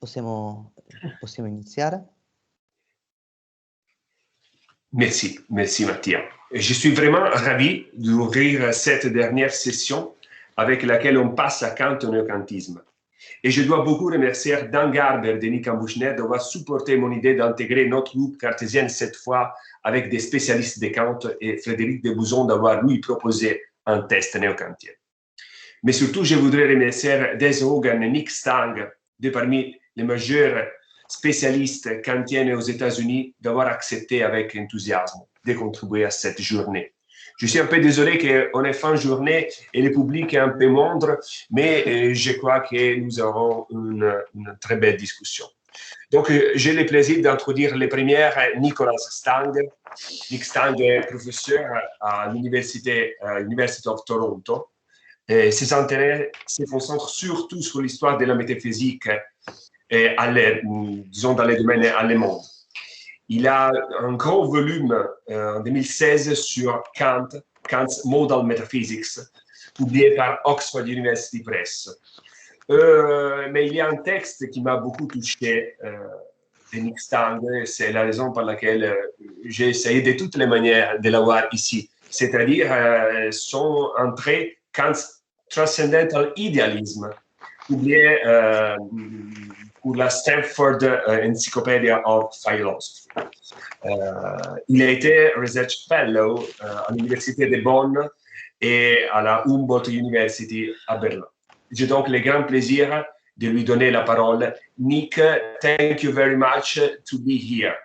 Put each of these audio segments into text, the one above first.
Possiamo iniziare? Merci, merci Mattia. Je suis vraiment ravi d'ouvrir cette dernière session avec laquelle on passe à Kant au néo-kantisme. Et je dois beaucoup remercier Dan Garber et Denis Cambouchner d'avoir supporté mon idée d'intégrer notre groupe cartésien cette fois avec des spécialistes de Kant et Frédéric Debouzon d'avoir lui proposé un test néo-kantien. Mais surtout, je voudrais remercier Des Hogan et Nick Stang, deux parmi les majeurs spécialistes kantiens aux États-Unis, d'avoir accepté avec enthousiasme de contribuer à cette journée. Je suis un peu désolé qu'on est fin journée et le public est un peu moindre, mais je crois que nous aurons une très belle discussion. Donc, j'ai le plaisir d'introduire les premières, Nicolas Stang. Nick Stang est professeur à l'University of Toronto. Et ses intérêts se concentrent surtout sur l'histoire de la métaphysique, disons dans les domaines allemands. Il a un gros volume en 2016 sur Kant's Modal Metaphysics, publié par Oxford University Press. Mais il y a un texte qui m'a beaucoup touché de Nick Stang, c'est la raison pour laquelle j'ai essayé de toutes les manières de l'avoir ici, c'est-à-dire son entrée Kant's Transcendental Idealism, publié pour la Stanford Encyclopedia of Philosophy. Il a été Research Fellow à l'Université de Bonn et à la Humboldt University à Berlin. J'ai donc le grand plaisir de lui donner la parole. Nick, thank you very much to be here.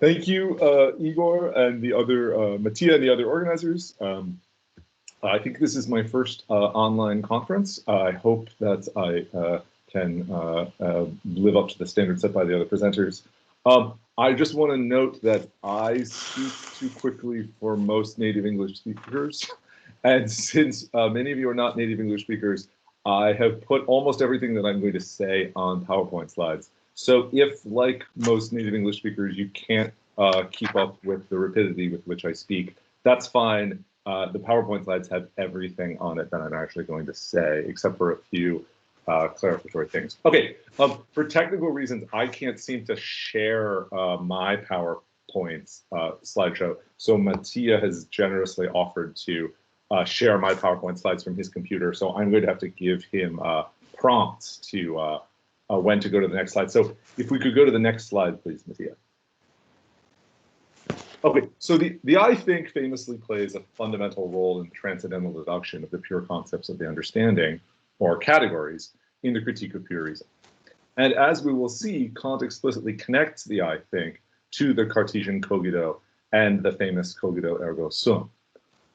Thank you, Igor, and the other, Mattia and the other organizers. I think this is my first online conference. I hope that I can live up to the standards set by the other presenters. I just want to note that I speak too quickly for most native English speakers. And since many of you are not native English speakers, I have put almost everything that I'm going to say on PowerPoint slides. So if, like most native English speakers, you can't keep up with the rapidity with which I speak, that's fine. The PowerPoint slides have everything on it that I'm actually going to say, except for a few clarificatory things. Okay, for technical reasons, I can't seem to share my PowerPoint slideshow. So Mattia has generously offered to share my PowerPoint slides from his computer. So I'm going to have to give him prompts to when to go to the next slide. So if we could go to the next slide, please, Mattia. Okay, so the I think famously plays a fundamental role in the transcendental deduction of the pure concepts of the understanding, or categories, in the critique of pure reason. And as we will see, Kant explicitly connects the I think to the Cartesian cogito and the famous cogito ergo sum.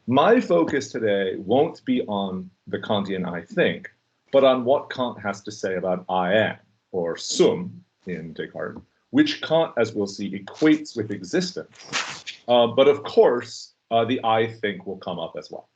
My focus today won't be on the Kantian I think, but on what Kant has to say about I am, or sum in Descartes, which Kant, as we'll see, equates with existence. But of course, the I think will come up as well.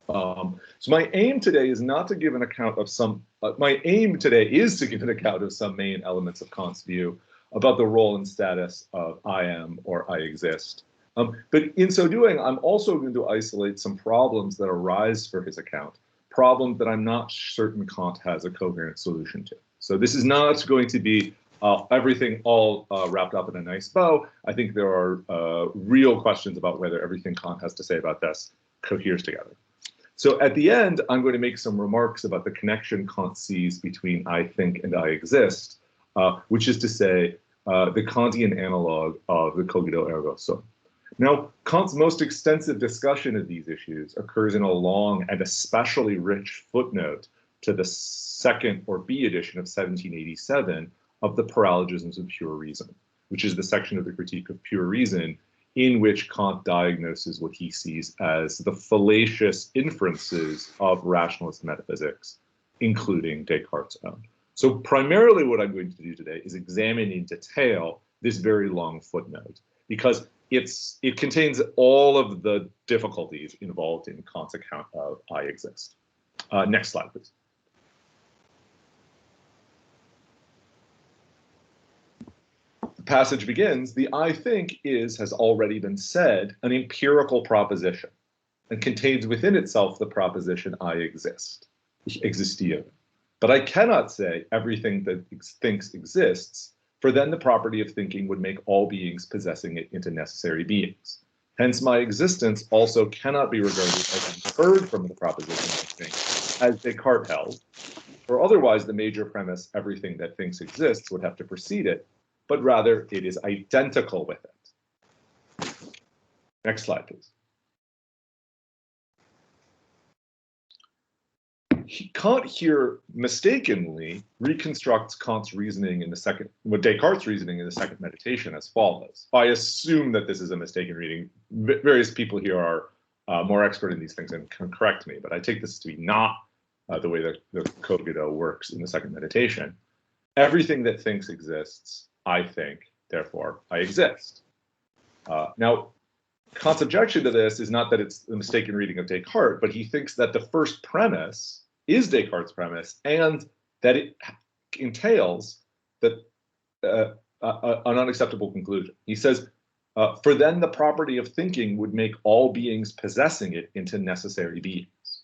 So my aim today is not to give an account of some, my aim today is to give an account of some main elements of Kant's view about the role and status of I am or I exist. But in so doing, I'm also going to isolate some problems that arise for his account, problems that I'm not certain Kant has a coherent solution to. So this is not going to be everything all wrapped up in a nice bow. I think there are real questions about whether everything Kant has to say about this coheres together. So at the end, I'm going to make some remarks about the connection Kant sees between I think and I exist, which is to say, the Kantian analog of the cogito ergo sum. Now, Kant's most extensive discussion of these issues occurs in a long and especially rich footnote to the second or B edition of 1787 of the Paralogisms of Pure Reason, which is the section of the Critique of Pure Reason in which Kant diagnoses what he sees as the fallacious inferences of rationalist metaphysics, including Descartes' own. So primarily what I'm going to do today is examine in detail this very long footnote, because it contains all of the difficulties involved in Kant's account of I exist. Next slide, please. The passage begins, the I think is, has already been said, an empirical proposition, and contains within itself the proposition I exist, ich existiere. But I cannot say everything that thinks exists, for then the property of thinking would make all beings possessing it into necessary beings. Hence, my existence also cannot be regarded as inferred from the proposition of think, as Descartes held, for otherwise the major premise, everything that thinks exists, would have to precede it, but rather it is identical with it. Next slide, please. Kant here mistakenly reconstructs Kant's reasoning in the second, Descartes' reasoning in the second meditation as follows. I assume that this is a mistaken reading. Various people here are more expert in these things and can correct me, but I take this to be not the way that the cogito works in the second meditation. Everything that thinks exists, I think, therefore I exist. Now, Kant's objection to this is not that it's a mistaken reading of Descartes, but he thinks that the first premise is Descartes' premise, and that it entails that an unacceptable conclusion. He says, for then the property of thinking would make all beings possessing it into necessary beings.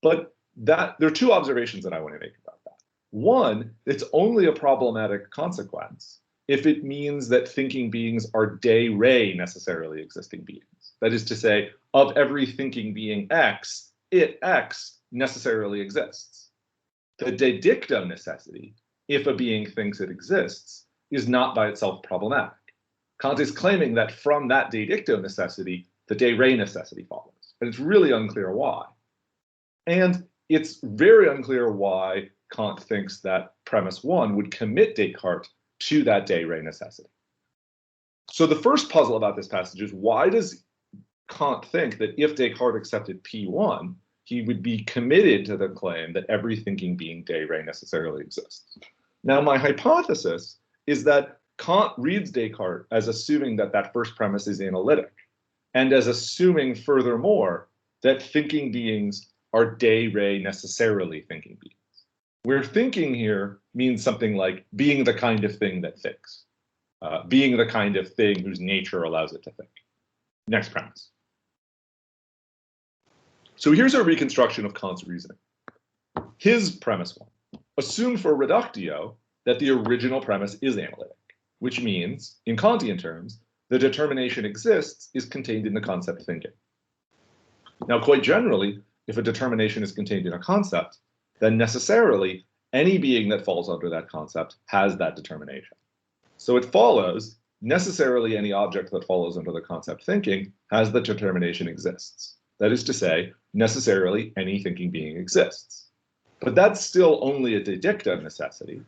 But there are two observations that I want to make about that. One, it's only a problematic consequence if it means that thinking beings are de re necessarily existing beings. That is to say, of every thinking being X, it X necessarily exists. The de dicto necessity, if a being thinks it exists, is not by itself problematic. Kant is claiming that from that de dicto necessity, the de re necessity follows. And it's really unclear why. And it's very unclear why Kant thinks that premise one would commit Descartes to that de re necessity. So the first puzzle about this passage is, why does Kant think that if Descartes accepted P1, he would be committed to the claim that every thinking being de re necessarily exists? Now, my hypothesis is that Kant reads Descartes as assuming that that first premise is analytic, and as assuming furthermore that thinking beings are de re necessarily thinking beings. Where thinking here means something like being the kind of thing that thinks, being the kind of thing whose nature allows it to think. Next premise. So here's a reconstruction of Kant's reasoning. His premise one, assume for reductio that the original premise is analytic, which means, in Kantian terms, the determination exists is contained in the concept thinking. Now, quite generally, if a determination is contained in a concept, then necessarily any being that falls under that concept has that determination. So it follows, necessarily any object that follows under the concept thinking has the determination exists. That is to say, necessarily any thinking being exists. But that's still only a de dicto necessity.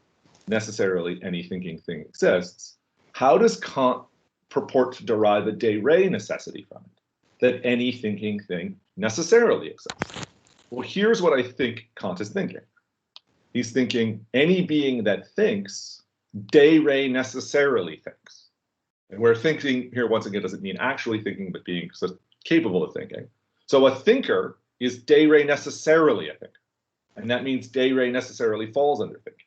Necessarily any thinking thing exists. How does Kant purport to derive a de re necessity from it? That any thinking thing necessarily exists. Well, here's what I think Kant is thinking. He's thinking any being that thinks de re necessarily thinks. And where thinking here, once again, doesn't mean actually thinking, but being capable of thinking. So a thinker is de re necessarily a thinker. And that means de re necessarily falls under thinking.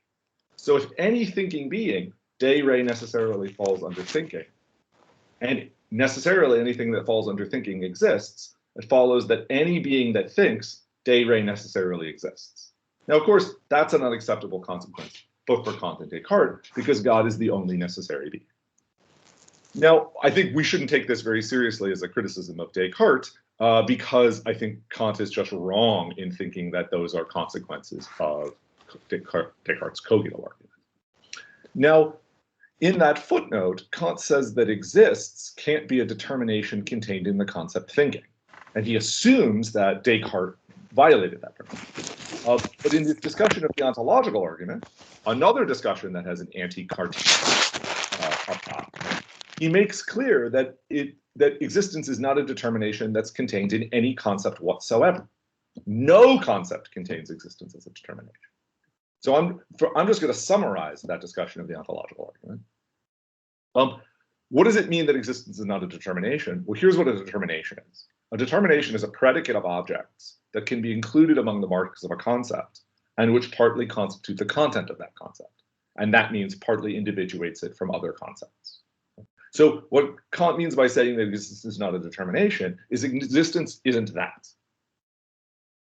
So if any thinking being de re necessarily falls under thinking, and necessarily anything that falls under thinking exists, it follows that any being that thinks de re necessarily exists. Now, of course, that's an unacceptable consequence, both for Kant and Descartes, because God is the only necessary being. Now, I think we shouldn't take this very seriously as a criticism of Descartes, because I think Kant is just wrong in thinking that those are consequences of Descartes' cogito argument. Now, in that footnote, Kant says that exists can't be a determination contained in the concept thinking. And he assumes that Descartes violated that principle. But in this discussion of the ontological argument, another discussion that has an anti-Cartesian up top, he makes clear that existence is not a determination that's contained in any concept whatsoever. No concept contains existence as a determination. So I'm just going to summarize that discussion of the ontological argument. What does it mean that existence is not a determination? Well, here's what a determination is. A determination is a predicate of objects that can be included among the marks of a concept and which partly constitute the content of that concept. And that means partly individuates it from other concepts. So what Kant means by saying that existence is not a determination is existence isn't that.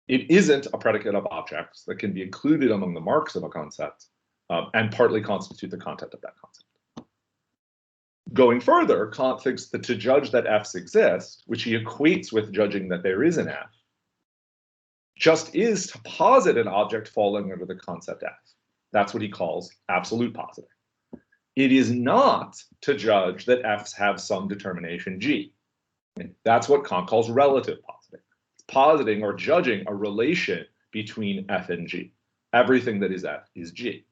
It isn't a predicate of objects that can be included among the marks of a concept and partly constitute the content of that concept. Going further, Kant thinks that to judge that F's exist, which he equates with judging that there is an F, just is to posit an object falling under the concept F. That's what he calls absolute positing. It is not to judge that F's have some determination G. And that's what Kant calls relative positing. It's positing or judging a relation between F and G. Everything that is F is G.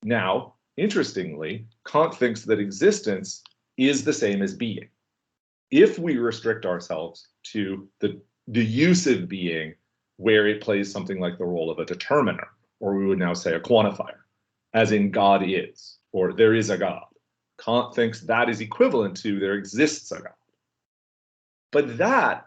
Now, interestingly, Kant thinks that existence is the same as being. If we restrict ourselves to the use of being where it plays something like the role of a determiner, or we would now say a quantifier, as in God is, or there is a God, Kant thinks that is equivalent to there exists a God. But that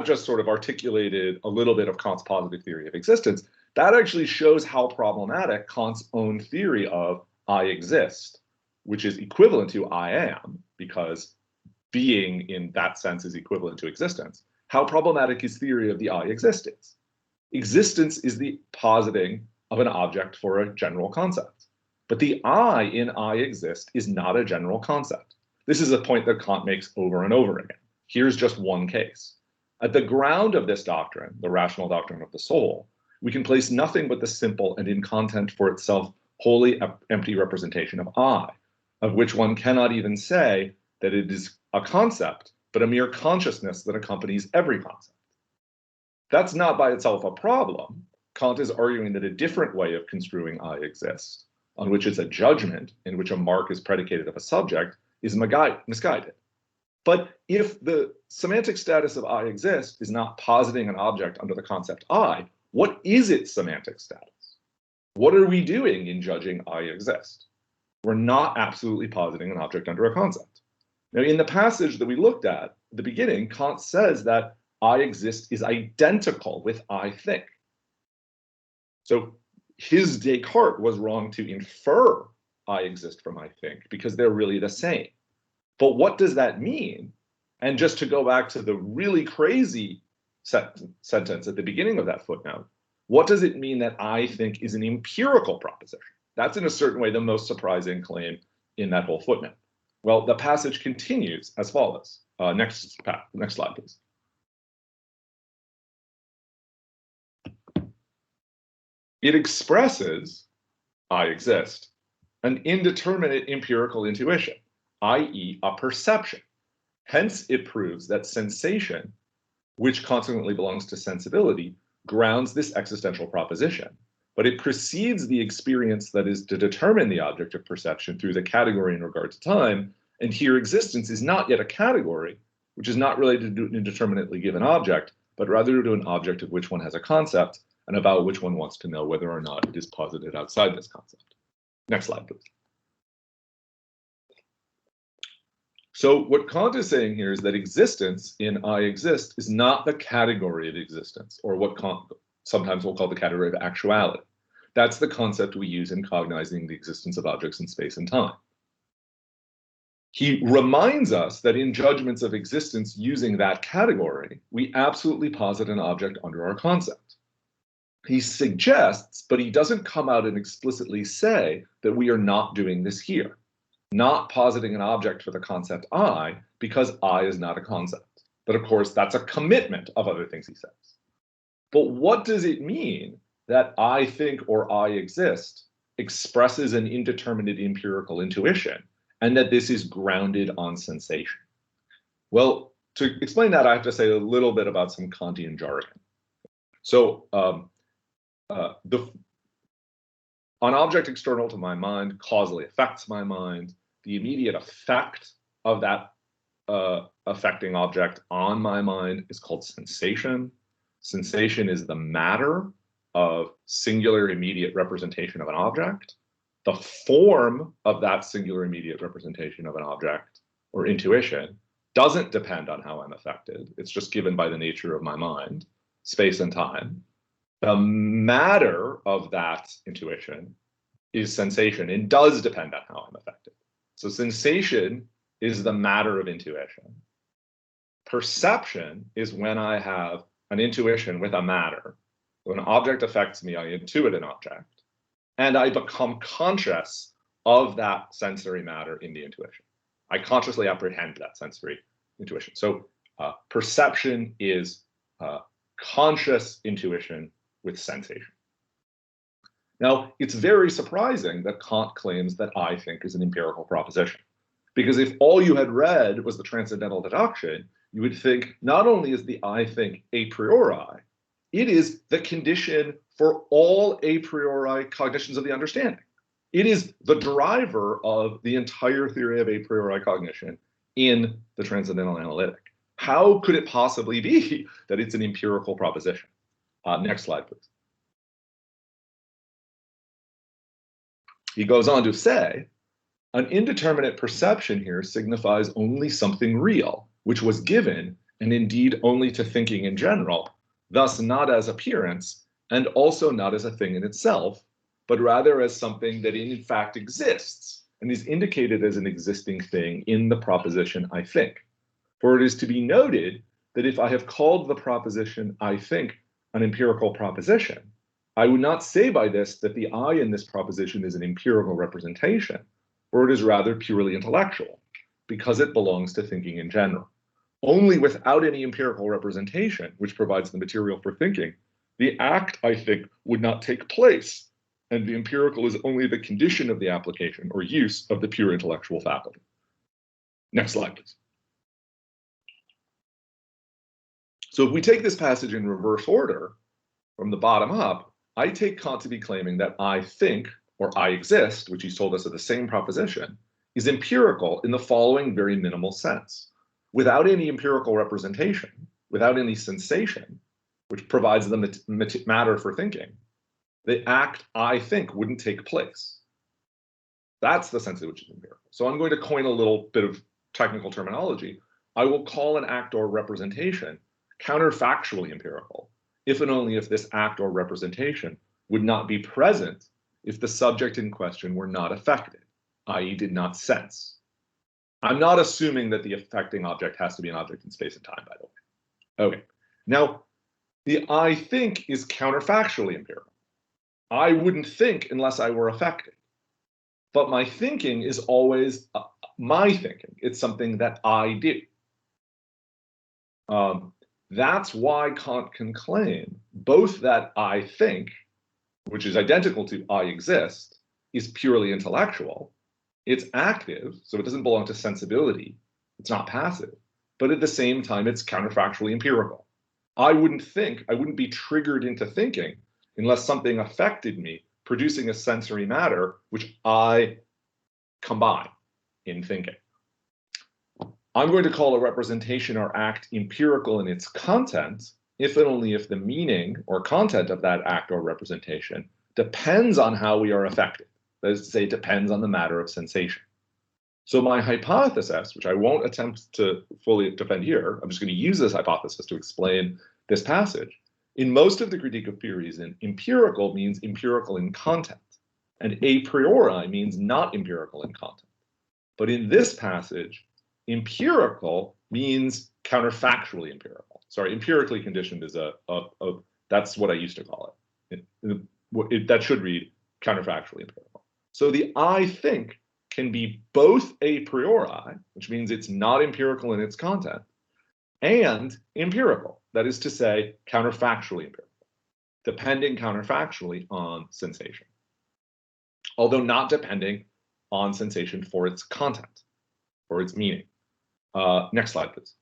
just sort of articulated a little bit of Kant's positive theory of existence. That actually shows how problematic Kant's own theory of I exist, which is equivalent to I am, because being in that sense is equivalent to existence, how problematic his theory of the I exist is. Existence is the positing of an object for a general concept. But the I in I exist is not a general concept. This is a point that Kant makes over and over again. Here's just one case. At the ground of this doctrine, the rational doctrine of the soul, we can place nothing but the simple and in content for itself wholly empty representation of I, of which one cannot even say that it is a concept, but a mere consciousness that accompanies every concept. That's not by itself a problem. Kant is arguing that a different way of construing I exist, on which it's a judgment in which a mark is predicated of a subject, is misguided. But if the semantic status of I exist is not positing an object under the concept I, what is its semantic status? What are we doing in judging I exist? We're not absolutely positing an object under a concept. Now, in the passage that we looked at the beginning, Kant says that I exist is identical with I think. So his Descartes was wrong to infer I exist from I think because they're really the same. But what does that mean? And just to go back to the really crazy sentence at the beginning of that footnote, what does it mean that I think is an empirical proposition? That's in a certain way the most surprising claim in that whole footnote. Well, the passage continues as follows. Next slide, please. It expresses, I exist, an indeterminate empirical intuition, i.e. a perception. Hence, it proves that sensation, which consequently belongs to sensibility, grounds this existential proposition. But it precedes the experience that is to determine the object of perception through the category in regard to time, and here existence is not yet a category, which is not related to an indeterminately given object, but rather to an object of which one has a concept, and about which one wants to know whether or not it is posited outside this concept. Next slide, please. So what Kant is saying here is that existence in I exist is not the category of existence, or what Kant sometimes will call the category of actuality. That's the concept we use in cognizing the existence of objects in space and time. He reminds us that in judgments of existence using that category, we absolutely posit an object under our concept. He suggests, but he doesn't come out and explicitly say that we are not doing this here, not positing an object for the concept I, because I is not a concept. But of course, that's a commitment of other things he says. But what does it mean that I think or I exist expresses an indeterminate empirical intuition, and that this is grounded on sensation? Well, to explain that, I have to say a little bit about some Kantian jargon. So an object external to my mind causally affects my mind. The immediate effect of that affecting object on my mind is called sensation. Sensation is the matter of singular immediate representation of an object. The form of that singular immediate representation of an object or intuition doesn't depend on how I'm affected. It's just given by the nature of my mind, space and time. The matter of that intuition is sensation and does depend on how I'm affected. So sensation is the matter of intuition. Perception is when I have an intuition with a matter. When an object affects me, I intuit an object, and I become conscious of that sensory matter in the intuition. I consciously apprehend that sensory intuition. So perception is conscious intuition with sensation. Now, it's very surprising that Kant claims that I think is an empirical proposition, because if all you had read was the transcendental deduction, you would think not only is the I think a priori, it is the condition for all a priori cognitions of the understanding. It is the driver of the entire theory of a priori cognition in the transcendental analytic. How could it possibly be that it's an empirical proposition? Next slide, please. He goes on to say, an indeterminate perception here signifies only something real, which was given, and indeed only to thinking in general, thus not as appearance, and also not as a thing in itself, but rather as something that in fact exists, and is indicated as an existing thing in the proposition I think. For it is to be noted that if I have called the proposition I think an empirical proposition, I would not say by this that the I in this proposition is an empirical representation, for it is rather purely intellectual, because it belongs to thinking in general. Only without any empirical representation, which provides the material for thinking, the act, I think, would not take place, and the empirical is only the condition of the application or use of the pure intellectual faculty. Next slide, please. So if we take this passage in reverse order, from the bottom up, I take Kant to be claiming that I think, or I exist, which he's told us are the same proposition, is empirical in the following very minimal sense. Without any empirical representation, without any sensation, which provides the matter for thinking, the act I think wouldn't take place. That's the sense in which it's empirical. So I'm going to coin a little bit of technical terminology. I will call an act or representation counterfactually empirical, if and only if this act or representation would not be present if the subject in question were not affected, i.e. did not sense. I'm not assuming that the affecting object has to be an object in space and time, by the way. Okay, now the I think is counterfactually empirical. I wouldn't think unless I were affected. But my thinking is always my thinking. It's something that I do. That's why Kant can claim both that I think, which is identical to I exist, is purely intellectual. It's active, so it doesn't belong to sensibility. It's not passive. But at the same time, it's counterfactually empirical. I wouldn't be triggered into thinking unless something affected me, producing a sensory matter, which I combine in thinking. I'm going to call a representation or act empirical in its content, if and only if the meaning or content of that act or representation depends on how we are affected. That is to say, depends on the matter of sensation. So my hypothesis, which I won't attempt to fully defend here, I'm just going to use this hypothesis to explain this passage. In most of the critique of pure reason, empirical means empirical in content, and a priori means not empirical in content. But in this passage, empirical means counterfactually empirical. Sorry, empirically conditioned is that's what I used to call it. That should read counterfactually empirical. So the I think can be both a priori, which means it's not empirical in its content, and empirical, that is to say, counterfactually empirical, depending counterfactually on sensation, although not depending on sensation for its content, for its meaning. Next slide, please.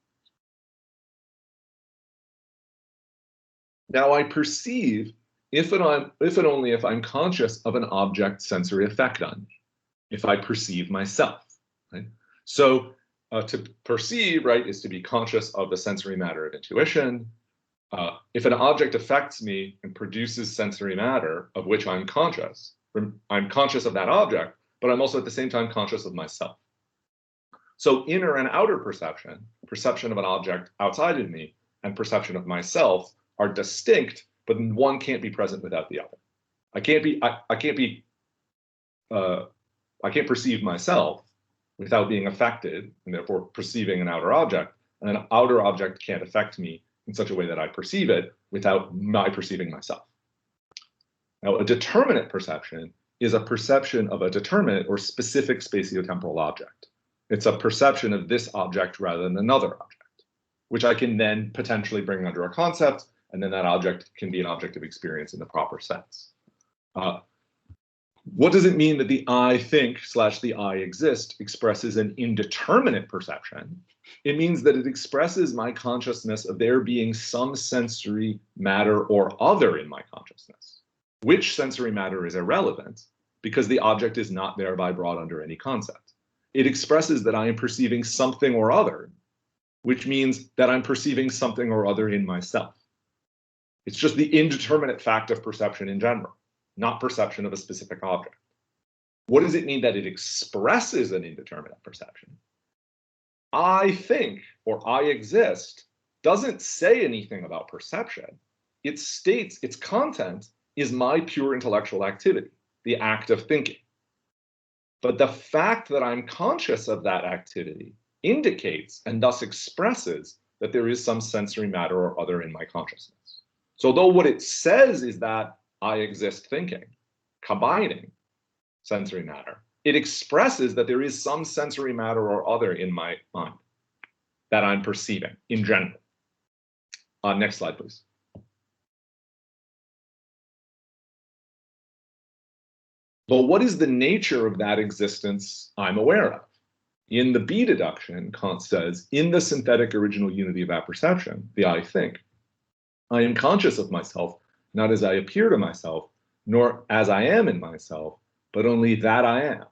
Now I perceive if and only if I'm conscious of an object's sensory effect on me, if I perceive myself. Right? So to perceive, right, is to be conscious of the sensory matter of intuition. If an object affects me and produces sensory matter of which I'm conscious of that object, but I'm also at the same time conscious of myself. So inner and outer perception of an object outside of me, and perception of myself are distinct, but one can't be present without the other. I can't perceive myself without being affected, and therefore perceiving an outer object, and an outer object can't affect me in such a way that I perceive it without my perceiving myself. Now, a determinate perception is a perception of a determinate or specific spatiotemporal object. It's a perception of this object rather than another object, which I can then potentially bring under a concept, and then that object can be an object of experience in the proper sense. What does it mean that the I think / the I exist expresses an indeterminate perception? It means that it expresses my consciousness of there being some sensory matter or other in my consciousness. Which sensory matter is irrelevant because the object is not thereby brought under any concept. It expresses that I am perceiving something or other, which means that I'm perceiving something or other in myself. It's just the indeterminate fact of perception in general, not perception of a specific object. What does it mean that it expresses an indeterminate perception? I think or I exist doesn't say anything about perception. It states its content is my pure intellectual activity, the act of thinking. But the fact that I'm conscious of that activity indicates and thus expresses that there is some sensory matter or other in my consciousness. So though what it says is that I exist thinking, combining sensory matter, it expresses that there is some sensory matter or other in my mind that I'm perceiving in general. Next slide, please. But what is the nature of that existence I'm aware of? In the B deduction, Kant says, in the synthetic original unity of apperception, the I think, I am conscious of myself, not as I appear to myself, nor as I am in myself, but only that I am.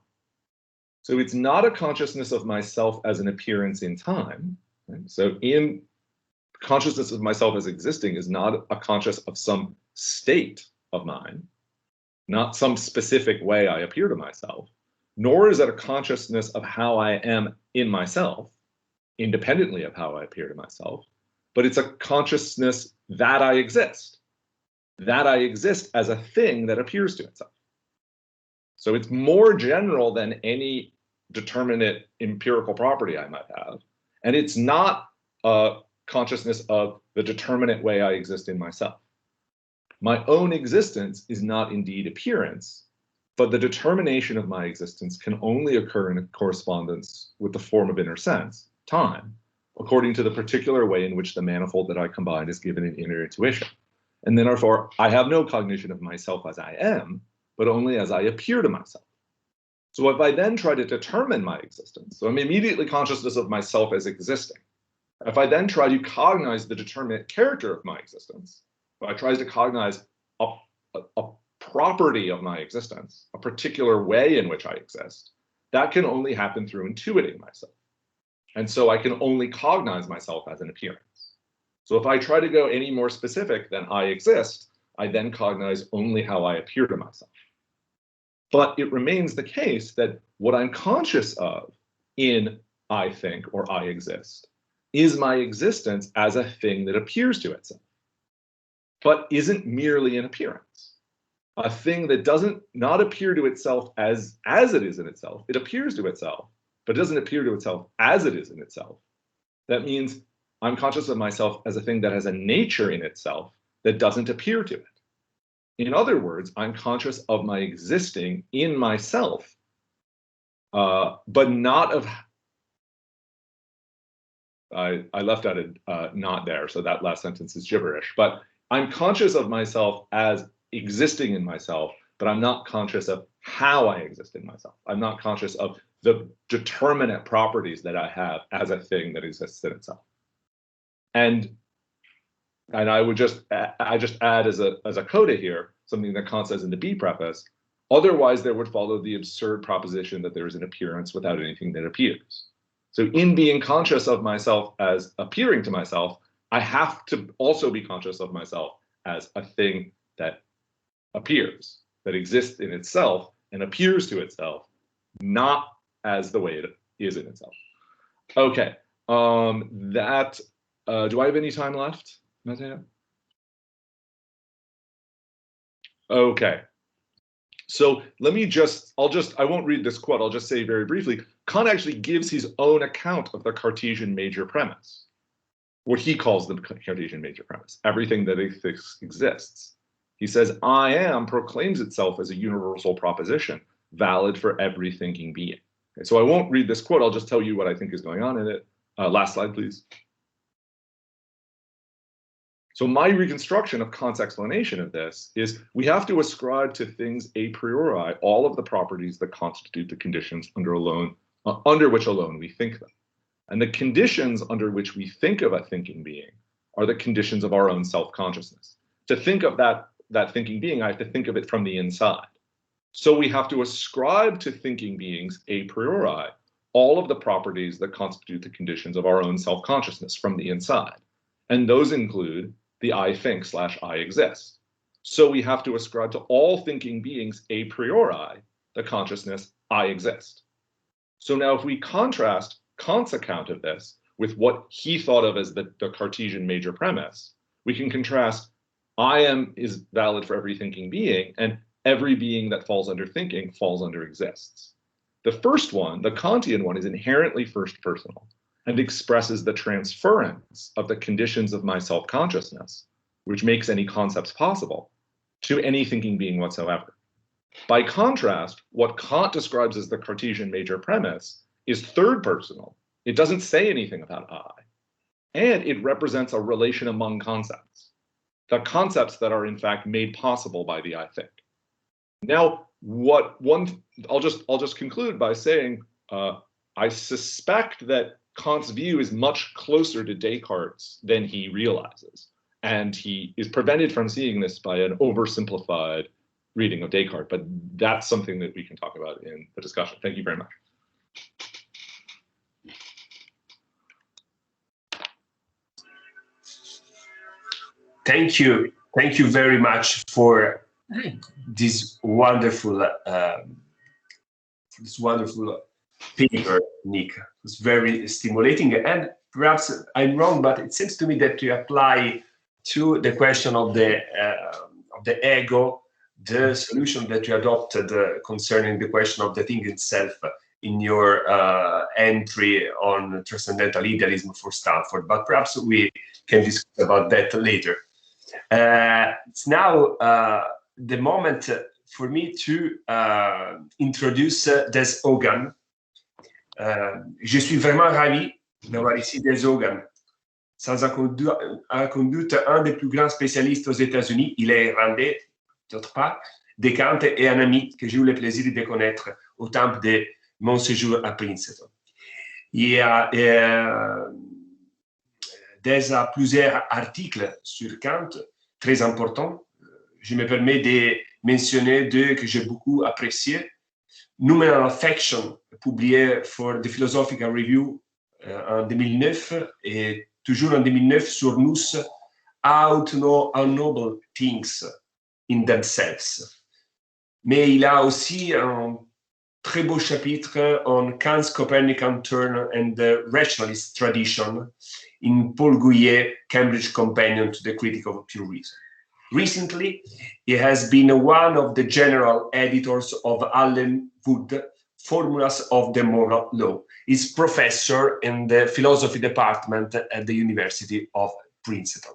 So it's not a consciousness of myself as an appearance in time. Right? So in consciousness of myself as existing is not a conscious of some state of mind, not some specific way I appear to myself, nor is it a consciousness of how I am in myself, independently of how I appear to myself, but it's a consciousness that I exist as a thing that appears to itself. So it's more general than any determinate empirical property I might have. And it's not a consciousness of the determinate way I exist in myself. My own existence is not indeed appearance, but the determination of my existence can only occur in correspondence with the form of inner sense, time, according to the particular way in which the manifold that I combine is given in inner intuition. And then therefore, I have no cognition of myself as I am, but only as I appear to myself. So if I then try to determine my existence, so I'm immediately consciousness of myself as existing. If I then try to cognize the determinate character of my existence, if I try to cognize a property of my existence, a particular way in which I exist, that can only happen through intuiting myself. And so I can only cognize myself as an appearance. So if I try to go any more specific than I exist, I then cognize only how I appear to myself. But it remains the case that what I'm conscious of in I think or I exist is my existence as a thing that appears to itself, but isn't merely an appearance. A thing that doesn't not appear to itself as it is in itself. It appears to itself, but doesn't appear to itself as it is in itself. That means I'm conscious of myself as a thing that has a nature in itself that doesn't appear to it. In other words, I'm conscious of my existing in myself, but not of. I left out a not there, so that last sentence is gibberish. But I'm conscious of myself as existing in myself, but I'm not conscious of how I exist in myself. I'm not conscious of the determinate properties that I have as a thing that exists in itself. And I would just add as a coda here something that Kant says in the B preface. Otherwise, there would follow the absurd proposition that there is an appearance without anything that appears. So in being conscious of myself as appearing to myself, I have to also be conscious of myself as a thing that appears, that exists in itself and appears to itself, not as the way it is in itself. Okay, do I have any time left, Mateo? Okay. So let me I won't read this quote, I'll just say very briefly, Kant actually gives his own account of the Cartesian major premise. what he calls the Cartesian major premise, everything that exists. He says, I am proclaims itself as a universal proposition, valid for every thinking being. Okay, so I won't read this quote, I'll just tell you what I think is going on in it. Last slide, please. So my reconstruction of Kant's explanation of this is we have to ascribe to things a priori all of the properties that constitute the conditions under which alone we think them. And the conditions under which we think of a thinking being are the conditions of our own self-consciousness. To think of that thinking being, I have to think of it from the inside. So we have to ascribe to thinking beings a priori all of the properties that constitute the conditions of our own self-consciousness from the inside. And those include the I think / I exist. So we have to ascribe to all thinking beings a priori the consciousness I exist. So now if we contrast Kant's account of this with what he thought of as the Cartesian major premise, we can contrast I am is valid for every thinking being, and every being that falls under thinking falls under exists. The first one, the Kantian one, is inherently first personal and expresses the transference of the conditions of my self-consciousness, which makes any concepts possible, to any thinking being whatsoever. By contrast, what Kant describes as the Cartesian major premise is third personal. It doesn't say anything about I, and it represents a relation among concepts, the concepts that are in fact made possible by the I think. Now, I'll just conclude by saying I suspect that Kant's view is much closer to Descartes' than he realizes, and he is prevented from seeing this by an oversimplified reading of Descartes, but that's something that we can talk about in the discussion. Thank you very much. Thank you very much for this wonderful paper, Nick. It's very stimulating, and perhaps I'm wrong, but it seems to me that you apply to the question of the ego the solution that you adopted concerning the question of the thing itself in your entry on transcendental idealism for Stanford. But perhaps we can discuss about that later. It's now the moment for me to introduce Des Hogan. Je suis vraiment ravi d'avoir ici Des Hogan. Sans aucun doute, un des plus grands spécialistes aux États-Unis. Il est irlandais, d'autre part, de Kant et un ami que j'ai eu le plaisir de connaître au temps de mon séjour à Princeton. Il a déjà plusieurs articles sur Kant très importants. Je me permets de mentionner deux que j'ai beaucoup appréciés. Numeral Affection, publié for the Philosophical Review en 2009, et toujours en 2009 sur Nous, How to Know Unknowable Things in Themselves. Mais il a aussi un très beau chapitre on Kant's Copernican Turn and the Rationalist Tradition in Paul Gouillet's Cambridge Companion to the Critique of Pure Reason. Recently, he has been one of the general editors of Allen Wood, Formulas of the Moral Law. He's professor in the philosophy department at the University of Princeton.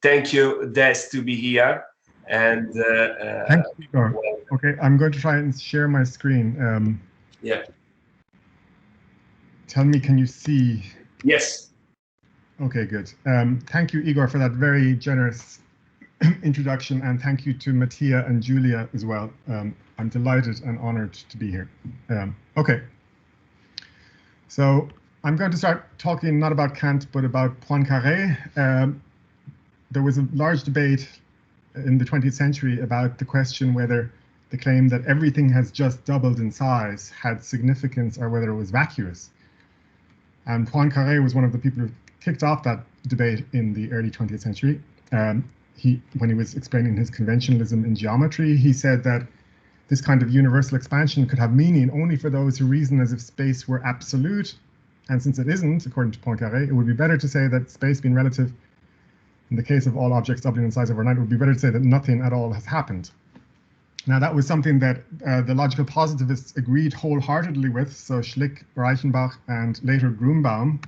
Thank you, Des, to be here. And thank you, Igor. Okay, I'm going to try and share my screen. Yeah. Tell me, can you see? Yes. Okay, good. Thank you, Igor, for that very generous introduction, and thank you to Mattia and Julia as well. I'm delighted and honored to be here. Okay, so I'm going to start talking not about Kant, but about Poincaré. There was a large debate in the 20th century about the question whether the claim that everything has just doubled in size had significance or whether it was vacuous. And Poincaré was one of the people who kicked off that debate in the early 20th century. When he was explaining his conventionalism in geometry, he said that this kind of universal expansion could have meaning only for those who reason as if space were absolute. And since it isn't, according to Poincaré, it would be better to say that space being relative, in the case of all objects doubling in size overnight, it would be better to say that nothing at all has happened. Now, that was something that the logical positivists agreed wholeheartedly with, so Schlick, Reichenbach, and later Grunbaum.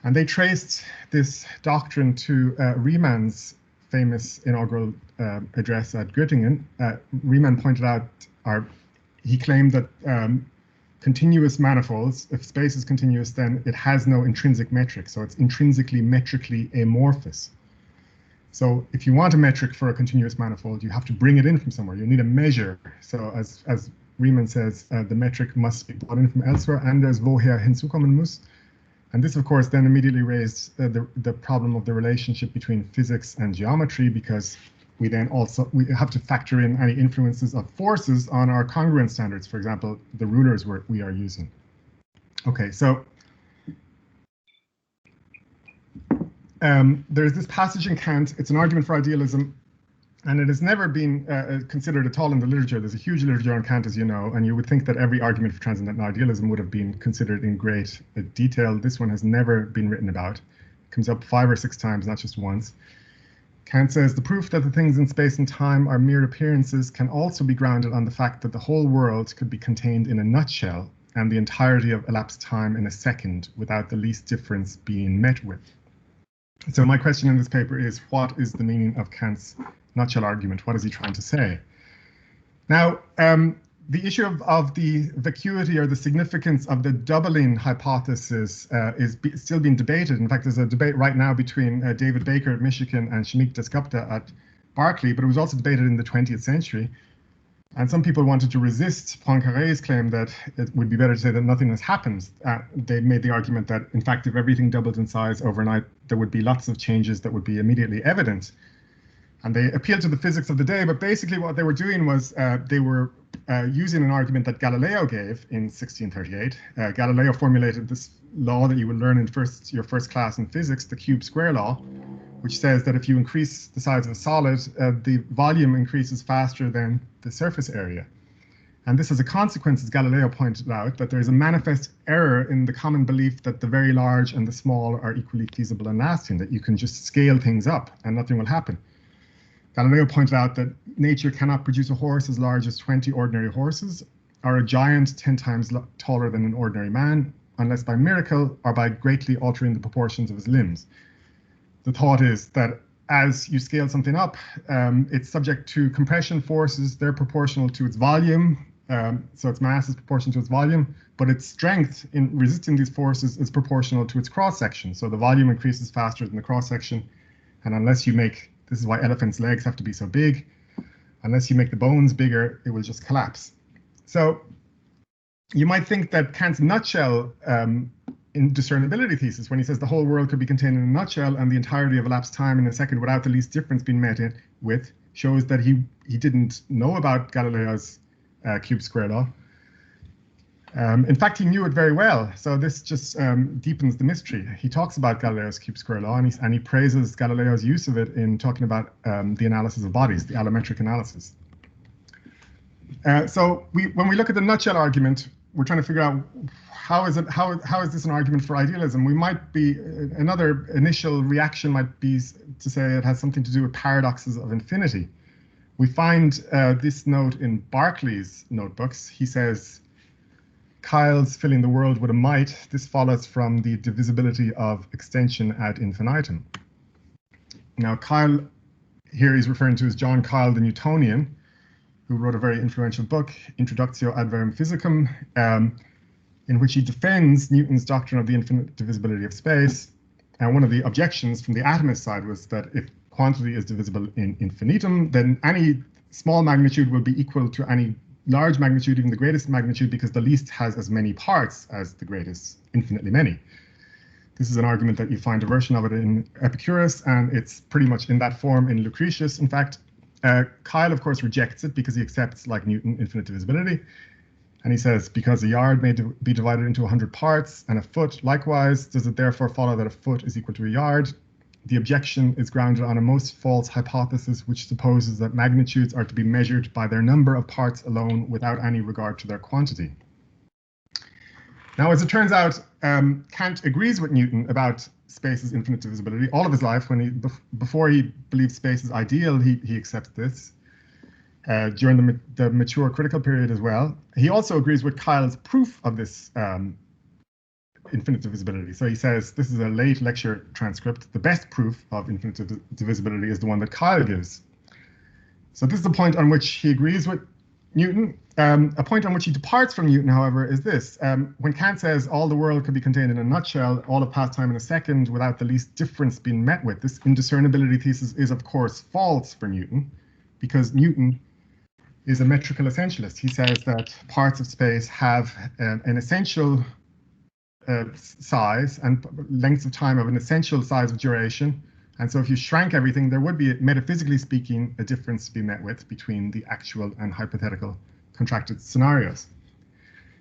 And they traced this doctrine to Riemann's famous inaugural address at Göttingen. Riemann pointed out, or he claimed that continuous manifolds, if space is continuous, then it has no intrinsic metric, so it's intrinsically metrically amorphous. So if you want a metric for a continuous manifold, you have to bring it in from somewhere. You need a measure. So as Riemann says, the metric must be brought in from elsewhere, anders woher hinzukommen muss. And this, of course, then immediately raised the problem of the relationship between physics and geometry, because we have to factor in any influences of forces on our congruence standards. For example, the rulers we are using. Okay, so there's this passage in Kant. It's an argument for idealism, and it has never been considered at all in the literature. There's a huge literature on Kant, as you know, and you would think that every argument for transcendental idealism would have been considered in great detail. This one has never been written about. It comes up 5 or 6 times, not just once. Kant says, the proof that the things in space and time are mere appearances can also be grounded on the fact that the whole world could be contained in a nutshell and the entirety of elapsed time in a second without the least difference being met with. So my question in this paper is, what is the meaning of Kant's nutshell argument? What is he trying to say? Now, the issue of the vacuity or the significance of the doubling hypothesis is still being debated. In fact, there's a debate right now between David Baker at Michigan and Shamik Dasgupta at Berkeley, but it was also debated in the 20th century. And some people wanted to resist Poincaré's claim that it would be better to say that nothing has happened. They made the argument that, in fact, if everything doubled in size overnight, there would be lots of changes that would be immediately evident. And they appealed to the physics of the day, but basically what they were doing was they were using an argument that Galileo gave in 1638. Galileo formulated this law that you will learn in your first class in physics, the cube square law, which says that if you increase the size of a solid, the volume increases faster than the surface area. And this has a consequence, as Galileo pointed out, that there is a manifest error in the common belief that the very large and the small are equally feasible and lasting, that you can just scale things up and nothing will happen. Galileo pointed out that nature cannot produce a horse as large as 20 ordinary horses, or a giant 10 times taller than an ordinary man, unless by miracle or by greatly altering the proportions of his limbs. The thought is that as you scale something up, it's subject to compression forces. They're proportional to its volume, so its mass is proportional to its volume, but its strength in resisting these forces is proportional to its cross-section. So the volume increases faster than the cross-section, and unless you make, this is why elephants' legs have to be so big, unless you make the bones bigger, it will just collapse. So you might think that Kant's nutshell in discernibility thesis, when he says the whole world could be contained in a nutshell and the entirety of elapsed time in a second without the least difference being met with, shows that he didn't know about Galileo's cube square law. In fact, he knew it very well, so this just deepens the mystery. He talks about Galileo's cube square law, and he praises Galileo's use of it in talking about the analysis of bodies, the allometric analysis. So when we look at the nutshell argument, we're trying to figure out how is this an argument for idealism? We might be, another initial reaction might be to say it has something to do with paradoxes of infinity. We find this note in Berkeley's notebooks. He says, Kyle's filling the world with a might. This follows from the divisibility of extension ad infinitum. Now, Kyle, here he's referring to as John Kyle the Newtonian, who wrote a very influential book, Introductio ad Verum Physicum, in which he defends Newton's doctrine of the infinite divisibility of space. And one of the objections from the atomist side was that if quantity is divisible in infinitum, then any small magnitude will be equal to any large magnitude, even the greatest magnitude, because the least has as many parts as the greatest, infinitely many. This is an argument that you find a version of it in Epicurus, and it's pretty much in that form in Lucretius. In fact, Kyle, of course, rejects it because he accepts, like Newton, infinite divisibility. And he says, because a yard may be divided into 100 parts, and a foot likewise, does it therefore follow that a foot is equal to a yard? The objection is grounded on a most false hypothesis, which supposes that magnitudes are to be measured by their number of parts alone without any regard to their quantity. Now, as it turns out, Kant agrees with Newton about space's infinite divisibility all of his life. Before he believes space is ideal, he accepts this. During the mature critical period as well. He also agrees with Kyle's proof of this infinite divisibility. So he says, this is a late lecture transcript. The best proof of infinite divisibility is the one that Kyle gives. So this is the point on which he agrees with Newton. A point on which he departs from Newton, however, is this. When Kant says all the world could be contained in a nutshell, all of past time in a second, without the least difference being met with, this indiscernibility thesis is, of course, false for Newton, because Newton is a metrical essentialist. He says that parts of space have an essential size and lengths of time of an essential size of duration. And so if you shrank everything, there would be, metaphysically speaking, a difference to be met with between the actual and hypothetical contracted scenarios.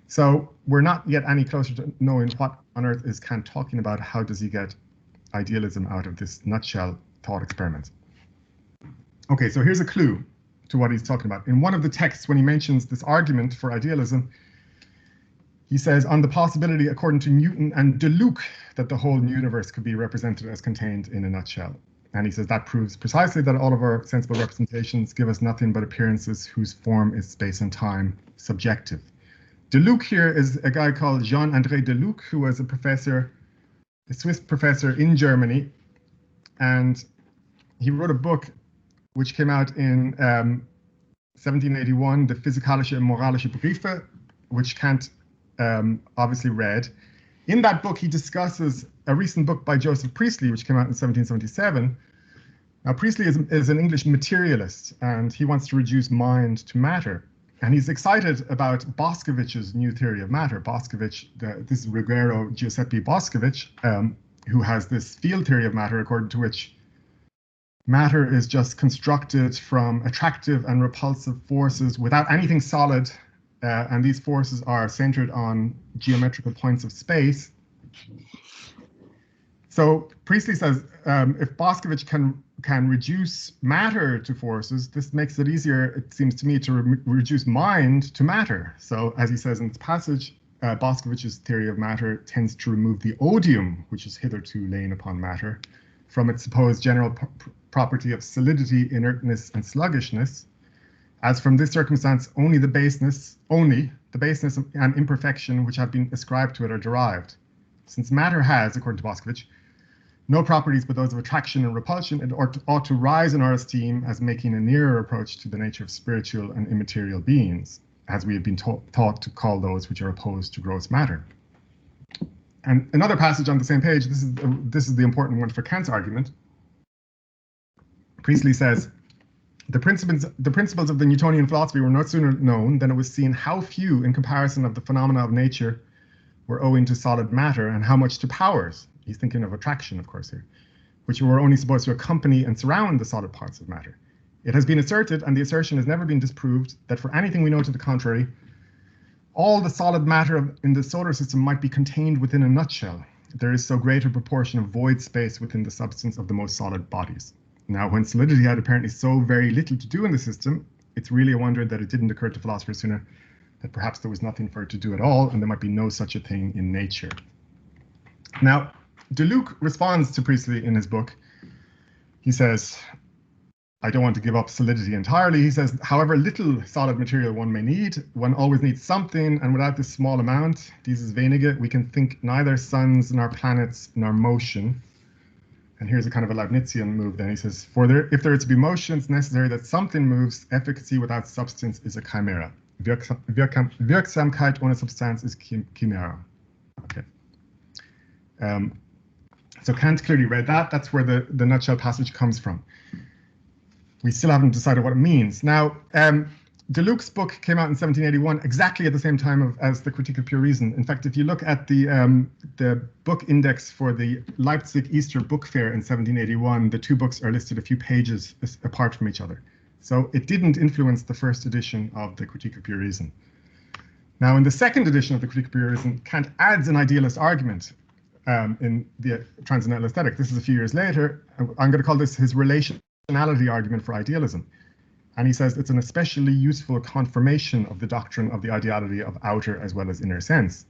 So we're not yet any closer to knowing what on earth is Kant talking about. How does he get idealism out of this nutshell thought experiment? Okay, so here's a clue to what he's talking about. In one of the texts, when he mentions this argument for idealism, he says, on the possibility, according to Newton and de Luc, that the whole universe could be represented as contained in a nutshell. And he says that proves precisely that all of our sensible representations give us nothing but appearances whose form is space and time subjective. De Luc here is a guy called Jean-André de Luc, who was a professor, a Swiss professor in Germany. And he wrote a book which came out in 1781, the Physikalische und Moralische Briefe, which Kant obviously read. In that book, he discusses a recent book by Joseph Priestley, which came out in 1777. Now, Priestley is an English materialist, and he wants to reduce mind to matter. And he's excited about Boskovich's new theory of matter. Boskovich, this is Ruggero Giuseppe Boskovich, who has this field theory of matter, according to which matter is just constructed from attractive and repulsive forces without anything solid. And these forces are centered on geometrical points of space. So Priestley says, if Boskovich can reduce matter to forces, this makes it easier, it seems to me, to reduce mind to matter. So as he says in this passage, Boskovich's theory of matter tends to remove the odium, which is hitherto lain upon matter, from its supposed general property of solidity, inertness, and sluggishness, as from this circumstance only the baseness and imperfection which have been ascribed to it are derived. Since matter has, according to Boskovich, no properties but those of attraction and repulsion, it ought to rise in our esteem as making a nearer approach to the nature of spiritual and immaterial beings, as we have been taught to call those which are opposed to gross matter. And another passage on the same page, this is the important one for Kant's argument. Priestley says, the principles of the Newtonian philosophy were no sooner known than it was seen how few, in comparison of the phenomena of nature, were owing to solid matter and how much to powers. He's thinking of attraction, of course, here, which were only supposed to accompany and surround the solid parts of matter. It has been asserted, and the assertion has never been disproved, that for anything we know to the contrary, all the solid matter in the solar system might be contained within a nutshell. There is so great a proportion of void space within the substance of the most solid bodies. Now, when solidity had apparently so very little to do in the system, it's really a wonder that it didn't occur to philosophers sooner that perhaps there was nothing for it to do at all, and there might be no such a thing in nature. Now, de Luc responds to Priestley in his book. He says, I don't want to give up solidity entirely. He says, however little solid material one may need, one always needs something, and without this small amount, dieses wenige, we can think neither suns nor planets nor motion. And here's a kind of a Leibnizian move then. He says, if there is to be motion, it's necessary that something moves. Efficacy without substance is a chimera. Wirksamkeit ohne Substanz is chimera. Okay. So Kant clearly read that. That's where the nutshell passage comes from. We still haven't decided what it means. Now, de Luc's book came out in 1781, exactly at the same time as the Critique of Pure Reason. In fact, if you look at the book index for the Leipzig Easter Book Fair in 1781, the two books are listed a few pages apart from each other. So it didn't influence the first edition of the Critique of Pure Reason. Now, in the second edition of the Critique of Pure Reason, Kant adds an idealist argument in the Transcendental Aesthetic. This is a few years later. I'm going to call this his Relationality Argument for Idealism. And he says it's an especially useful confirmation of the doctrine of the ideality of outer as well as inner sense.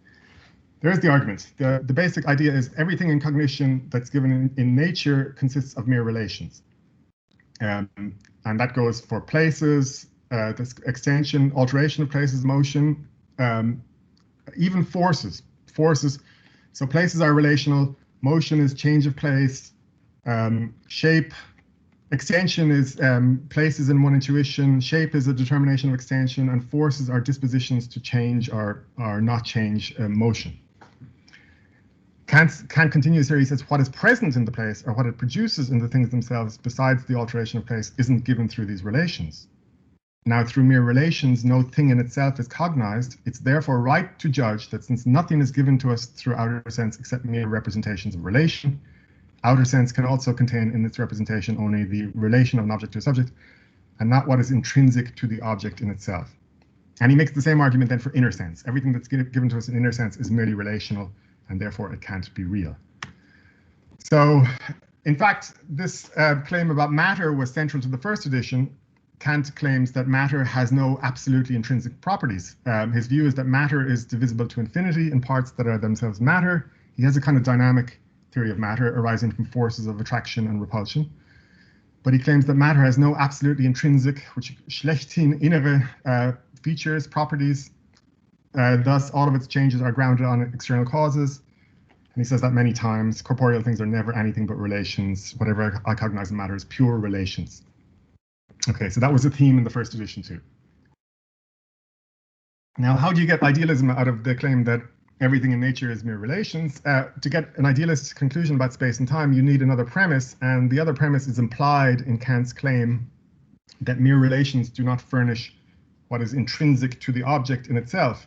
There's the argument. The basic idea is everything in cognition that's given in nature consists of mere relations. And that goes for places, this extension, alteration of places, motion, even forces. Forces So places are relational, motion is change of place, shape, extension is places in one intuition, shape is a determination of extension, and forces are dispositions to change or not change motion. Kant continues here, he says, what is present in the place or what it produces in the things themselves besides the alteration of place isn't given through these relations. Now, through mere relations, no thing in itself is cognized. It's therefore right to judge that since nothing is given to us through outer sense except mere representations of relation, outer sense can also contain in its representation only the relation of an object to a subject, and not what is intrinsic to the object in itself. And he makes the same argument then for inner sense. Everything that's given to us in inner sense is merely relational, and therefore it can't be real. So, in fact, this claim about matter was central to the first edition. Kant claims that matter has no absolutely intrinsic properties. His view is that matter is divisible to infinity in parts that are themselves matter. He has a kind of dynamic theory of matter arising from forces of attraction and repulsion. But he claims that matter has no absolutely intrinsic, which schlechthin innere features, properties. Thus, all of its changes are grounded on external causes. And he says that many times. Corporeal things are never anything but relations. Whatever I cognize in matter is pure relations. Okay, so that was a theme in the first edition too. Now, how do you get idealism out of the claim that everything in nature is mere relations? To get an idealist conclusion about space and time, you need another premise, and the other premise is implied in Kant's claim that mere relations do not furnish what is intrinsic to the object in itself.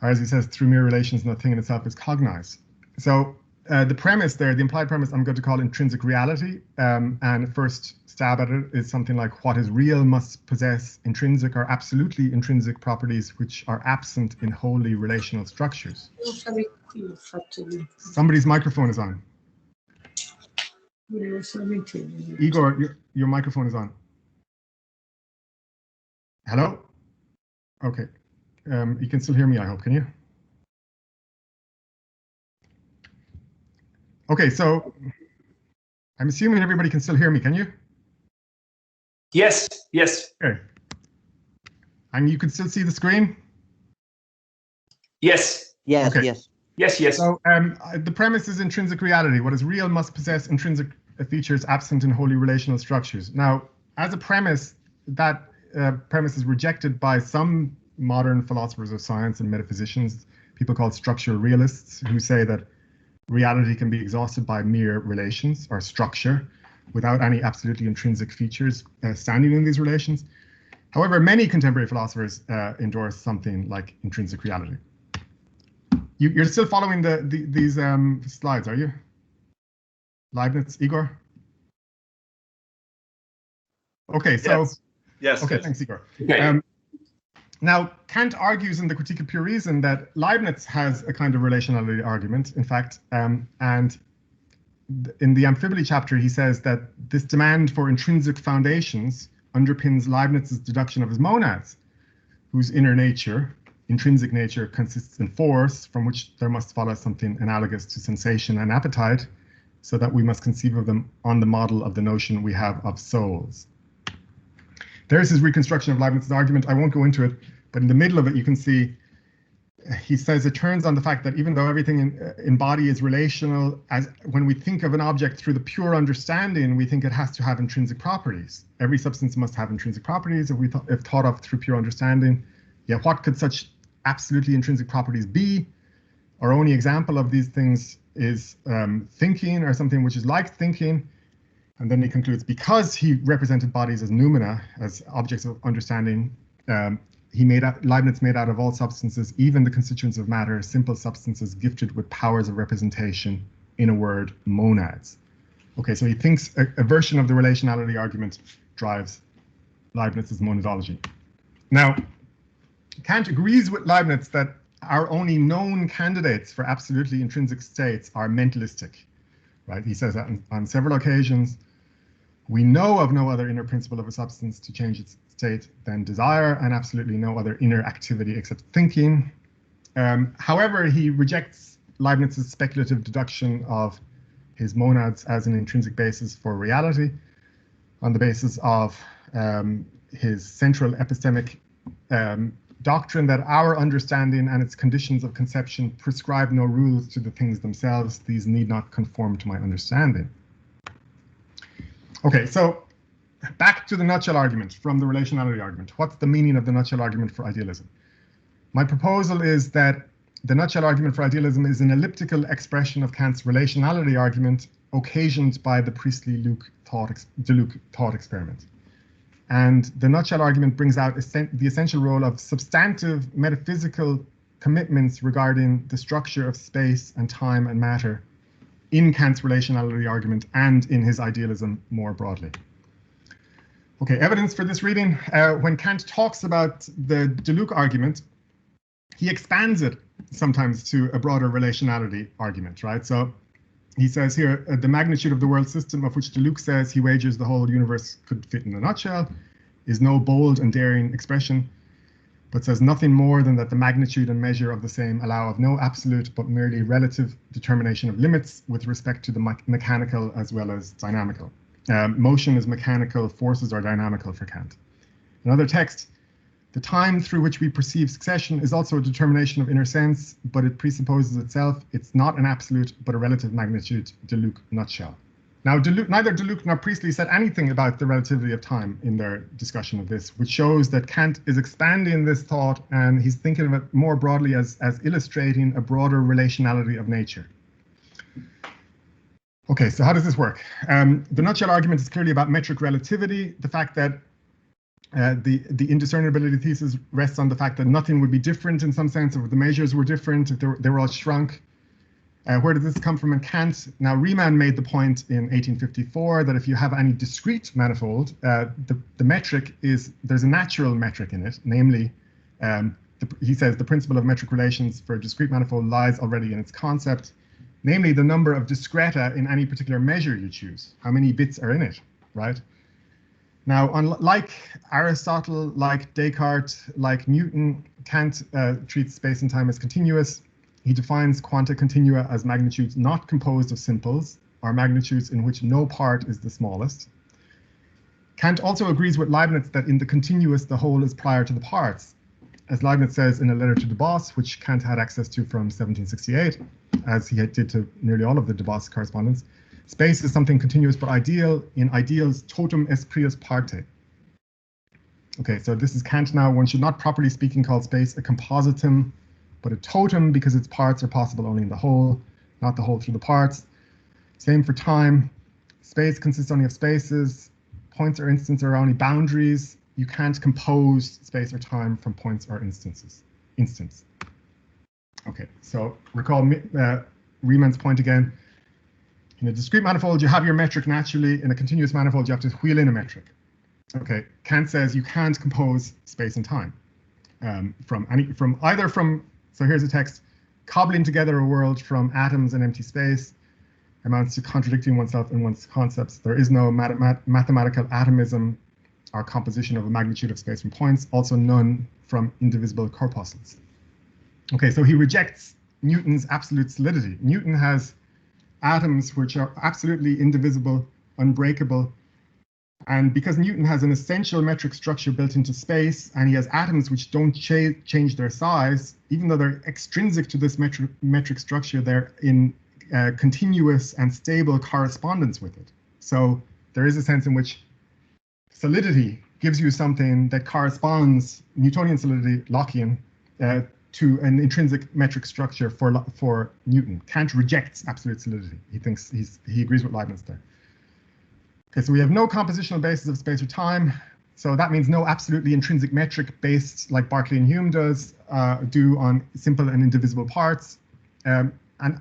Or as he says, through mere relations, no thing in itself is cognized. So the premise there, the implied premise, I'm going to call intrinsic reality, and first stab at it is something like what is real must possess intrinsic or absolutely intrinsic properties which are absent in wholly relational structures. Somebody's microphone is on. Igor, your microphone is on. Hello? Okay. You can still hear me, I hope, can you? Okay, so I'm assuming everybody can still hear me, can you? Yes, yes. Okay. And you can still see the screen? Yes. Yes, Okay. yes. Yes, yes. So the premise is intrinsic reality. What is real must possess intrinsic features absent in wholly relational structures. Now, as a premise, that premise is rejected by some modern philosophers of science and metaphysicians, people called structural realists, who say that reality can be exhausted by mere relations or structure without any absolutely intrinsic features standing in these relations. However, many contemporary philosophers endorse something like intrinsic reality. You're still following these slides, are you? Leibniz, Igor? Okay, so... Yes. Yes. Okay, Yes. thanks, Igor. Okay. Now, Kant argues in the Critique of Pure Reason that Leibniz has a kind of relationality argument, in fact, and in the Amphibole chapter, he says that this demand for intrinsic foundations underpins Leibniz's deduction of his monads, whose inner nature, intrinsic nature, consists in force, from which there must follow something analogous to sensation and appetite, so that we must conceive of them on the model of the notion we have of souls. There's his reconstruction of Leibniz's argument. I won't go into it, but in the middle of it, you can see he says it turns on the fact that even though everything in body is relational, as when we think of an object through the pure understanding, we think it has to have intrinsic properties. Every substance must have intrinsic properties if thought of through pure understanding. Yeah, what could such absolutely intrinsic properties be? Our only example of these things is thinking, or something which is like thinking. And then he concludes, because he represented bodies as noumena, as objects of understanding, Leibniz made out of all substances, even the constituents of matter, simple substances gifted with powers of representation, in a word, monads. Okay, so he thinks a version of the relationality argument drives Leibniz's monadology. Now, Kant agrees with Leibniz that our only known candidates for absolutely intrinsic states are mentalistic, right? He says that on several occasions. We know of no other inner principle of a substance to change its state than desire, and absolutely no other inner activity except thinking. However, he rejects Leibniz's speculative deduction of his monads as an intrinsic basis for reality on the basis of his central epistemic doctrine that our understanding and its conditions of conception prescribe no rules to the things themselves. These need not conform to my understanding. Okay, so back to the nutshell argument from the relationality argument. What's the meaning of the nutshell argument for idealism? My proposal is that the nutshell argument for idealism is an elliptical expression of Kant's relationality argument occasioned by the Priestley-Luke thought experiment. And the nutshell argument brings out the essential role of substantive metaphysical commitments regarding the structure of space and time and matter in Kant's relationality argument and in his idealism more broadly. Okay, evidence for this reading. When Kant talks about the Deluc argument, he expands it sometimes to a broader relationality argument, right? So he says here, the magnitude of the world system of which Deluc says he wagers the whole universe could fit in a nutshell is no bold and daring expression, but says nothing more than that the magnitude and measure of the same allow of no absolute but merely relative determination of limits with respect to the mechanical as well as dynamical. Motion is mechanical, forces are dynamical for Kant. Another text, the time through which we perceive succession is also a determination of inner sense, but it presupposes itself. It's not an absolute, but a relative magnitude, Deluc nutshell. Now, neither Deluc nor Priestley said anything about the relativity of time in their discussion of this, which shows that Kant is expanding this thought and he's thinking of it more broadly as illustrating a broader relationality of nature. Okay, so how does this work? The nutshell argument is clearly about metric relativity, the fact that the indiscernibility thesis rests on the fact that nothing would be different in some sense, if the measures were different, if they were all shrunk. Where did this come from in Kant? Now, Riemann made the point in 1854 that if you have any discrete manifold, the metric is, there's a natural metric in it, namely, he says the principle of metric relations for a discrete manifold lies already in its concept, namely the number of discreta in any particular measure you choose, how many bits are in it, right? Now, unlike Aristotle, like Descartes, like Newton, Kant treats space and time as continuous. He defines quanta continua as magnitudes not composed of simples, or magnitudes in which no part is the smallest. Kant also agrees with Leibniz that in the continuous, the whole is prior to the parts. As Leibniz says in a letter to de Bos, which Kant had access to from 1768, as he did to nearly all of the de Bos correspondence, space is something continuous but ideal. In ideals, totum est prius parte. Okay, so this is Kant now. One should not, properly speaking, call space a compositum, but a totem, because its parts are possible only in the whole, not the whole through the parts. Same for time. Space consists only of spaces. Points or instants are only boundaries. You can't compose space or time from points or instants. Okay, so recall Riemann's point again. In a discrete manifold, you have your metric naturally. In a continuous manifold, you have to wheel in a metric. Okay, Kant says you can't compose space and time so here's a text, cobbling together a world from atoms and empty space amounts to contradicting oneself in one's concepts. There is no mathematical atomism or composition of a magnitude of space from points, also none from indivisible corpuscles. Okay, so he rejects Newton's absolute solidity. Newton has atoms which are absolutely indivisible, unbreakable. And because Newton has an essential metric structure built into space, and he has atoms which don't change their size, even though they're extrinsic to this metric structure, they're in continuous and stable correspondence with it. So there is a sense in which solidity gives you something that corresponds, Newtonian solidity, Lockean, to an intrinsic metric structure for Newton. Kant rejects absolute solidity. He agrees with Leibniz there. Okay, so we have no compositional basis of space or time. So that means no absolutely intrinsic metric based like Berkeley and Hume do on simple and indivisible parts. And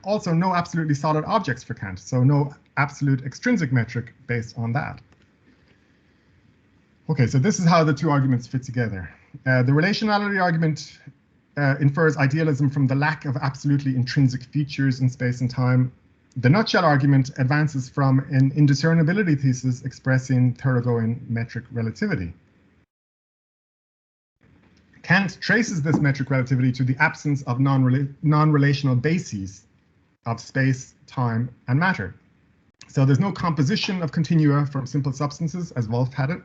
also no absolutely solid objects for Kant. So no absolute extrinsic metric based on that. Okay, so this is how the two arguments fit together. The relationality argument infers idealism from the lack of absolutely intrinsic features in space and time. The nutshell argument advances from an indiscernibility thesis expressing thoroughgoing metric relativity. Kant traces this metric relativity to the absence of non-relational bases of space, time, and matter. So there's no composition of continua from simple substances, as Wolff had it,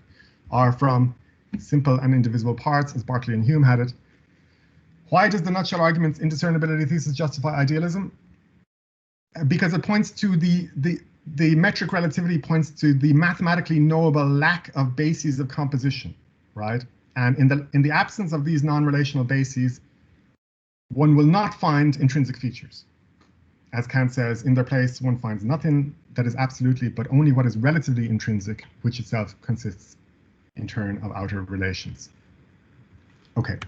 or from simple and indivisible parts, as Berkeley and Hume had it. Why does the nutshell argument's indiscernibility thesis justify idealism? Because it points to the metric relativity points to the mathematically knowable lack of bases of composition, right? And in the absence of these non-relational bases, one will not find intrinsic features. As Kant says, in their place, one finds nothing that is absolutely, but only what is relatively intrinsic, which itself consists in turn of outer relations. Okay.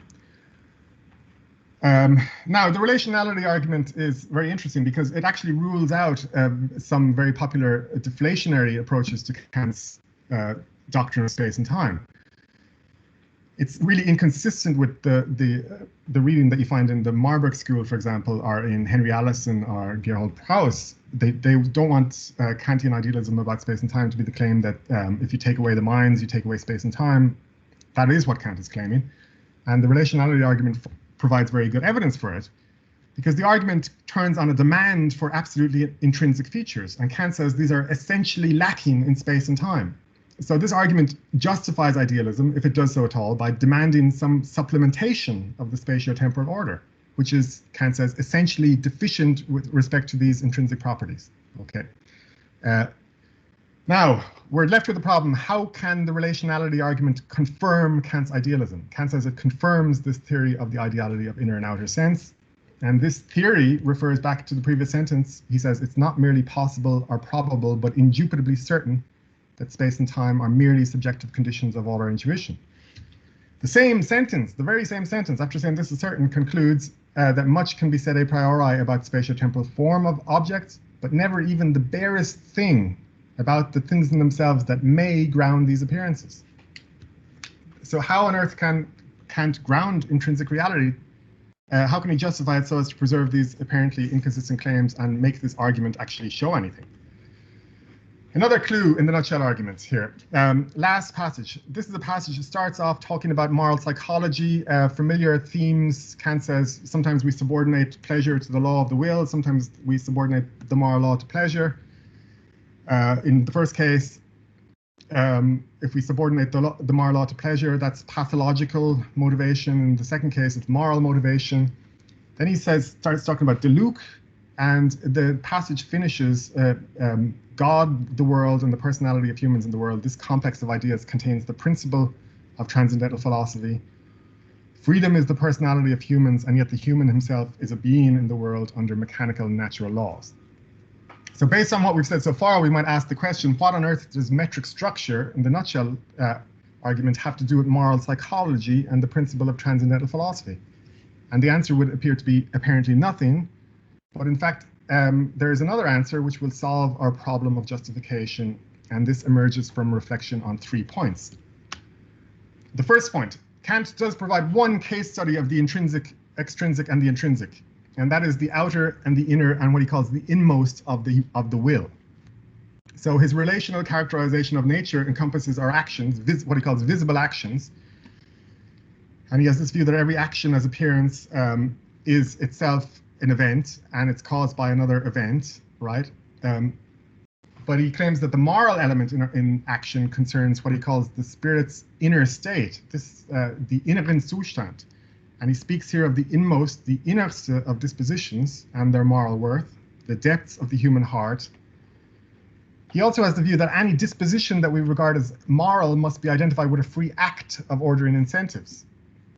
Now, the relationality argument is very interesting because it actually rules out some very popular deflationary approaches to Kant's doctrine of space and time. It's really inconsistent with the reading that you find in the Marburg School, for example, or in Henry Allison or Gerhold Prauss. They don't want Kantian idealism about space and time to be the claim that if you take away the minds, you take away space and time. That is what Kant is claiming. And the relationality argument provides very good evidence for it, because the argument turns on a demand for absolutely intrinsic features. And Kant says these are essentially lacking in space and time. So this argument justifies idealism, if it does so at all, by demanding some supplementation of the spatio-temporal order, which is, Kant says, essentially deficient with respect to these intrinsic properties. Okay. Now, we're left with the problem, how can the relationality argument confirm Kant's idealism? Kant says it confirms this theory of the ideality of inner and outer sense. And this theory refers back to the previous sentence. He says it's not merely possible or probable, but indubitably certain that space and time are merely subjective conditions of all our intuition. The same sentence, the very same sentence, after saying this is certain, concludes that much can be said a priori about spatio-temporal form of objects, but never even the barest thing about the things in themselves that may ground these appearances. So how on earth can Kant ground intrinsic reality? How can he justify it so as to preserve these apparently inconsistent claims and make this argument actually show anything? Another clue in the nutshell arguments here. Last passage. This is a passage that starts off talking about moral psychology, familiar themes. Kant says sometimes we subordinate pleasure to the law of the will, sometimes we subordinate the moral law to pleasure. In the first case, if we subordinate the moral law to pleasure, that's pathological motivation. In the second case, it's moral motivation. Then he starts talking about Deluc, and the passage finishes, God, the world, and the personality of humans in the world. This complex of ideas contains the principle of transcendental philosophy. Freedom is the personality of humans, and yet the human himself is a being in the world under mechanical and natural laws. So based on what we've said so far, we might ask the question, what on earth does metric structure in the nutshell argument have to do with moral psychology and the principle of transcendental philosophy? And the answer would appear to be apparently nothing, but in fact, there is another answer which will solve our problem of justification, and this emerges from reflection on 3 points. The first point, Kant does provide one case study of the intrinsic, extrinsic, and the intrinsic, and that is the outer and the inner and what he calls the inmost of the will. So his relational characterization of nature encompasses our actions, what he calls visible actions, and he has this view that every action as appearance is itself an event, and it's caused by another event, right? But he claims that the moral element in action concerns what he calls the spirit's inner state, the inneren Zustand. And he speaks here of the inmost, the innerste of dispositions and their moral worth, the depths of the human heart. He also has the view that any disposition that we regard as moral must be identified with a free act of ordering incentives.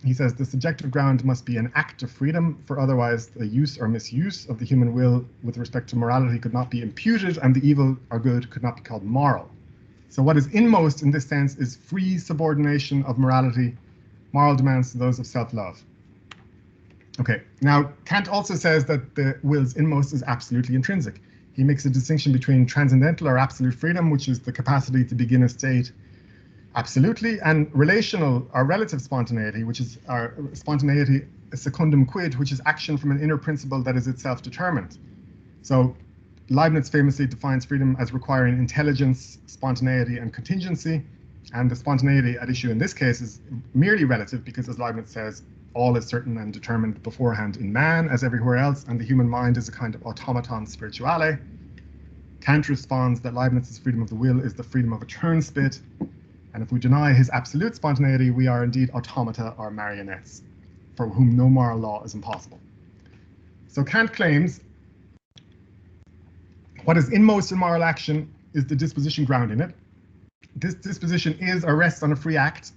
He says the subjective ground must be an act of freedom, for otherwise the use or misuse of the human will with respect to morality could not be imputed, and the evil or good could not be called moral. So what is inmost in this sense is free subordination of morality, moral demands to those of self-love. Okay, now Kant also says that the will's inmost is absolutely intrinsic. He makes a distinction between transcendental or absolute freedom, which is the capacity to begin a state absolutely, and relational or relative spontaneity, which is our spontaneity secundum quid, which is action from an inner principle that is itself determined. So Leibniz famously defines freedom as requiring intelligence, spontaneity, and contingency, and the spontaneity at issue in this case is merely relative because, as Leibniz says, all is certain and determined beforehand in man as everywhere else, and the human mind is a kind of automaton spirituale. Kant responds that Leibniz's freedom of the will is the freedom of a turnspit, and if we deny his absolute spontaneity, we are indeed automata or marionettes. for whom no moral law is impossible. So Kant claims what is inmost in moral action is the disposition grounding it. This disposition is or rests on a free act.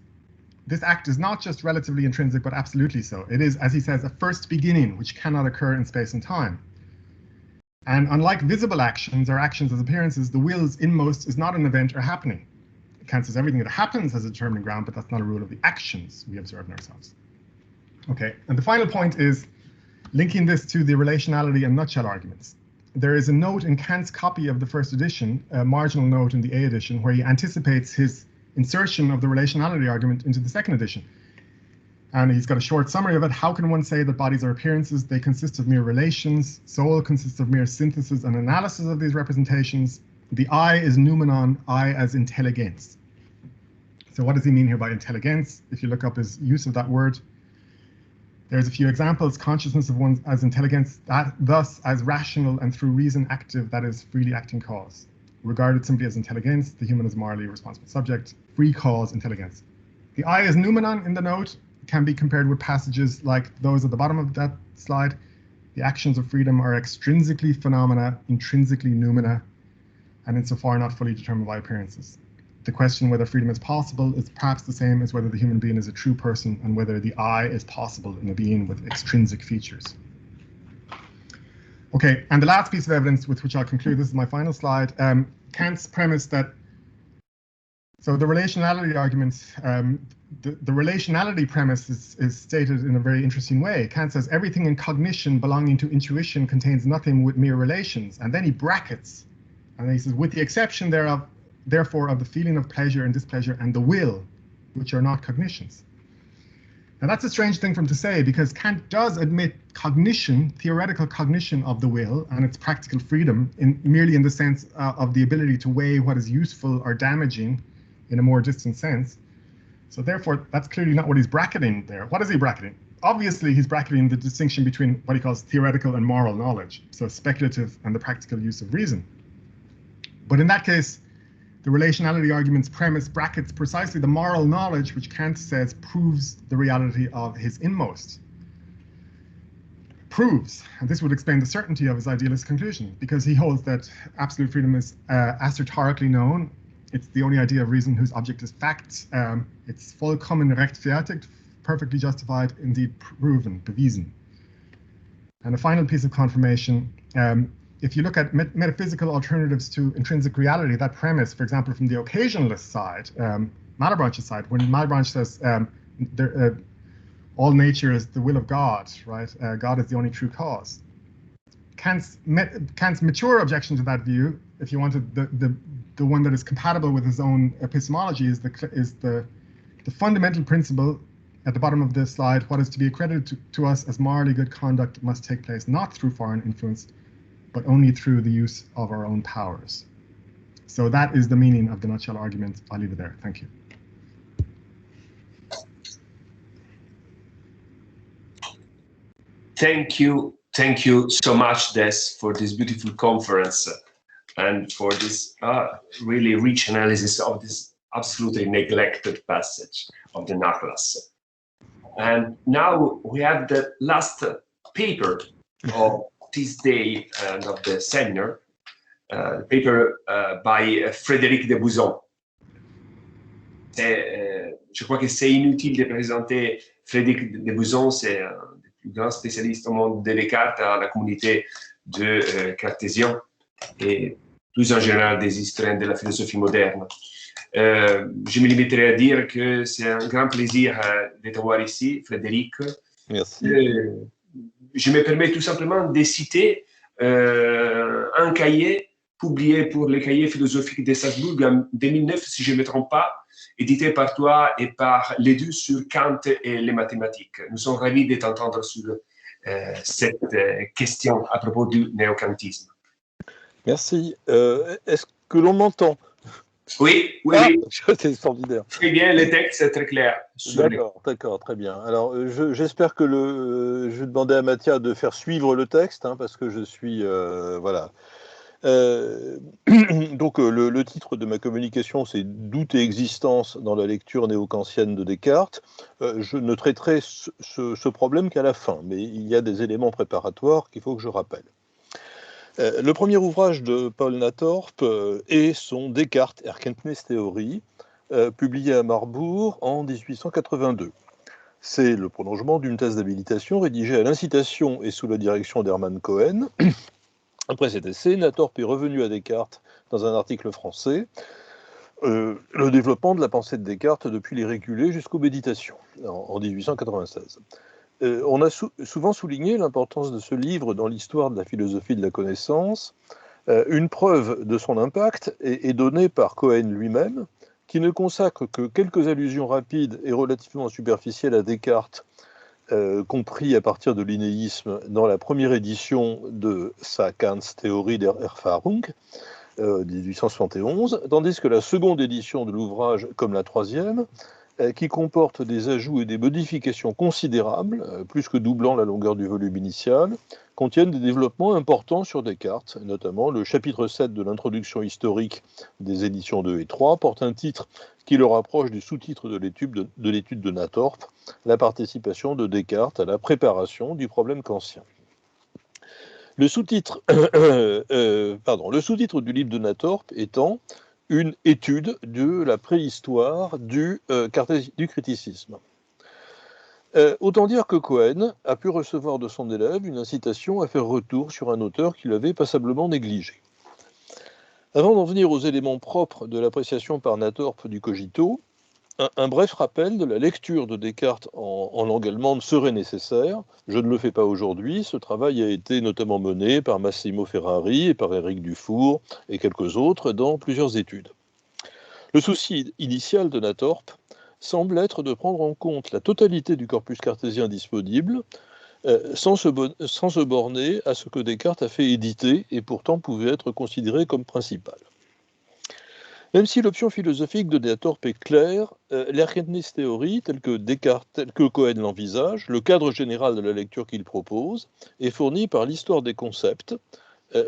This act is not just relatively intrinsic, but absolutely so. It is, as he says, a first beginning which cannot occur in space and time. And unlike visible actions or actions as appearances, the will's inmost is not an event or happening. Kant says everything that happens has a determining ground, but that's not a rule of the actions we observe in ourselves. Okay, and the final point is linking this to the relationality and nutshell arguments. There is a note in Kant's copy of the first edition, a marginal note in the A edition, where he anticipates his insertion of the relationality argument into the second edition. And he's got a short summary of it. How can one say that bodies are appearances? They consist of mere relations. Soul consists of mere synthesis and analysis of these representations. The I is noumenon, I as intelligence. So what does he mean here by intelligence? If you look up his use of that word, there's a few examples. Consciousness of one as intelligence, that thus as rational and through reason active, that is freely acting cause. Regarded simply as intelligence, the human is morally responsible subject, free cause, intelligence. The I is noumenon in the note can be compared with passages like those at the bottom of that slide. The actions of freedom are extrinsically phenomena, intrinsically noumena, and insofar not fully determined by appearances. The question whether freedom is possible is perhaps the same as whether the human being is a true person and whether the I is possible in a being with extrinsic features. Okay, and the last piece of evidence with which I'll conclude, this is my final slide, Kant's premise that, so the relationality argument, the relationality premise is stated in a very interesting way. Kant says everything in cognition belonging to intuition contains nothing with mere relations, and then he brackets, and he says, with the exception thereof, therefore of the feeling of pleasure and displeasure and the will, which are not cognitions. Now that's a strange thing for him to say, because Kant does admit cognition, theoretical cognition of the will and its practical freedom, merely in the sense of the ability to weigh what is useful or damaging in a more distant sense. So therefore, that's clearly not what he's bracketing there. What is he bracketing? Obviously, he's bracketing the distinction between what he calls theoretical and moral knowledge, so speculative and the practical use of reason. But in that case, the relationality argument's premise brackets precisely the moral knowledge which Kant says proves the reality of his inmost. Proves, and this would explain the certainty of his idealist conclusion, because he holds that absolute freedom is assertorically known. It's the only idea of reason whose object is fact. It's vollkommen rechtfertigt, perfectly justified, indeed proven, bewiesen. And a final piece of confirmation, if you look at metaphysical alternatives to intrinsic reality, that premise, for example, from the occasionalist side, Malebranche's side, when Malebranche says all nature is the will of God, right? God is the only true cause. Kant's mature objection to that view, if you wanted the one that is compatible with his own epistemology, is the fundamental principle at the bottom of this slide: what is to be accredited to us as morally good conduct must take place not through foreign influence, but only through the use of our own powers. So that is the meaning of the nutshell argument. I'll leave it there. Thank you. Thank you so much, Des, for this beautiful conference and for this really rich analysis of this absolutely neglected passage of the Nachlass. And now we have the last paper of this day and of the seminar, paper by Frédéric de Bouzon. Je crois que c'est inutile de présenter Frédéric de Bouzon, c'est un des plus grands spécialistes au monde de Descartes, à la communauté de cartésiens et plus en général des historiens de la philosophie moderne. Je me limiterai à dire que c'est un grand plaisir de te voir ici, Frédéric. Merci. Je me permets tout simplement de citer un cahier publié pour les cahiers philosophiques de Salzbourg en 2009, si je ne me trompe pas, édité par toi et par les deux sur Kant et les mathématiques. Nous sommes ravis de t'entendre sur cette question à propos du néokantisme. Merci. Est-ce que l'on m'entend? Oui. C'est extraordinaire. Très bien, le texte est très clair. D'accord, très bien. Alors, j'espère que je vais demander à Mathia de faire suivre le texte, hein, parce que je suis, voilà. Donc le titre de ma communication, c'est « Doute et existence dans la lecture néo-kantienne de Descartes ». Je ne traiterai ce problème qu'à la fin, mais il y a des éléments préparatoires qu'il faut que je rappelle. Le premier ouvrage de Paul Nathorp est son Descartes Erkenntnistheorie, publié à Marbourg en 1882. C'est le prolongement d'une thèse d'habilitation rédigée à l'incitation et sous la direction d'Hermann Cohen. Après cet essai, Nathorp est revenu à Descartes dans un article français, le développement de la pensée de Descartes depuis les régulés jusqu'aux méditations, en 1896. On a souvent souligné l'importance de ce livre dans l'histoire de la philosophie de la connaissance. Une preuve de son impact est donnée par Cohen lui-même, qui ne consacre que quelques allusions rapides et relativement superficielles à Descartes, compris à partir de l'inéisme dans la première édition de sa Kant's Theorie der Erfahrung, 1871, tandis que la seconde édition de l'ouvrage, comme la troisième, qui comporte des ajouts et des modifications considérables, plus que doublant la longueur du volume initial, contiennent des développements importants sur Descartes, notamment le chapitre 7 de l'introduction historique des éditions 2 et 3 porte un titre qui le rapproche du sous-titre de l'étude de Nathorp, la participation de Descartes à la préparation du problème kantien. Le sous-titre du livre de Nathorp étant une étude de la préhistoire du criticisme. Autant dire que Cohen a pu recevoir de son élève une incitation à faire retour sur un auteur qu'il avait passablement négligé. Avant d'en venir aux éléments propres de l'appréciation par Nathorp du cogito, un bref rappel de la lecture de Descartes en langue allemande serait nécessaire. Je ne le fais pas aujourd'hui. Ce travail a été notamment mené par Massimo Ferrari et par Éric Dufour et quelques autres dans plusieurs études. Le souci initial de Nathorp semble être de prendre en compte la totalité du corpus cartésien disponible, sans se borner à ce que Descartes a fait éditer et pourtant pouvait être considéré comme principal. Même si l'option philosophique de Nathorp est claire, l'Erkenntnistheorie, telle que Cohen l'envisage, le cadre général de la lecture qu'il propose, est fourni par l'histoire des concepts,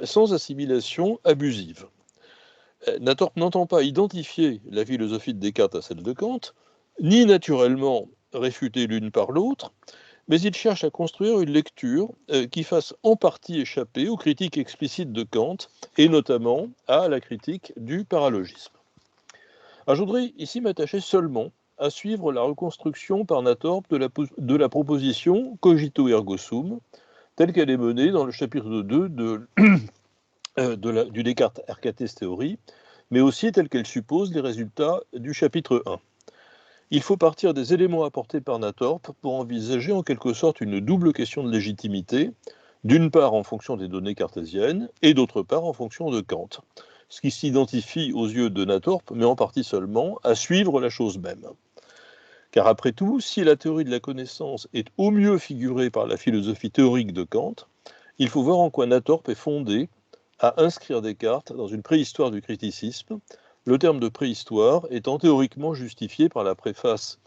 sans assimilation abusive. Nathorp n'entend pas identifier la philosophie de Descartes à celle de Kant, ni naturellement réfuter l'une par l'autre, mais il cherche à construire une lecture qui fasse en partie échapper aux critiques explicites de Kant, et notamment à la critique du paralogisme. Alors, je voudrais ici m'attacher seulement à suivre la reconstruction par Nathorp de la proposition cogito ergo sum, telle qu'elle est menée dans le chapitre 2 du Descartes Erkenntnistheorie, mais aussi telle qu'elle suppose les résultats du chapitre 1. Il faut partir des éléments apportés par Nathorp pour envisager en quelque sorte une double question de légitimité, d'une part en fonction des données cartésiennes et d'autre part en fonction de Kant, ce qui s'identifie aux yeux de Nathorp, mais en partie seulement, à suivre la chose même. Car après tout, si la théorie de la connaissance est au mieux figurée par la philosophie théorique de Kant, il faut voir en quoi Nathorp est fondé à inscrire Descartes dans une préhistoire du criticisme, le terme de préhistoire étant théoriquement justifié par la préface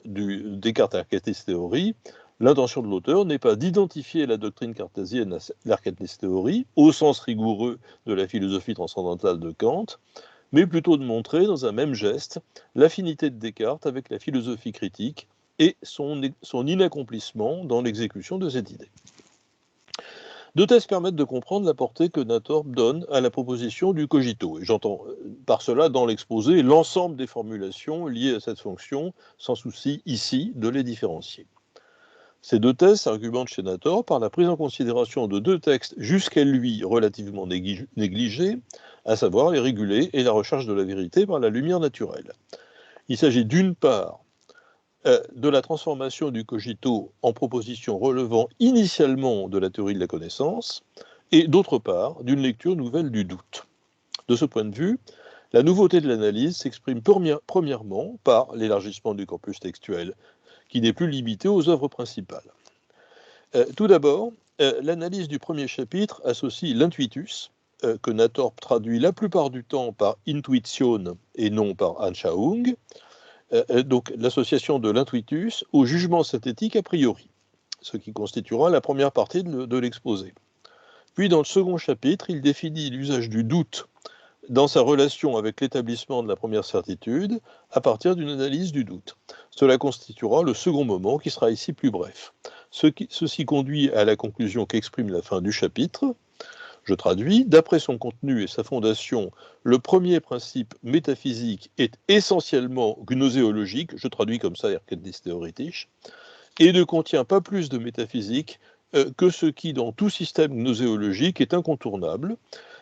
du Descartes Erkenntnistheorie. L'intention de l'auteur n'est pas d'identifier la doctrine cartésienne à l'Erkenntnistheorie, au sens rigoureux de la philosophie transcendantale de Kant, mais plutôt de montrer dans un même geste l'affinité de Descartes avec la philosophie critique et son inaccomplissement dans l'exécution de cette idée. Deux thèses permettent de comprendre la portée que Nathorp donne à la proposition du cogito, et j'entends par cela dans l'exposé l'ensemble des formulations liées à cette fonction, sans souci ici de les différencier. Ces deux thèses s'argumentent chez Nathorp par la prise en considération de deux textes jusqu'à lui relativement négligés, à savoir les régulés et la recherche de la vérité par la lumière naturelle. Il s'agit d'une part de la transformation du cogito en proposition relevant initialement de la théorie de la connaissance, et d'autre part d'une lecture nouvelle du doute. De ce point de vue, la nouveauté de l'analyse s'exprime premièrement par l'élargissement du corpus textuel, qui n'est plus limité aux œuvres principales. Tout d'abord, l'analyse du premier chapitre associe l'intuitus, que Nathorp traduit la plupart du temps par intuition et non par Anschauung, donc l'association de l'intuitus au jugement synthétique a priori, ce qui constituera la première partie de l'exposé. Puis dans le second chapitre, il définit l'usage du doute dans sa relation avec l'établissement de la première certitude à partir d'une analyse du doute. Cela constituera le second moment qui sera ici plus bref. Ceci conduit à la conclusion qu'exprime la fin du chapitre. Je traduis, d'après son contenu et sa fondation, le premier principe métaphysique est essentiellement gnoséologique, je traduis comme ça Erkenntnis theoretisch, et ne contient pas plus de métaphysique que ce qui, dans tout système gnoséologique, est incontournable,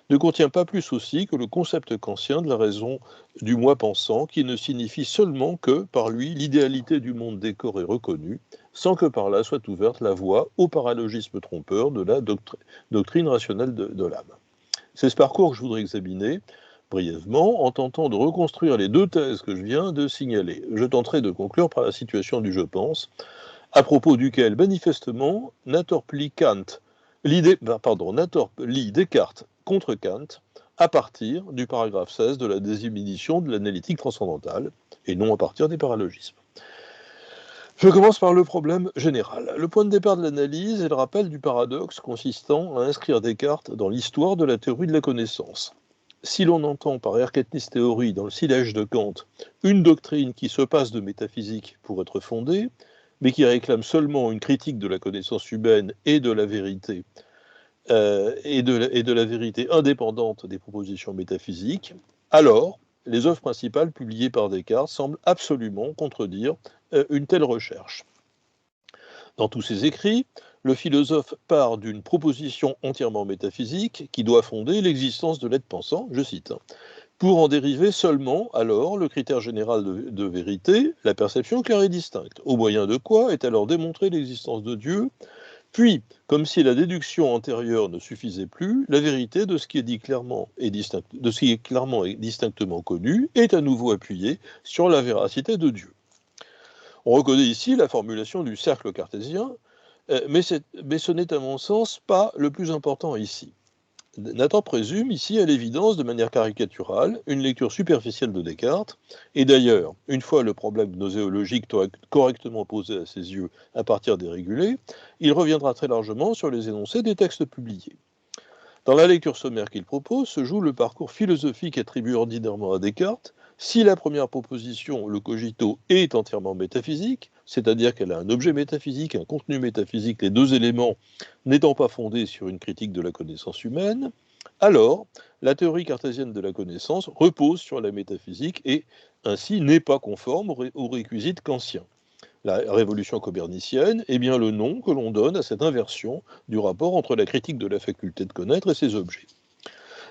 ne contient pas plus aussi que le concept kantien de la raison du moi pensant, qui ne signifie seulement que, par lui, l'idéalité du monde décoré reconnue, sans que par là soit ouverte la voie au paralogisme trompeur de la doctrine rationnelle de l'âme. C'est ce parcours que je voudrais examiner brièvement, en tentant de reconstruire les deux thèses que je viens de signaler. Je tenterai de conclure par la situation du je pense, à propos duquel, manifestement, Natorp lit Descartes contre Kant à partir du paragraphe 16 de la définition de l'analytique transcendantale, et non à partir des paralogismes. Je commence par le problème général. Le point de départ de l'analyse est le rappel du paradoxe consistant à inscrire Descartes dans l'histoire de la théorie de la connaissance. Si l'on entend par Erkenntnis Theorie dans le silège de Kant une doctrine qui se passe de métaphysique pour être fondée, mais qui réclame seulement une critique de la connaissance humaine et de la vérité, et de la vérité indépendante des propositions métaphysiques, alors les œuvres principales publiées par Descartes semblent absolument contredire une telle recherche. Dans tous ses écrits, le philosophe part d'une proposition entièrement métaphysique qui doit fonder l'existence de l'être pensant, je cite, pour en dériver seulement, alors, le critère général de vérité, la perception claire et distincte, au moyen de quoi est alors démontrée l'existence de Dieu, puis, comme si la déduction antérieure ne suffisait plus, la vérité de ce qui est dit clairement et clairement et distinctement connu est à nouveau appuyée sur la véracité de Dieu. On reconnaît ici la formulation du cercle cartésien, mais ce n'est à mon sens pas le plus important ici. Nathan présume ici à l'évidence, de manière caricaturale, une lecture superficielle de Descartes, et d'ailleurs, une fois le problème gnoséologique correctement posé à ses yeux à partir des régulés, il reviendra très largement sur les énoncés des textes publiés. Dans la lecture sommaire qu'il propose se joue le parcours philosophique attribué ordinairement à Descartes. Si la première proposition, le cogito, est entièrement métaphysique, c'est-à-dire qu'elle a un objet métaphysique, un contenu métaphysique, les deux éléments n'étant pas fondés sur une critique de la connaissance humaine, alors la théorie cartésienne de la connaissance repose sur la métaphysique et ainsi n'est pas conforme aux réquisites kantiens. La révolution copernicienne est bien le nom que l'on donne à cette inversion du rapport entre la critique de la faculté de connaître et ses objets.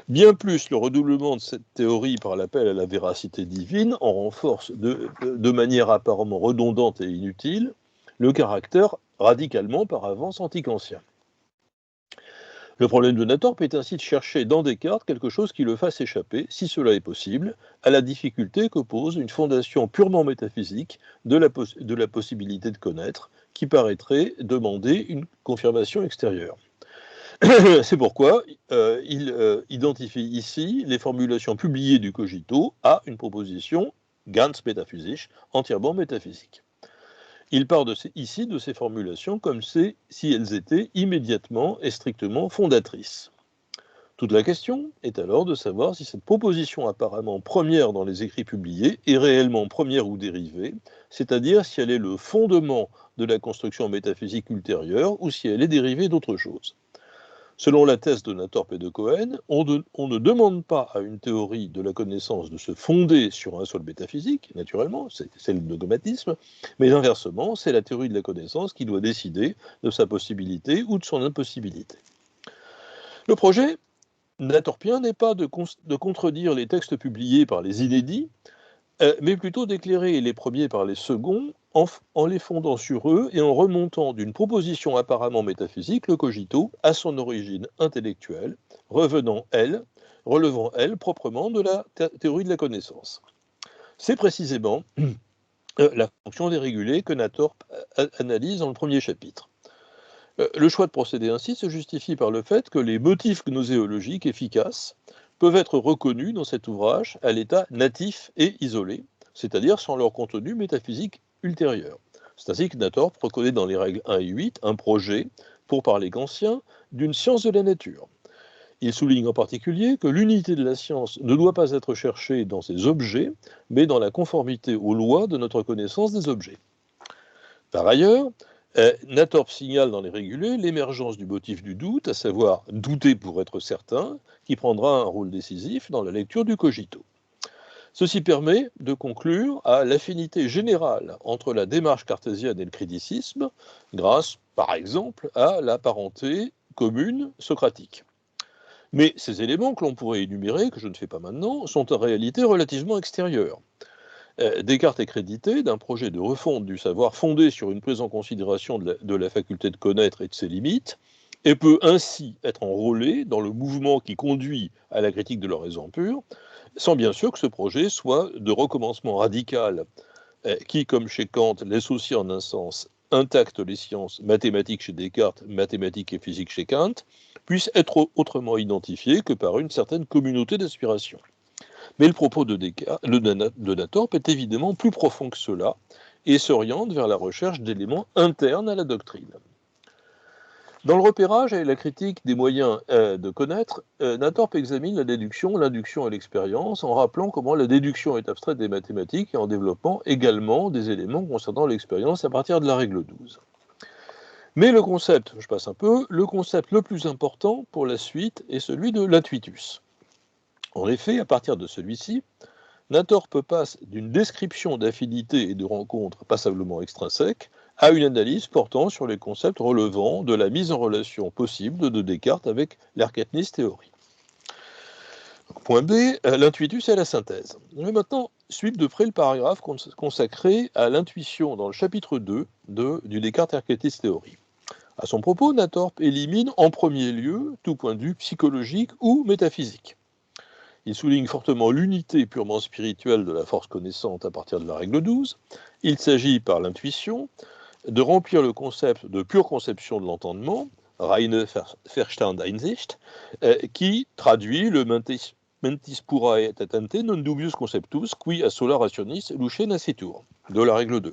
Bien plus, le redoublement de cette théorie par l'appel à la véracité divine en renforce de manière apparemment redondante et inutile le caractère radicalement par avance anti-kantien. Le problème de Natorp est ainsi de chercher dans Descartes quelque chose qui le fasse échapper, si cela est possible, à la difficulté qu'oppose une fondation purement métaphysique de la possibilité de connaître, qui paraîtrait demander une confirmation extérieure. C'est pourquoi il identifie ici les formulations publiées du cogito à une proposition ganz metaphysisch, entièrement métaphysique. Il part ici de ces formulations comme si elles étaient immédiatement et strictement fondatrices. Toute la question est alors de savoir si cette proposition apparemment première dans les écrits publiés est réellement première ou dérivée, c'est-à-dire si elle est le fondement de la construction métaphysique ultérieure ou si elle est dérivée d'autre chose. Selon la thèse de Natorp et de Cohen, on ne demande pas à une théorie de la connaissance de se fonder sur un seul métaphysique, naturellement, c'est le dogmatisme, mais inversement, c'est la théorie de la connaissance qui doit décider de sa possibilité ou de son impossibilité. Le projet natorpien n'est pas de contredire les textes publiés par les inédits, mais plutôt d'éclairer les premiers par les seconds en les fondant sur eux et en remontant d'une proposition apparemment métaphysique, le cogito, à son origine intellectuelle, relevant elle proprement de la théorie de la connaissance. C'est précisément la fonction dérégulée que Natorp analyse dans le premier chapitre. Le choix de procéder ainsi se justifie par le fait que les motifs gnoséologiques efficaces peuvent être reconnus dans cet ouvrage à l'état natif et isolé, c'est-à-dire sans leur contenu métaphysique ultérieur. C'est ainsi que Natorp reconnaît dans les règles 1 et 8 un projet pour parler kantien, d'une science de la nature. Il souligne en particulier que l'unité de la science ne doit pas être cherchée dans ses objets, mais dans la conformité aux lois de notre connaissance des objets. Par ailleurs, Nathorp signale dans les régulés l'émergence du motif du doute, à savoir douter pour être certain, qui prendra un rôle décisif dans la lecture du cogito. Ceci permet de conclure à l'affinité générale entre la démarche cartésienne et le criticisme, grâce, par exemple, à la parenté commune socratique. Mais ces éléments que l'on pourrait énumérer, que je ne fais pas maintenant, sont en réalité relativement extérieurs. Descartes est crédité d'un projet de refonte du savoir fondé sur une prise en considération de la faculté de connaître et de ses limites, et peut ainsi être enrôlé dans le mouvement qui conduit à la critique de la raison pure, sans bien sûr que ce projet soit de recommencement radical, qui, comme chez Kant, laisse aussi en un sens intactes les sciences mathématiques chez Descartes, mathématiques et physique chez Kant, puisse être autrement identifié que par une certaine communauté d'aspiration. Mais le propos de Nathorp est évidemment plus profond que cela et s'oriente vers la recherche d'éléments internes à la doctrine. Dans le repérage et la critique des moyens de connaître, Nathorp examine la déduction, l'induction et l'expérience en rappelant comment la déduction est abstraite des mathématiques et en développant également des éléments concernant l'expérience à partir de la règle 12. Mais le concept, je passe un peu, le concept le plus important pour la suite est celui de l'intuitus. En effet, à partir de celui-ci, Nathorp passe d'une description d'affinités et de rencontres passablement extrinsèques à une analyse portant sur les concepts relevant de la mise en relation possible de Descartes avec l'Erkenntnis théorie. Point B, l'intuitus et la synthèse. Je vais maintenant suivre de près le paragraphe consacré à l'intuition dans le chapitre 2 du Descartes Erkenntnis théorie. À son propos, Nathorp élimine en premier lieu tout point de vue psychologique ou métaphysique. Il souligne fortement l'unité purement spirituelle de la force connaissante à partir de la règle 12. Il s'agit, par l'intuition, de remplir le concept de pure conception de l'entendement, reine Verstandeinsicht, qui traduit le mentis pura et tatante non dubius conceptus qui a sola rationis luce nascitur, de la règle 2.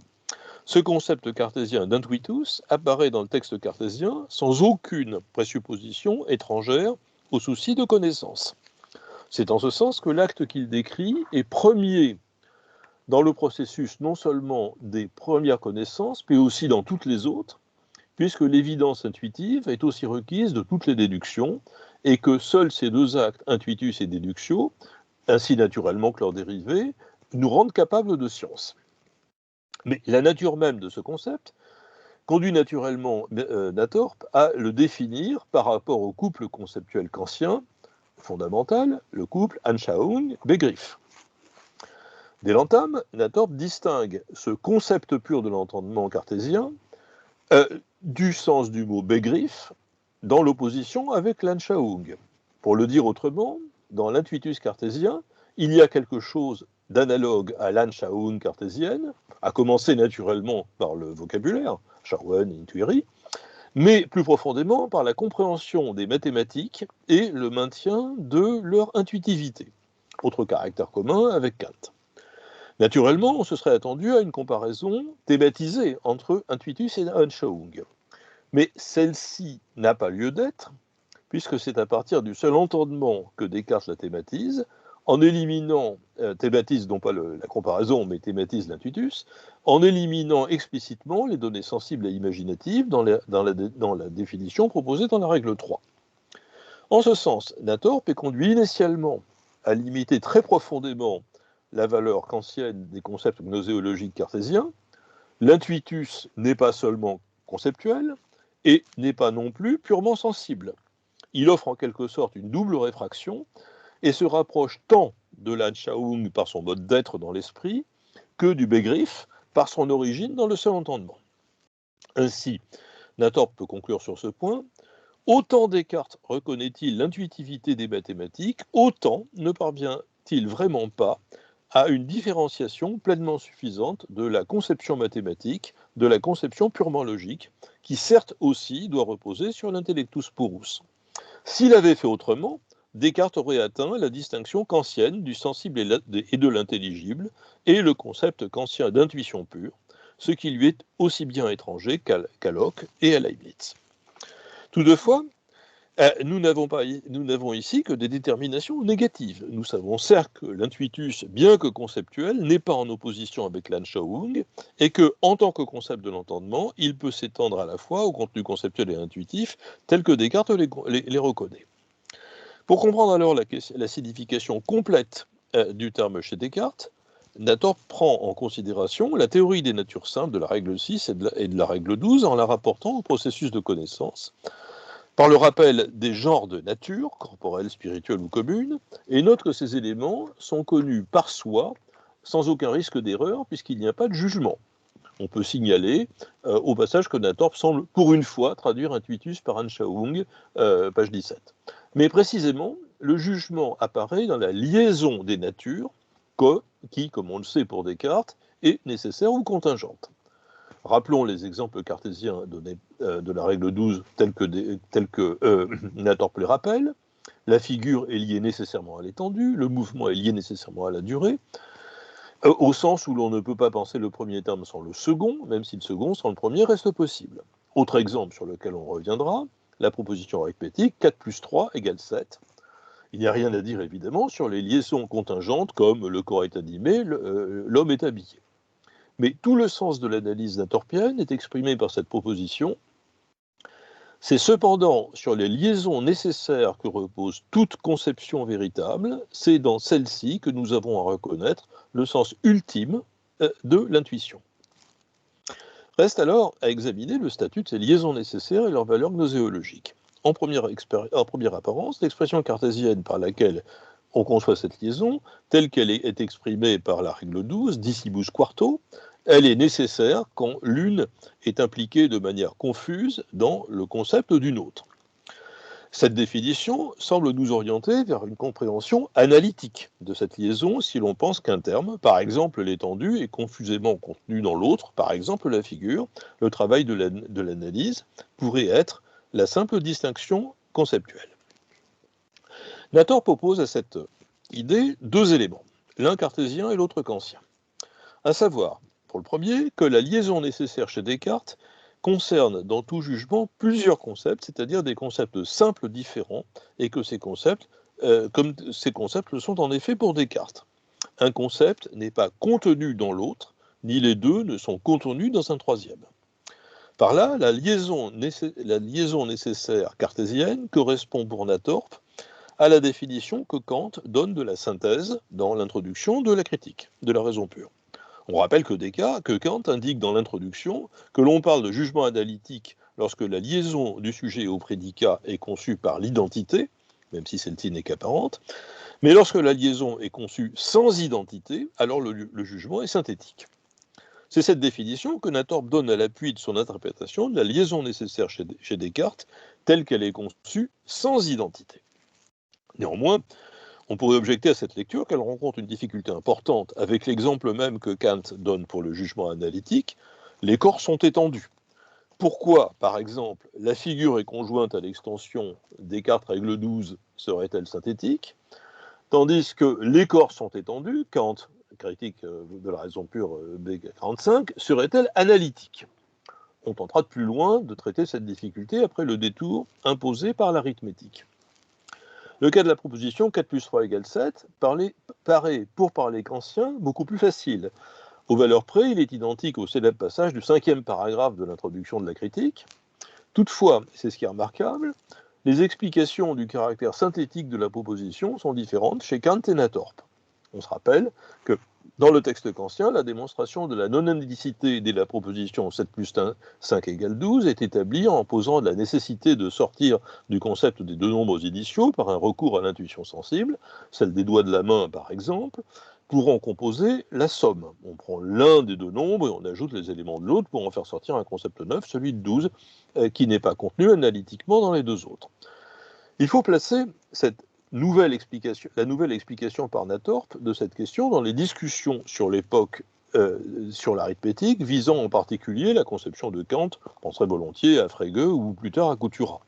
Ce concept cartésien d'intuitus apparaît dans le texte cartésien sans aucune présupposition étrangère au souci de connaissance. C'est en ce sens que l'acte qu'il décrit est premier dans le processus non seulement des premières connaissances, mais aussi dans toutes les autres, puisque l'évidence intuitive est aussi requise de toutes les déductions, et que seuls ces deux actes, intuitus et déductio, ainsi naturellement que leurs dérivés, nous rendent capables de science. Mais la nature même de ce concept conduit naturellement Nathorp à le définir par rapport au couple conceptuel kantien, fondamental, le couple Anschauung-Begriff. Dès l'entame, Nathorp distingue ce concept pur de l'entendement cartésien du sens du mot Begriff dans l'opposition avec l'Anschauung. Pour le dire autrement, dans l'intuitus cartésien, il y a quelque chose d'analogue à l'Anschauung cartésienne, à commencer naturellement par le vocabulaire, Schauen, Intuiri, mais plus profondément par la compréhension des mathématiques et le maintien de leur intuitivité. Autre caractère commun avec Kant. Naturellement, on se serait attendu à une comparaison thématisée entre intuitus et Anschauung. Mais celle-ci n'a pas lieu d'être, puisque c'est à partir du seul entendement que Descartes la thématise, en éliminant, thématise non pas la comparaison, mais thématise l'intuitus, en éliminant explicitement les données sensibles et imaginatives dans la définition proposée dans la règle 3. En ce sens, Nathorp est conduit initialement à limiter très profondément la valeur kantienne des concepts gnoséologiques cartésiens. L'intuitus n'est pas seulement conceptuel et n'est pas non plus purement sensible. Il offre en quelque sorte une double réfraction et se rapproche tant de l'Anschauung par son mode d'être dans l'esprit que du Begriff par son origine dans le seul entendement. Ainsi, Nathorp peut conclure sur ce point, autant Descartes reconnaît-il l'intuitivité des mathématiques, autant ne parvient-il vraiment pas à une différenciation pleinement suffisante de la conception mathématique, de la conception purement logique, qui certes aussi doit reposer sur l'intellectus purus. S'il avait fait autrement, Descartes aurait atteint la distinction kantienne du sensible et de l'intelligible et le concept kantien d'intuition pure, ce qui lui est aussi bien étranger qu'à Locke et à Leibniz. Toutefois, nous n'avons ici que des déterminations négatives. Nous savons certes que l'intuitus, bien que conceptuel, n'est pas en opposition avec l'Anschauung, et que, en tant que concept de l'entendement, il peut s'étendre à la fois au contenu conceptuel et intuitif, tel que Descartes les reconnaît. Pour comprendre alors la signification complète du terme chez Descartes, Nathorp prend en considération la théorie des natures simples de la règle 6 et de la règle 12 en la rapportant au processus de connaissance, par le rappel des genres de nature, corporelle, spirituelle ou commune, et note que ces éléments sont connus par soi, sans aucun risque d'erreur, puisqu'il n'y a pas de jugement. On peut signaler au passage que Nathorp semble, pour une fois, traduire intuitus par Anschauung, page 17. Mais précisément, le jugement apparaît dans la liaison des natures, qui, comme on le sait pour Descartes, est nécessaire ou contingente. Rappelons les exemples cartésiens donnés de la règle 12 tels que Nathorp les rappelle. La figure est liée nécessairement à l'étendue, le mouvement est lié nécessairement à la durée, au sens où l'on ne peut pas penser le premier terme sans le second, même si le second sans le premier reste possible. Autre exemple sur lequel on reviendra, la proposition arithmétique 4 plus 3 égale 7. Il n'y a rien à dire évidemment sur les liaisons contingentes comme le corps est animé, l'homme est habillé. Mais tout le sens de l'analyse nattorpienne est exprimé par cette proposition. C'est cependant sur les liaisons nécessaires que repose toute conception véritable, c'est dans celle-ci que nous avons à reconnaître le sens ultime de l'intuition. Reste alors à examiner le statut de ces liaisons nécessaires et leur valeur gnoséologique. En première apparence, l'expression cartésienne par laquelle on conçoit cette liaison, telle qu'elle est exprimée par la règle 12, dicibus quarto, elle est nécessaire quand l'une est impliquée de manière confuse dans le concept d'une autre. Cette définition semble nous orienter vers une compréhension analytique de cette liaison si l'on pense qu'un terme, par exemple l'étendue, est confusément contenu dans l'autre, par exemple la figure. Le travail de l'analyse pourrait être la simple distinction conceptuelle. Nathorp oppose à cette idée deux éléments, l'un cartésien et l'autre kantien, à savoir, pour le premier, que la liaison nécessaire chez Descartes concerne dans tout jugement plusieurs concepts, c'est-à-dire des concepts simples différents, et que ces concepts, comme ces concepts le sont en effet pour Descartes. Un concept n'est pas contenu dans l'autre, ni les deux ne sont contenus dans un troisième. Par là, la liaison nécessaire cartésienne correspond pour Nathorp à la définition que Kant donne de la synthèse dans l'introduction de la critique, de la raison pure. On rappelle que Kant indique dans l'introduction que l'on parle de jugement analytique lorsque la liaison du sujet au prédicat est conçue par l'identité, même si celle-ci n'est qu'apparente, mais lorsque la liaison est conçue sans identité, alors le jugement est synthétique. C'est cette définition que Nathorp donne à l'appui de son interprétation de la liaison nécessaire chez Descartes, telle qu'elle est conçue sans identité. Néanmoins, on pourrait objecter à cette lecture qu'elle rencontre une difficulté importante avec l'exemple même que Kant donne pour le jugement analytique, les corps sont étendus. Pourquoi, par exemple, la figure est conjointe à l'extension Descartes règle 12 serait-elle synthétique, tandis que les corps sont étendus, Kant, critique de la raison pure B45, serait-elle analytique? On tentera de plus loin de traiter cette difficulté après le détour imposé par l'arithmétique. Le cas de la proposition 4 plus 3 égale 7 paraît, pour parler kantien, beaucoup plus facile. Aux valeurs près, il est identique au célèbre passage du 5e paragraphe de l'introduction de la critique. Toutefois, c'est ce qui est remarquable, les explications du caractère synthétique de la proposition sont différentes chez Kant et Nathorp. On se rappelle que dans le texte kantien, la démonstration de la non-analyticité de la proposition 7 plus 5 égale 12 est établie en posant la nécessité de sortir du concept des deux nombres initiaux par un recours à l'intuition sensible, celle des doigts de la main par exemple, pour en composer la somme. On prend l'un des deux nombres et on ajoute les éléments de l'autre pour en faire sortir un concept neuf, celui de 12, qui n'est pas contenu analytiquement dans les deux autres. Il faut placer la nouvelle explication par Nathorp de cette question dans les discussions sur l'époque sur l'arithmétique, visant en particulier la conception de Kant, on penserait volontiers à Frege ou plus tard à Couturat.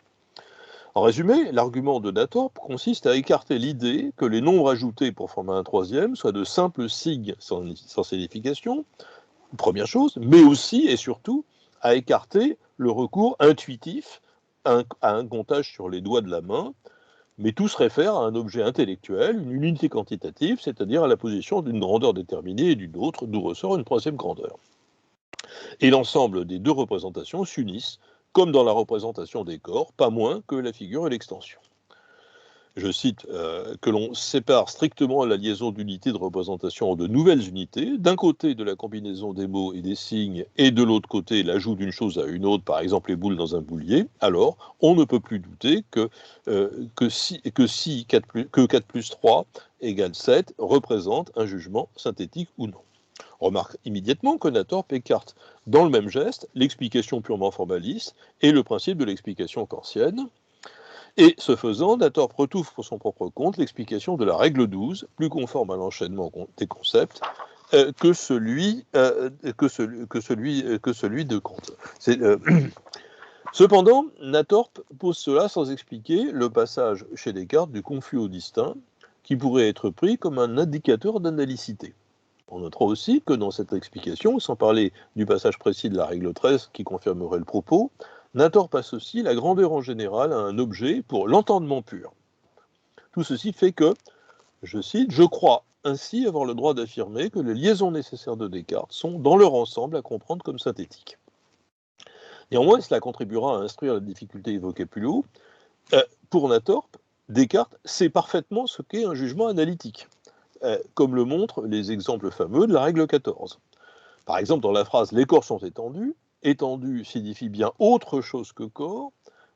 En résumé, l'argument de Nathorp consiste à écarter l'idée que les nombres ajoutés pour former un troisième soient de simples signes sans signification, première chose, mais aussi et surtout à écarter le recours intuitif à un comptage sur les doigts de la main, mais tout se réfère à un objet intellectuel, une unité quantitative, c'est-à-dire à la position d'une grandeur déterminée et d'une autre, d'où ressort une troisième grandeur. Et l'ensemble des deux représentations s'unissent, comme dans la représentation des corps, pas moins que la figure et l'extension. Je cite que l'on sépare strictement la liaison d'unités de représentation en de nouvelles unités, d'un côté de la combinaison des mots et des signes, et de l'autre côté l'ajout d'une chose à une autre, par exemple les boules dans un boulier, alors on ne peut plus douter que 4 plus 3 égale 7 représente un jugement synthétique ou non. On remarque immédiatement que Nathorp écarte dans le même geste l'explication purement formaliste et le principe de l'explication kantienne. Et ce faisant, Nathorp retrouve pour son propre compte l'explication de la règle 12, plus conforme à l'enchaînement des concepts que celui de Kant. Cependant, Nathorp pose cela sans expliquer le passage chez Descartes du confus au distinct, qui pourrait être pris comme un indicateur d'analicité. On notera aussi que dans cette explication, sans parler du passage précis de la règle 13 qui confirmerait le propos, Nathorp associe la grandeur en général à un objet pour l'entendement pur. Tout ceci fait que, je cite, « Je crois ainsi avoir le droit d'affirmer que les liaisons nécessaires de Descartes sont, dans leur ensemble, à comprendre comme synthétiques. » Néanmoins, cela contribuera à instruire la difficulté évoquée plus haut. Pour Nathorp, Descartes sait parfaitement ce qu'est un jugement analytique, comme le montrent les exemples fameux de la règle 14. Par exemple, dans la phrase « Les corps sont étendus », étendu signifie bien autre chose que corps,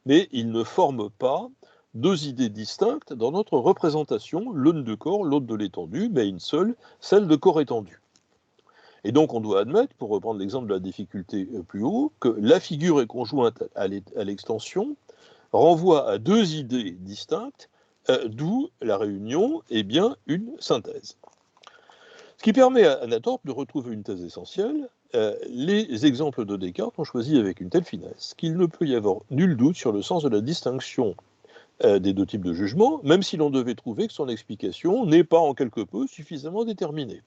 mais il ne forme pas deux idées distinctes dans notre représentation, l'une de corps, l'autre de l'étendu, mais une seule, celle de corps étendu. Et donc on doit admettre, pour reprendre l'exemple de la difficulté plus haut, que la figure est conjointe à l'extension, renvoie à deux idées distinctes, d'où la réunion est bien une synthèse. Ce qui permet à Nathorp de retrouver une thèse essentielle. Les exemples de Descartes ont choisi avec une telle finesse qu'il ne peut y avoir nul doute sur le sens de la distinction des deux types de jugement, même si l'on devait trouver que son explication n'est pas en quelque peu suffisamment déterminée.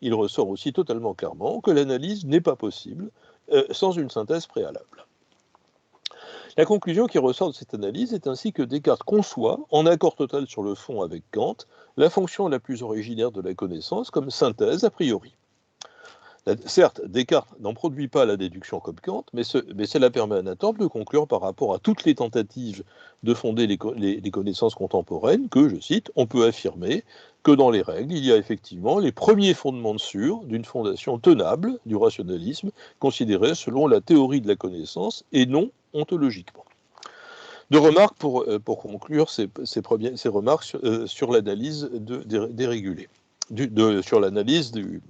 Il ressort aussi totalement clairement que l'analyse n'est pas possible sans une synthèse préalable. La conclusion qui ressort de cette analyse est ainsi que Descartes conçoit, en accord total sur le fond avec Kant, la fonction la plus originaire de la connaissance comme synthèse a priori. Certes, Descartes n'en produit pas la déduction comme Kant, mais cela permet à Nathorp de conclure par rapport à toutes les tentatives de fonder les connaissances contemporaines que, je cite, on peut affirmer que dans les règles, il y a effectivement les premiers fondements sûrs d'une fondation tenable du rationalisme, considérée selon la théorie de la connaissance et non ontologiquement. Deux remarques pour conclure ces remarques sur l'analyse dérégulée, sur l'analyse du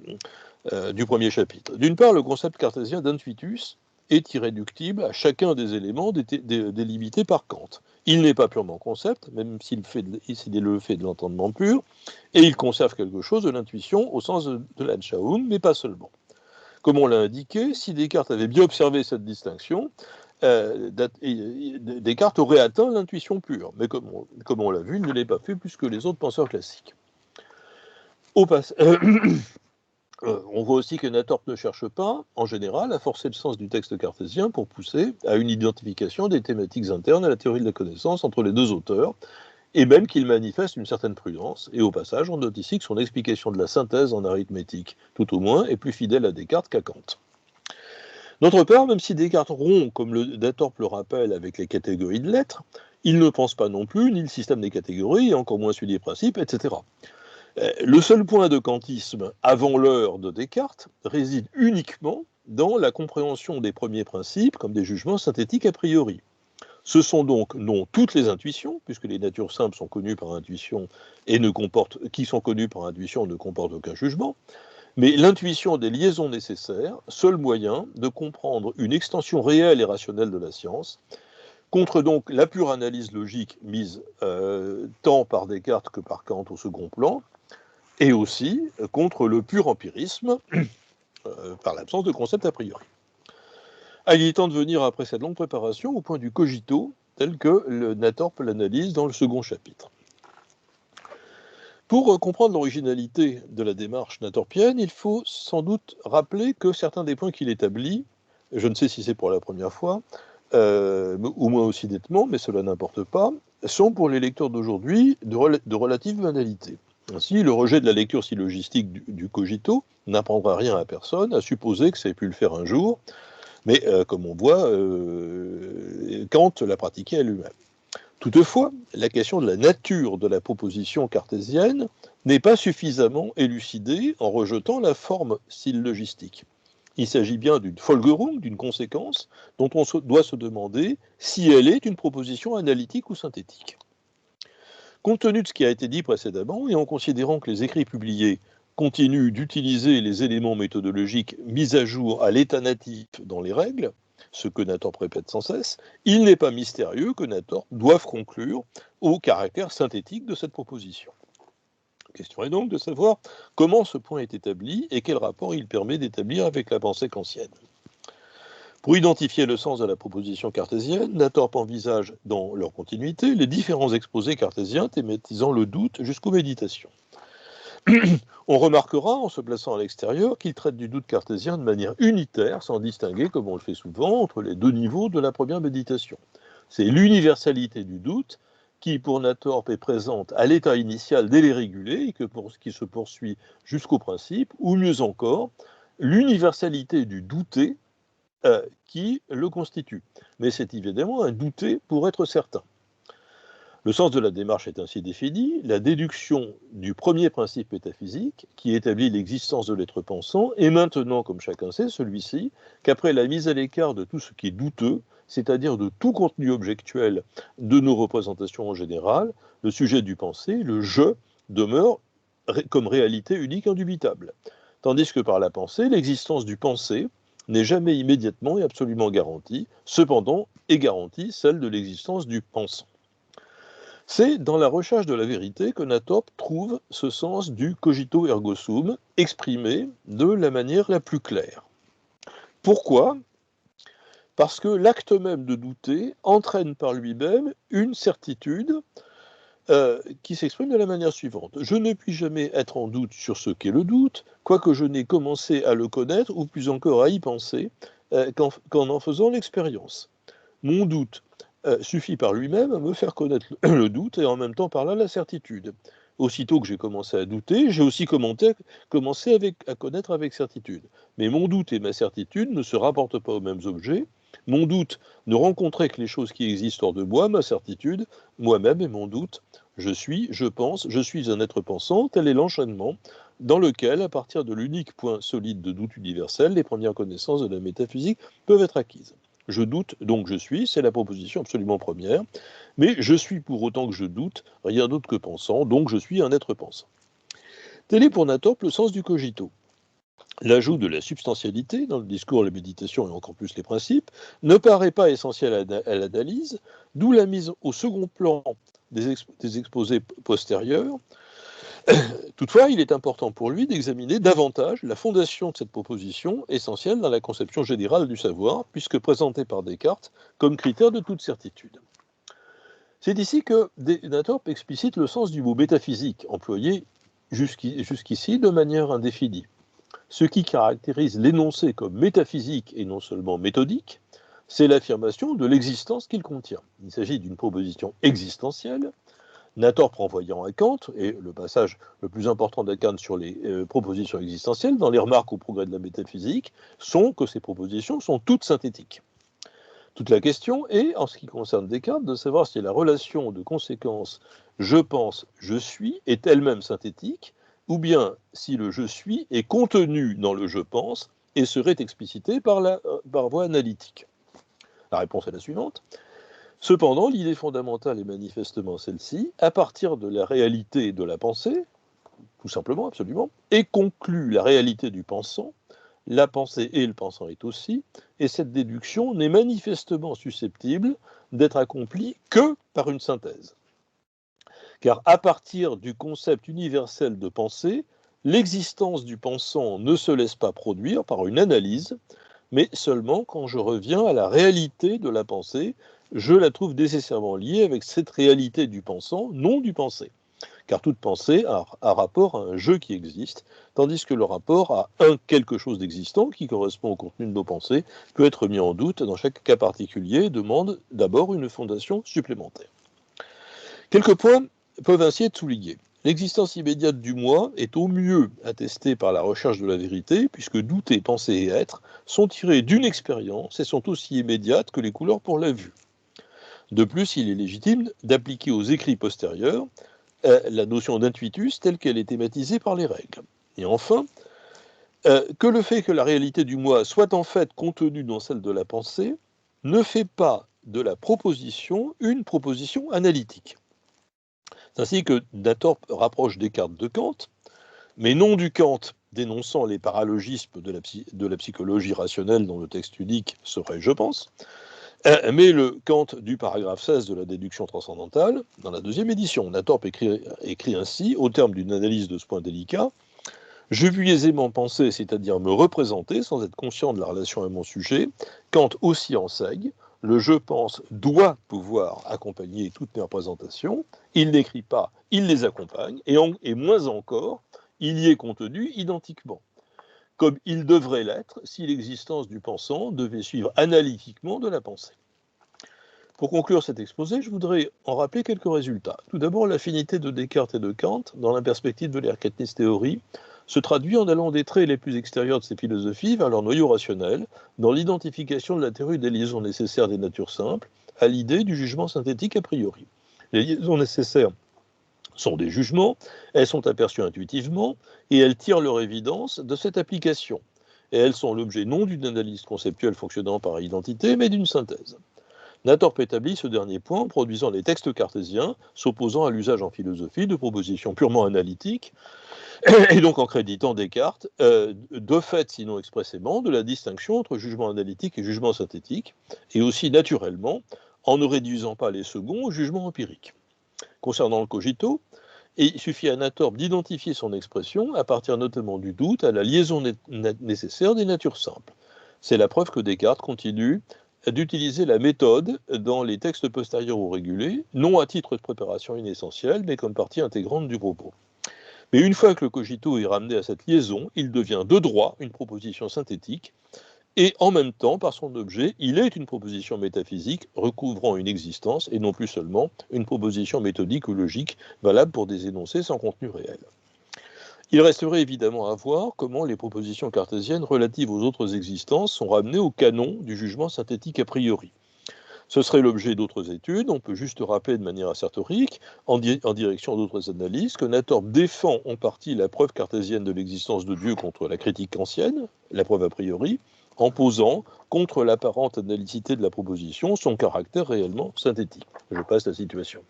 premier chapitre. D'une part, le concept cartésien d'intuitus est irréductible à chacun des éléments délimités par Kant. Il n'est pas purement concept, même s'il est le fait de l'entendement pur, et il conserve quelque chose de l'intuition au sens de l'Anschauung, mais pas seulement. Comme on l'a indiqué, si Descartes avait bien observé cette distinction, Descartes aurait atteint l'intuition pure, mais comme on l'a vu, il ne l'est pas fait plus que les autres penseurs classiques. On voit aussi que Nathorp ne cherche pas, en général, à forcer le sens du texte cartésien pour pousser à une identification des thématiques internes à la théorie de la connaissance entre les deux auteurs, et même qu'il manifeste une certaine prudence. Et au passage, on note ici que son explication de la synthèse en arithmétique, tout au moins, est plus fidèle à Descartes qu'à Kant. D'autre part, même si Descartes rompt, comme Nathorp le rappelle, avec les catégories de lettres, il ne pense pas non plus ni le système des catégories, et encore moins celui des principes, etc. Le seul point de kantisme avant l'heure de Descartes réside uniquement dans la compréhension des premiers principes comme des jugements synthétiques a priori. Ce sont donc non toutes les intuitions, puisque les natures simples sont connues par intuition et ne comportent aucun jugement, mais l'intuition des liaisons nécessaires, seul moyen de comprendre une extension réelle et rationnelle de la science, contre donc la pure analyse logique mise tant par Descartes que par Kant au second plan, et aussi contre le pur empirisme, par l'absence de concept a priori. Il est temps de venir, après cette longue préparation, au point du cogito, tel que le Nathorp l'analyse dans le second chapitre. Pour comprendre l'originalité de la démarche nathorpienne, il faut sans doute rappeler que certains des points qu'il établit, je ne sais si c'est pour la première fois, ou moins aussi nettement, mais cela n'importe pas, sont pour les lecteurs d'aujourd'hui de relative banalité. Ainsi, le rejet de la lecture syllogistique du cogito n'apprendra rien à personne, à supposer que ça ait pu le faire un jour, mais comme on voit, Kant l'a pratiqué à lui-même. Toutefois, la question de la nature de la proposition cartésienne n'est pas suffisamment élucidée en rejetant la forme syllogistique. Il s'agit bien d'une Folgerung, d'une conséquence, dont on doit se demander si elle est une proposition analytique ou synthétique. Compte tenu de ce qui a été dit précédemment, et en considérant que les écrits publiés continuent d'utiliser les éléments méthodologiques mis à jour à l'état natif dans les règles, ce que Nathorp répète sans cesse, il n'est pas mystérieux que Nathorp doive conclure au caractère synthétique de cette proposition. La question est donc de savoir comment ce point est établi et quel rapport il permet d'établir avec la pensée kantienne. Pour identifier le sens de la proposition cartésienne, Nathorp envisage dans leur continuité les différents exposés cartésiens thématisant le doute jusqu'aux méditations. On remarquera, en se plaçant à l'extérieur, qu'il traite du doute cartésien de manière unitaire, sans distinguer, comme on le fait souvent, entre les deux niveaux de la première méditation. C'est l'universalité du doute qui, pour Nathorp, est présente à l'état initial dès les régulés et qui se poursuit jusqu'au principe, ou mieux encore, l'universalité du douter qui le constitue. Mais c'est évidemment un douter pour être certain. Le sens de la démarche est ainsi défini, la déduction du premier principe métaphysique, qui établit l'existence de l'être pensant, est maintenant, comme chacun sait, celui-ci, qu'après la mise à l'écart de tout ce qui est douteux, c'est-à-dire de tout contenu objectuel de nos représentations en général, le sujet du pensée, le « je », demeure comme réalité unique indubitable. Tandis que par la pensée, l'existence du pensé n'est jamais immédiatement et absolument garantie, cependant est garantie celle de l'existence du pensant. C'est dans la recherche de la vérité que Nathorp trouve ce sens du cogito ergo sum exprimé de la manière la plus claire. Pourquoi ? Parce que l'acte même de douter entraîne par lui-même une certitude qui s'exprime de la manière suivante. Je ne puis jamais être en doute sur ce qu'est le doute, quoique je n'ai commencé à le connaître, ou plus encore à y penser, qu'en en faisant l'expérience. Mon doute suffit par lui-même à me faire connaître le doute et en même temps par là la certitude. Aussitôt que j'ai commencé à douter, j'ai aussi commencé à connaître avec certitude. Mais mon doute et ma certitude ne se rapportent pas aux mêmes objets. Mon doute ne rencontrait que les choses qui existent hors de moi, ma certitude, moi-même et mon doute. Je suis, je pense, je suis un être pensant, tel est l'enchaînement dans lequel, à partir de l'unique point solide de doute universel, les premières connaissances de la métaphysique peuvent être acquises. Je doute, donc je suis, c'est la proposition absolument première, mais je suis pour autant que je doute, rien d'autre que pensant, donc je suis un être pensant. Tel est pour Nathorp le sens du cogito. L'ajout de la substantialité dans le discours, la méditation et encore plus les principes ne paraît pas essentiel à l'analyse, d'où la mise au second plan des exposés postérieurs. Toutefois, il est important pour lui d'examiner davantage la fondation de cette proposition essentielle dans la conception générale du savoir, puisque présentée par Descartes comme critère de toute certitude. C'est ici que Nathorp explicite le sens du mot métaphysique, employé jusqu'ici de manière indéfinie. Ce qui caractérise l'énoncé comme métaphysique et non seulement méthodique, c'est l'affirmation de l'existence qu'il contient. Il s'agit d'une proposition existentielle, Nathorp renvoyant à Kant, et le passage le plus important de Kant sur les propositions existentielles, dans les remarques au progrès de la métaphysique, sont que ces propositions sont toutes synthétiques. Toute la question est, en ce qui concerne Descartes, de savoir si la relation de conséquence je pense, je suis est elle-même synthétique, ou bien si le je suis est contenu dans le je pense et serait explicité par voie analytique. La réponse est la suivante. Cependant, l'idée fondamentale est manifestement celle-ci, à partir de la réalité de la pensée, tout simplement, absolument, et conclut la réalité du pensant, la pensée et le pensant est aussi, et cette déduction n'est manifestement susceptible d'être accomplie que par une synthèse. Car à partir du concept universel de pensée, l'existence du pensant ne se laisse pas produire par une analyse, mais seulement quand je reviens à la réalité de la pensée, je la trouve nécessairement liée avec cette réalité du pensant, non du pensé. car toute pensée a rapport à un jeu qui existe, tandis que le rapport à un quelque chose d'existant qui correspond au contenu de nos pensées peut être mis en doute dans chaque cas particulier et demande d'abord une fondation supplémentaire. Quelques points peuvent ainsi être soulignés. L'existence immédiate du moi est au mieux attestée par la recherche de la vérité, puisque douter, penser et être sont tirés d'une expérience et sont aussi immédiates que les couleurs pour la vue. De plus, il est légitime d'appliquer aux écrits postérieurs la notion d'intuitus telle qu'elle est thématisée par les règles. Et enfin, que le fait que la réalité du moi soit en fait contenue dans celle de la pensée ne fait pas de la proposition une proposition analytique. C'est ainsi que Nathorp rapproche Descartes de Kant, mais non du Kant dénonçant les paralogismes de la psychologie rationnelle dont le texte unique serait, je pense, mais le Kant du paragraphe 16 de la déduction transcendantale, dans la deuxième édition. Nathorp écrit ainsi, au terme d'une analyse de ce point délicat, « Je puis aisément penser, c'est-à-dire me représenter, sans être conscient de la relation à mon sujet. Kant aussi enseigne. Le je pense doit pouvoir accompagner toutes mes représentations. Il n'écrit pas, il les accompagne, et moins encore, il y est contenu identiquement, comme il devrait l'être si l'existence du pensant devait suivre analytiquement de la pensée. » Pour conclure cet exposé, je voudrais en rappeler quelques résultats. Tout d'abord, l'affinité de Descartes et de Kant, dans la perspective de l'Erkenntnis Theory, se traduit en allant des traits les plus extérieurs de ces philosophies vers leur noyau rationnel, dans l'identification de la théorie des liaisons nécessaires des natures simples à l'idée du jugement synthétique a priori. Les liaisons nécessaires sont des jugements, elles sont aperçues intuitivement, et elles tirent leur évidence de cette application. Et elles sont l'objet non d'une analyse conceptuelle fonctionnant par identité, mais d'une synthèse. Nathorp établit ce dernier point en produisant les textes cartésiens, s'opposant à l'usage en philosophie de propositions purement analytiques, et donc en créditant Descartes, de fait, sinon expressément, de la distinction entre jugement analytique et jugement synthétique, et aussi naturellement, en ne réduisant pas les seconds au jugement empirique. Concernant le cogito, il suffit à Nathorp d'identifier son expression, à partir notamment du doute, à la liaison nécessaire des natures simples. C'est la preuve que Descartes continue d'utiliser la méthode dans les textes postérieurs ou régulés, non à titre de préparation inessentielle, mais comme partie intégrante du propos. Mais une fois que le cogito est ramené à cette liaison, il devient de droit une proposition synthétique, et en même temps, par son objet, il est une proposition métaphysique recouvrant une existence, et non plus seulement une proposition méthodique ou logique valable pour des énoncés sans contenu réel. Il resterait évidemment à voir comment les propositions cartésiennes relatives aux autres existences sont ramenées au canon du jugement synthétique a priori. Ce serait l'objet d'autres études. On peut juste rappeler de manière assertorique, en direction d'autres analyses, que Nathorp défend en partie la preuve cartésienne de l'existence de Dieu contre la critique kantienne, la preuve a priori, en posant, contre l'apparente analyticité de la proposition, son caractère réellement synthétique. Je passe la situation.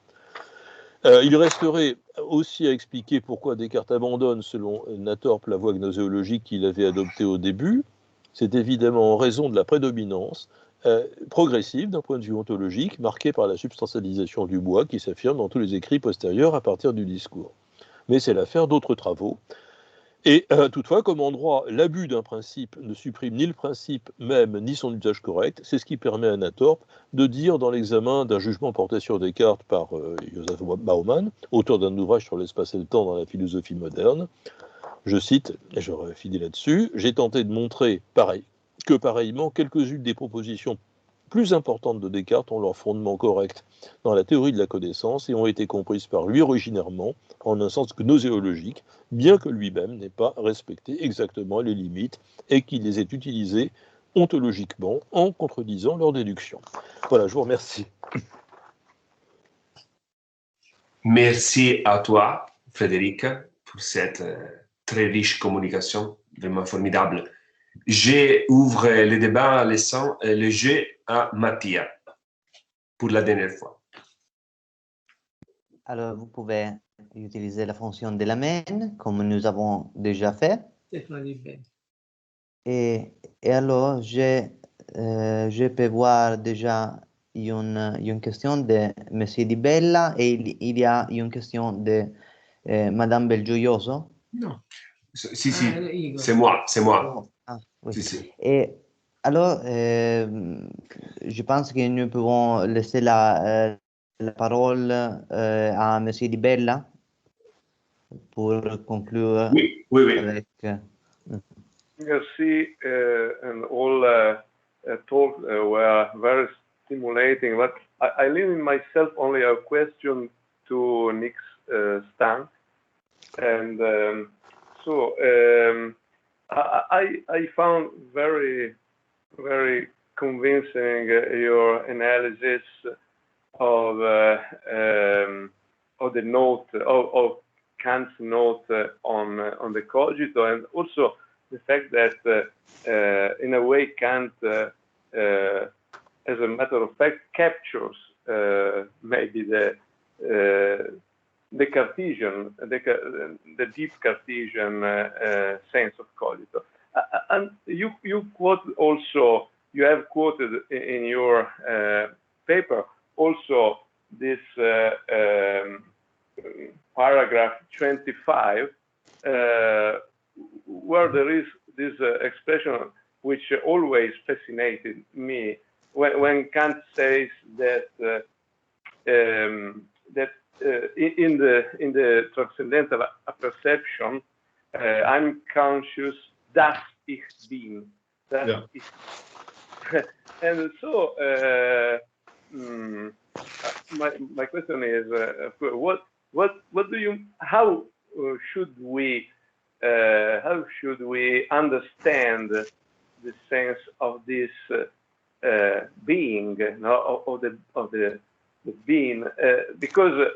Il resterait aussi à expliquer pourquoi Descartes abandonne, selon Nathorp, la voie gnoséologique qu'il avait adoptée au début. C'est évidemment en raison de la prédominance progressive d'un point de vue ontologique, marquée par la substantialisation du moi qui s'affirme dans tous les écrits postérieurs à partir du discours. Mais c'est l'affaire d'autres travaux. Et toutefois, comme en droit, l'abus d'un principe ne supprime ni le principe même, ni son usage correct. C'est ce qui permet à Nathorp de dire dans l'examen d'un jugement porté sur Descartes par Joseph Baumann, auteur d'un ouvrage sur l'espace et le temps dans la philosophie moderne, je cite, et je finis là-dessus, « J'ai tenté de montrer que pareillement, quelques-unes des propositions plus importantes de Descartes ont leur fondement correct dans la théorie de la connaissance et ont été comprises par lui originairement en un sens gnoséologique, bien que lui-même n'ait pas respecté exactement les limites et qu'il les ait utilisées ontologiquement en contredisant leur déduction. » Voilà, je vous remercie. Merci à toi, Frédéric, pour cette très riche communication, vraiment formidable. J'ouvre le débat en laissant le jeu à Mathias pour la dernière fois. Alors, vous pouvez utiliser la fonction de la main, comme nous avons déjà fait. Et alors, je peux voir déjà une question de Monsieur Di Bella et il y a une question de Madame Belgioioso. Non. Si, c'est moi. Oh, ah, oui. Si. Et alors, je pense que nous pouvons laisser la parole à Monsieur Di Bella. pour conclure Oui, oui, oui. avec... Merci, and all talks were very stimulating, but I leave in myself only a question to Nick's stand. And I found very, very convincing your analysis of the note of Kant's note on the cogito, and also the fact that in a way Kant, as a matter of fact, captures maybe the Cartesian, the deep Cartesian sense of cogito. And you quote also, you have quoted in your paper also this paragraph 25, where there is this expression which always fascinated me when Kant says that in the transcendental perception, I'm conscious, das ich bin. Das ich. And so my question is, what do you, how should we understand the sense of this being, of the being? Because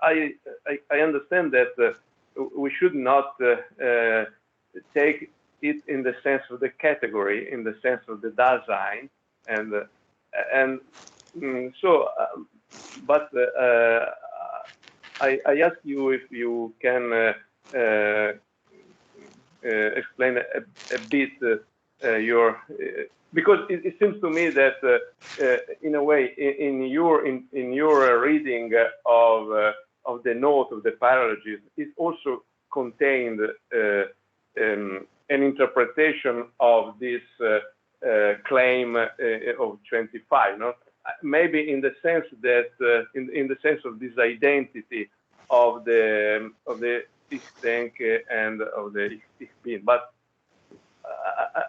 I understand that we should not take it in the sense of the category, in the sense of the Dasein, but I ask you if you can explain a bit your, because it seems to me that in a way in your reading of the note of the paralogism, it also contained an interpretation of this claim of 25, no? Maybe in the sense that in the sense of this identity of the Ich denke and of the Ich bin, but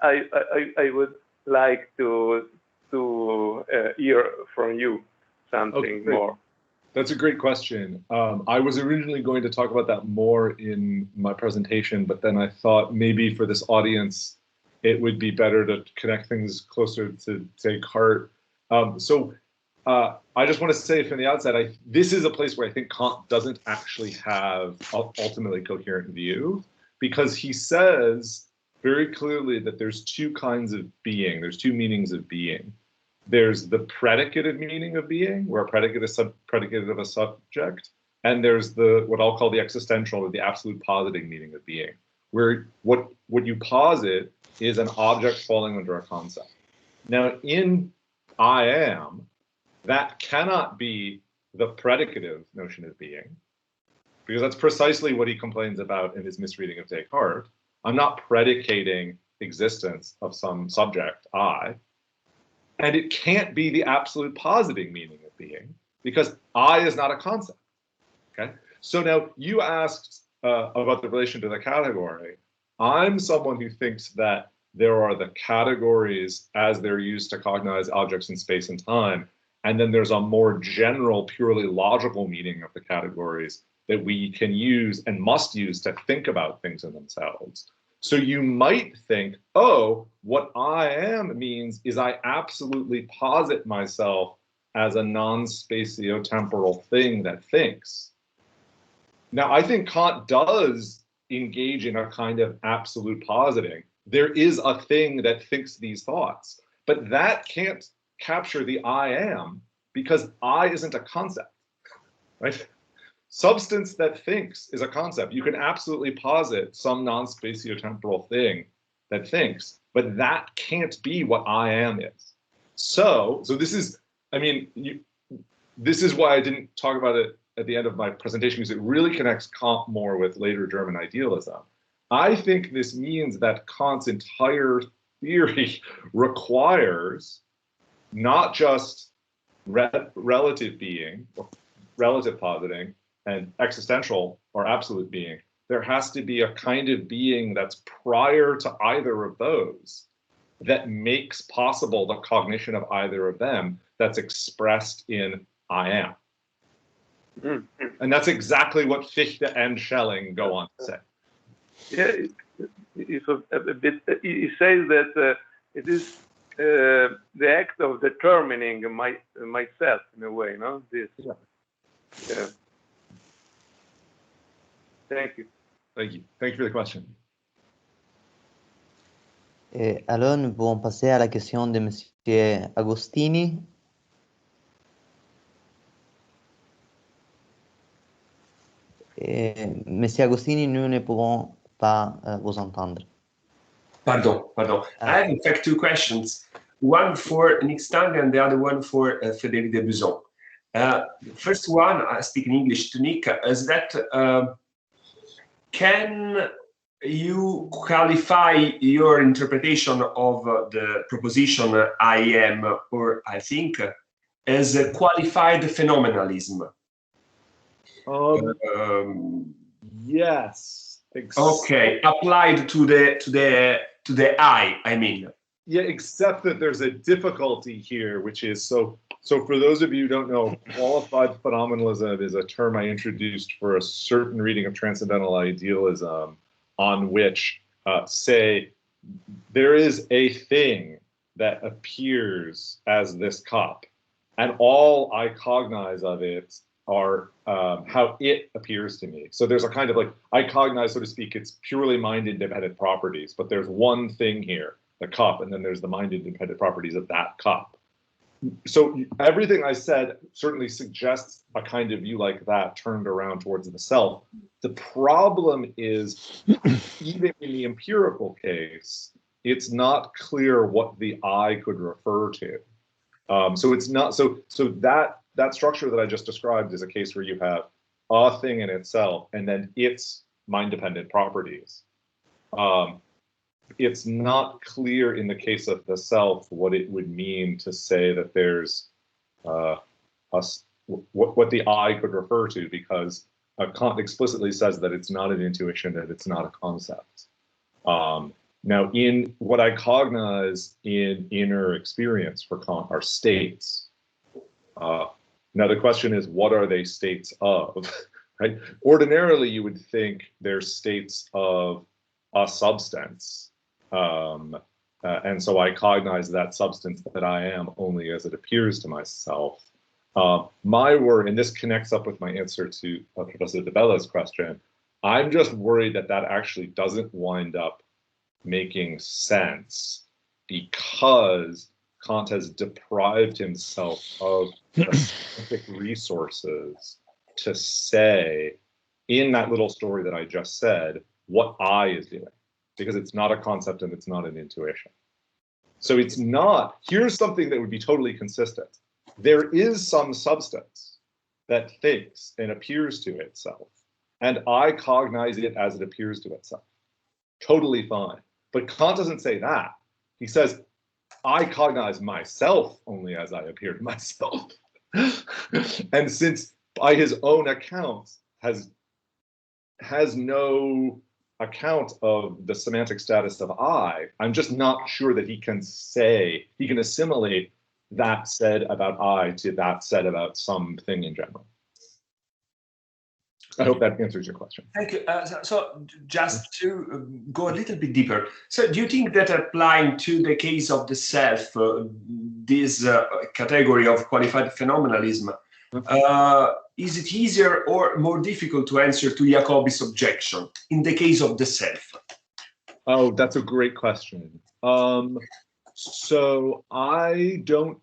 I would like to hear from you something more. That's a great question. I was originally going to talk about that more in my presentation, but then I thought maybe for this audience, it would be better to connect things closer to Descartes. I just want to say from the outset, this is a place where I think Kant doesn't actually have an ultimately coherent view, because he says very clearly that there's two kinds of being. There's two meanings of being. There's the predicative meaning of being, where a predicate is predicated of a subject, and there's the what I'll call the existential or the absolute positing meaning of being, where what you posit is an object falling under a concept. Now, in I am, that cannot be the predicative notion of being, because that's precisely what he complains about in his misreading of Descartes. I'm not predicating existence of some subject, I, and it can't be the absolute positing meaning of being, because I is not a concept, okay? So now you asked about the relation to the category. I'm someone who thinks that there are the categories as they're used to cognize objects in space and time, and then there's a more general, purely logical meaning of the categories that we can use and must use to think about things in themselves. So you might think, oh, what I am means is I absolutely posit myself as a non-spatiotemporal thing that thinks. Now, I think Kant does engage in a kind of absolute positing. There is a thing that thinks these thoughts, but that can't capture the I am, because I isn't a concept, right? Substance that thinks is a concept. You can absolutely posit some non-spatiotemporal thing that thinks, but that can't be what I am is. So this is, I mean, this is why I didn't talk about it at the end of my presentation, because it really connects Kant more with later German idealism. I think this means that Kant's entire theory requires not just relative being, or relative positing, and existential or absolute being, there has to be a kind of being that's prior to either of those that makes possible the cognition of either of them that's expressed in I am. Mm-hmm. And that's exactly what Fichte and Schelling go on to say. Yeah, he says that it is the act of determining myself in a way, no? This. Yeah. Yeah. Thank you. Thank you. Thank you for the question. Alors, nous pouvons passer à la question de Monsieur Agostini. Monsieur Agostini, nous ne pourrons pas vous entendre. Pardon. I have in fact two questions. One for Nick Stang and the other one for Frédéric Debuson. The first one, I speak in English to Nick, is that can you qualify your interpretation of the proposition I am, or I think, as a qualified phenomenalism? Yes. Okay, applied to the I mean. Yeah, except that there's a difficulty here, which is so for those of you who don't know, qualified phenomenalism is a term I introduced for a certain reading of Transcendental Idealism, on which say there is a thing that appears as this cup, and all I cognize of it are how it appears to me. So there's a kind of like, I cognize, so to speak, its purely mind-independent properties, but there's one thing here, the cup, and then there's the mind-independent properties of that cup. So everything I said certainly suggests a kind of view like that turned around towards the self. The problem is, even in the empirical case, it's not clear what the I could refer to. So it's not, so that structure that I just described is a case where you have a thing in itself and then its mind-dependent properties. It's not clear in the case of the self what it would mean to say that there's what the I could refer to, because Kant explicitly says that it's not an intuition, that it's not a concept. Now, in what I cognize in inner experience for Kant are states. Now, the question is, what are they states of? Right? Ordinarily, you would think they're states of a substance. And so I cognize that substance that I am only as it appears to myself. My worry, and this connects up with my answer to Professor De Bella's question, I'm just worried that that actually doesn't wind up making sense because Kant has deprived himself of the specific resources to say, in that little story that I just said, what I is doing, because it's not a concept and it's not an intuition. So it's not, here's something that would be totally consistent. There is some substance that thinks and appears to itself, and I cognize it as it appears to itself. Totally fine. But Kant doesn't say that. He says, I cognize myself only as I appear to myself. And since by his own account has no account of the semantic status of I'm just not sure that he can assimilate that said about I to that said about something in general. I hope that answers your question. Thank you. So just to go a little bit deeper, so do you think that applying to the case of the self, this category of qualified phenomenalism, is it easier or more difficult to answer to Jacobi's objection in the case of the self? Oh, that's a great question. So I don't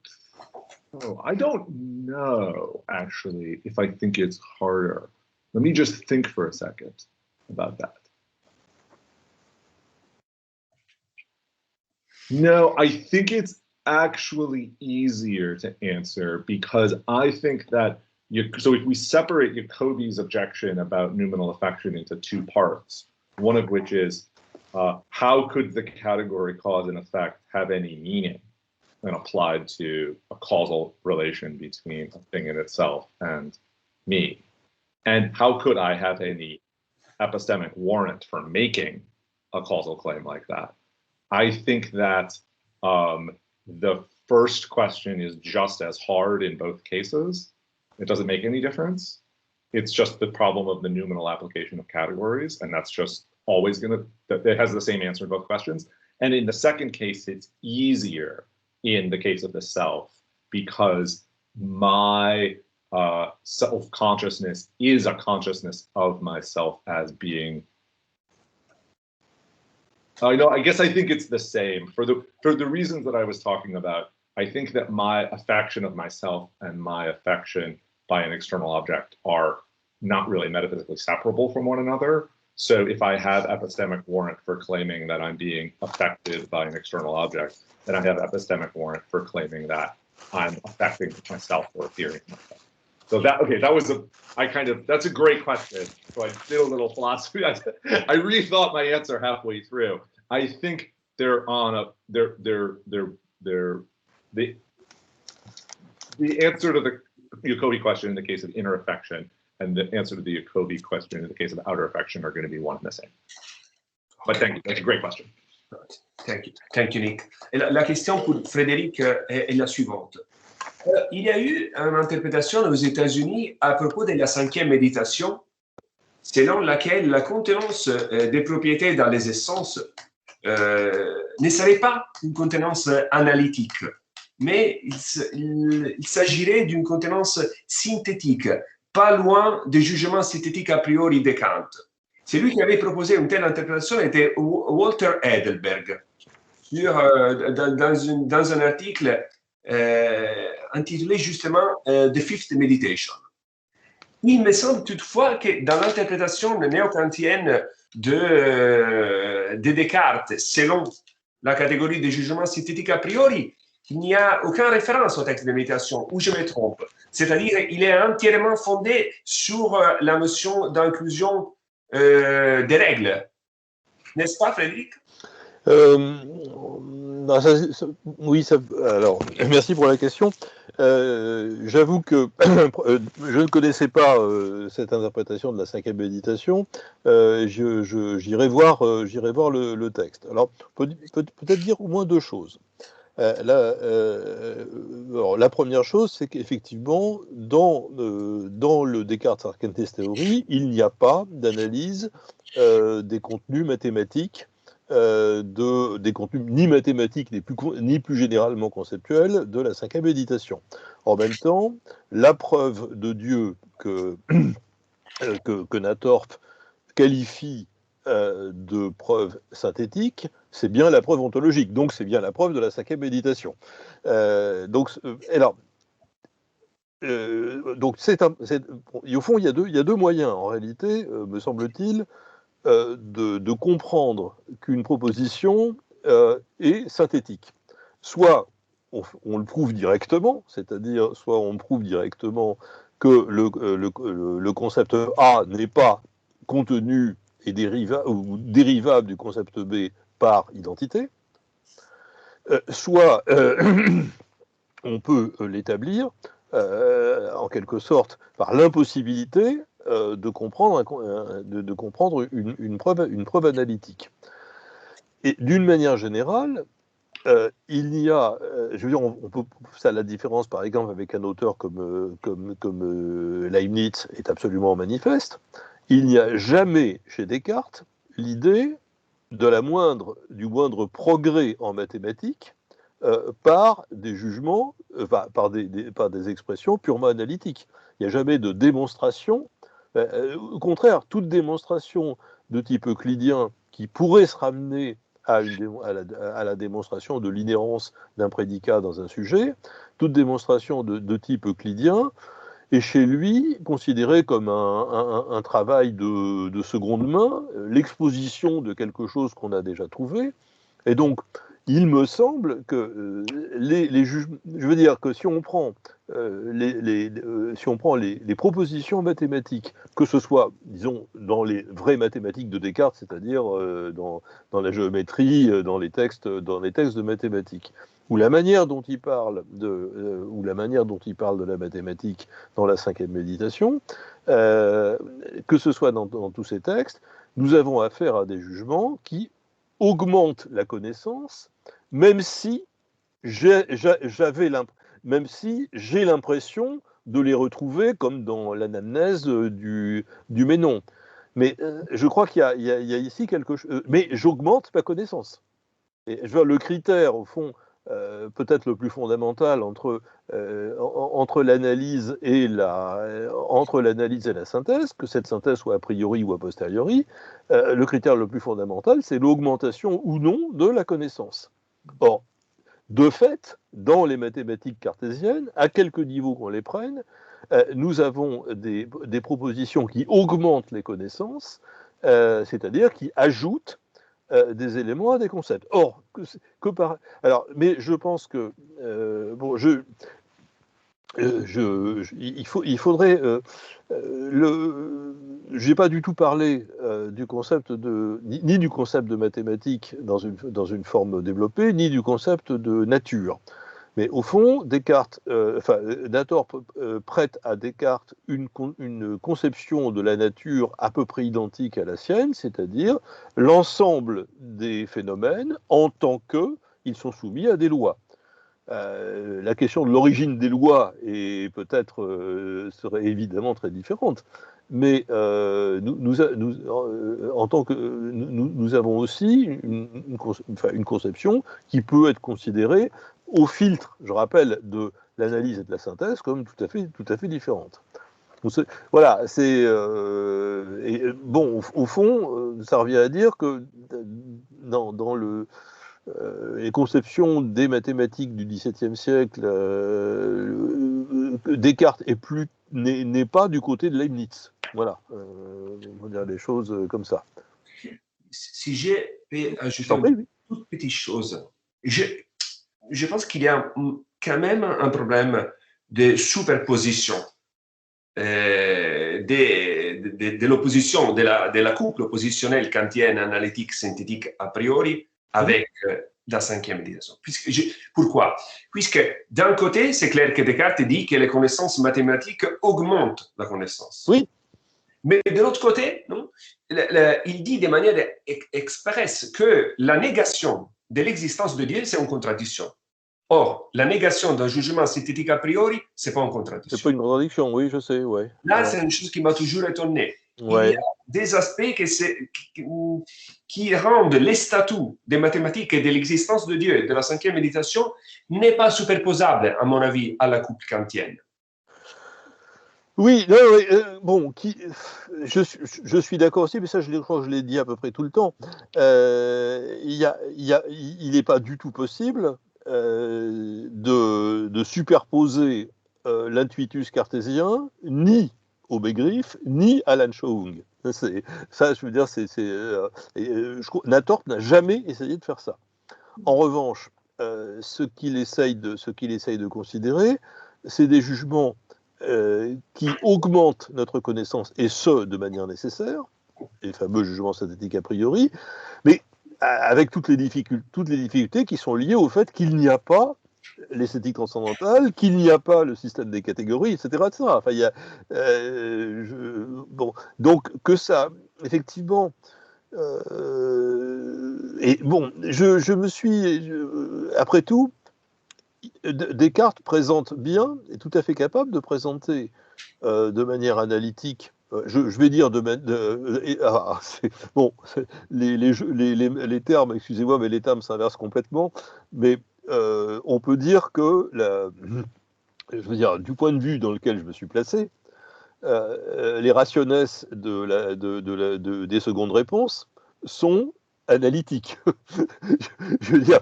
know, actually, if I think it's harder. Let me just think for a second about that. No, I think it's actually easier to answer because I think that so if we separate Jacobi's objection about noumenal affection into two parts, one of which is how could the category cause and effect have any meaning when applied to a causal relation between a thing in itself and me? And how could I have any epistemic warrant for making a causal claim like that? I think that the first question is just as hard in both cases. It doesn't make any difference. It's just the problem of the noumenal application of categories, and that's just always it has the same answer in both questions. And in the second case, it's easier in the case of the self, because my self-consciousness is a consciousness of myself as being. I guess I think it's the same for the reasons that I was talking about. I think that my affection of myself and my affection by an external object are not really metaphysically separable from one another. So if I have epistemic warrant for claiming that I'm being affected by an external object, then I have epistemic warrant for claiming that I'm affecting myself or appearing to myself. So that's a great question. So I did a little philosophy. I rethought my answer halfway through. I think the answer to the Jacobi question in the case of inner affection and the answer to the Jacobi question in the case of outer affection are going to be one and the same. But thank you. That's a great question. Thank you, Nick. Et la question pour Frédéric est la suivante. Il y a eu une interprétation aux États-Unis à propos de la cinquième méditation, selon laquelle la contenance des propriétés dans les essences ne serait pas une contenance analytique, mais il s'agirait d'une contenance synthétique, pas loin des jugements synthétiques a priori de Kant. Celui qui avait proposé une telle interprétation était Walter Heidelberg, dans un article intitulé justement The Fifth Meditation. Il me semble toutefois que dans l'interprétation néo-kantienne de Descartes, selon la catégorie des jugements synthétiques a priori, il n'y a aucune référence au texte de méditation, ou je me trompe. C'est-à-dire il est entièrement fondé sur la notion d'inclusion des règles. N'est-ce pas, Frédéric? Alors, merci pour la question. J'avoue que je ne connaissais pas cette interprétation de la cinquième méditation. J'irai voir le texte. Alors, peut-être dire au moins deux choses. La première chose, c'est qu'effectivement, dans le Descartes Archantis Theory, il n'y a pas d'analyse des contenus mathématiques, des contenus ni mathématiques ni plus généralement conceptuels de la cinquième méditation. En même temps, la preuve de Dieu que Nathorp qualifie de preuve synthétique, c'est bien la preuve ontologique, donc c'est bien la preuve de la cinquième méditation. Donc au fond, il y a deux moyens, en réalité, me semble-t-il, de comprendre qu'une proposition est synthétique. Soit on le prouve directement, c'est-à-dire soit on prouve directement que le concept A n'est pas contenu et dérivable du concept B par identité, soit on peut l'établir en quelque sorte par l'impossibilité de comprendre une preuve analytique. Et d'une manière générale, il y a, je veux dire, on peut, ça, la différence par exemple avec un auteur comme Leibniz est absolument manifeste. Il n'y a jamais chez Descartes l'idée du moindre progrès en mathématiques par des jugements, par des expressions purement analytiques. Il n'y a jamais de démonstration. Au contraire, toute démonstration de type euclidien qui pourrait se ramener à la démonstration de l'inhérence d'un prédicat dans un sujet, toute démonstration de type euclidien est chez lui considérée comme un travail de seconde main, l'exposition de quelque chose qu'on a déjà trouvé. Et donc, il me semble que je veux dire que si on prend les propositions mathématiques, que ce soit, disons, dans les vraies mathématiques de Descartes, c'est-à-dire dans la géométrie, dans les textes de mathématiques, ou la manière dont il parle de la mathématique dans la cinquième méditation, que ce soit dans tous ces textes, nous avons affaire à des jugements qui augmentent la connaissance, même si j'ai l'impression de les retrouver comme dans l'anamnèse du Ménon. Mais je crois qu'il y a ici quelque chose. Mais j'augmente ma connaissance. Et je vois le critère, au fond, peut-être le plus fondamental entre l'analyse et la synthèse, que cette synthèse soit a priori ou a posteriori, le critère le plus fondamental, c'est l'augmentation ou non de la connaissance. Or, de fait, dans les mathématiques cartésiennes, à quelque niveau qu'on les prenne, nous avons des propositions qui augmentent les connaissances, c'est-à-dire qui ajoutent des éléments à des concepts. Or, mais je pense que il faudrait. J'ai pas du tout parlé du concept ni du concept de mathématiques dans une forme développée, ni du concept de nature. Mais au fond, Nator prête à Descartes une conception de la nature à peu près identique à la sienne, c'est-à-dire l'ensemble des phénomènes en tant qu'ils sont soumis à des lois. La question de l'origine des lois est peut-être serait évidemment très différente, mais nous avons aussi une conception qui peut être considérée au filtre, je rappelle, de l'analyse et de la synthèse comme tout à fait différente. Voilà, au fond, ça revient à dire que dans les conceptions des mathématiques du XVIIe siècle, Descartes n'est pas du côté de Leibniz. Voilà, on va dire les choses comme ça. Si j'ai ajouté une toute petite chose, je pense qu'il y a quand même un problème de superposition de l'opposition, de la couple oppositionnelle kantienne, analytique, synthétique a priori avec la cinquième méditation. Pourquoi? Puisque d'un côté, c'est clair que Descartes dit que les connaissances mathématiques augmentent la connaissance. Oui. Mais de l'autre côté, non, il dit de manière expresse que la négation de l'existence de Dieu, c'est une contradiction. Or, la négation d'un jugement synthétique a priori, c'est pas une contradiction. C'est pas une contradiction, oui, je sais, ouais. Là, c'est une chose qui m'a toujours étonné. Ouais. Il y a des aspects qui rendent les statuts des mathématiques et de l'existence de Dieu de la cinquième méditation n'est pas superposable, à mon avis, à la couple kantienne. Oui, je suis d'accord aussi, mais ça, je crois que je l'ai dit à peu près tout le temps. Il n'est pas du tout possible de superposer l'intuitus cartésien ni au Begriff, ni à l'Anschauung. Ça, je veux dire, Nator n'a jamais essayé de faire ça. En revanche, ce qu'il essaye de considérer, c'est des jugements qui augmentent notre connaissance, et ce, de manière nécessaire, les fameux jugements synthétiques a priori, mais avec toutes les difficultés qui sont liées au fait qu'il n'y a pas l'esthétique transcendantale, qu'il n'y a pas le système des catégories, etc. etc. Enfin, il y a, donc que ça, effectivement, et bon, je me suis, après tout, Descartes présente bien, est tout à fait capable de présenter de manière analytique, je vais dire les termes, excusez-moi, mais les termes s'inversent complètement, mais on peut dire que, je veux dire, du point de vue dans lequel je me suis placé, les rationnes des secondes réponses sont analytiques. Je veux dire,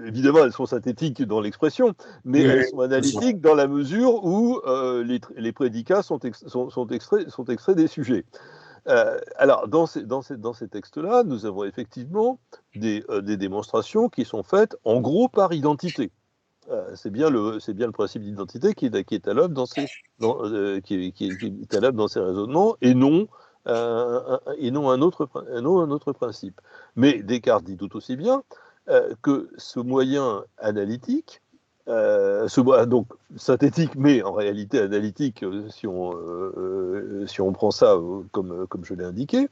évidemment, elles sont synthétiques dans l'expression, mais elles sont analytiques dans la mesure où les prédicats sont extraits des sujets. Alors, dans ces textes-là, nous avons effectivement des démonstrations qui sont faites, en gros, par identité. C'est bien le principe d'identité qui est à l'œuvre dans ces raisonnements, et non un autre principe. Mais Descartes dit tout aussi bien que ce moyen analytique, donc synthétique, mais en réalité analytique, si on prend ça comme je l'ai indiqué,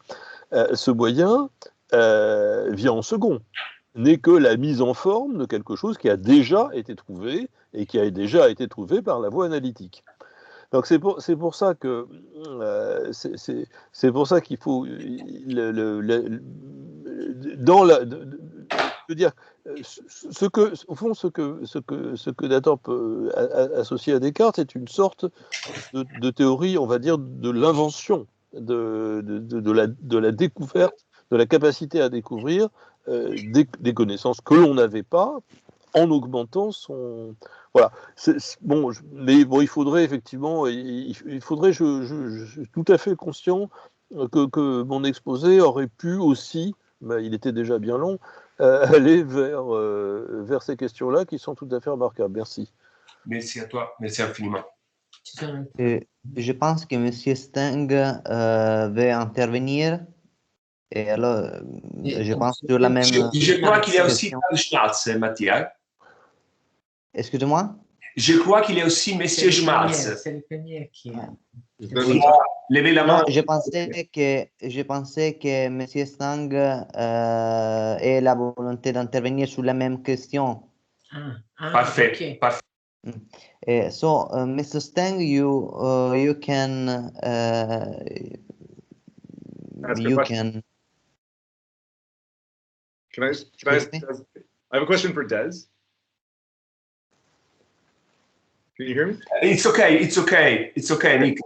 ce moyen vient en second, n'est que la mise en forme de quelque chose qui a déjà été trouvé et qui a déjà été trouvé par la voie analytique. Donc c'est pour ça que c'est pour ça qu'il faut dans la je veux dire au fond ce que Nathan peut associer à Descartes, c'est une sorte de théorie, on va dire, de l'invention, de la découverte, de la capacité à découvrir des connaissances que l'on n'avait pas, en augmentant son... Voilà. Bon, mais bon, il faudrait effectivement... je suis tout à fait conscient que mon exposé aurait pu aussi, mais il était déjà bien long, aller vers ces questions-là qui sont tout à fait remarquables. Merci. Merci à toi. Merci infiniment. Je pense que M. Steng veut intervenir. Et alors, je pense sur la même Je crois qu'il y a aussi question. Schmalz, Mathias. Excusez-moi? Je crois qu'il y a aussi M. Schmalz. C'est le premier qui a... Oui. Levez la main. Non, je pensais que M. Steng ait la volonté d'intervenir sur la même question. Parfait. Okay. Parfait. So, Mr. Steng, you can Can I have a question for Des? Can you hear me? It's okay, Nick.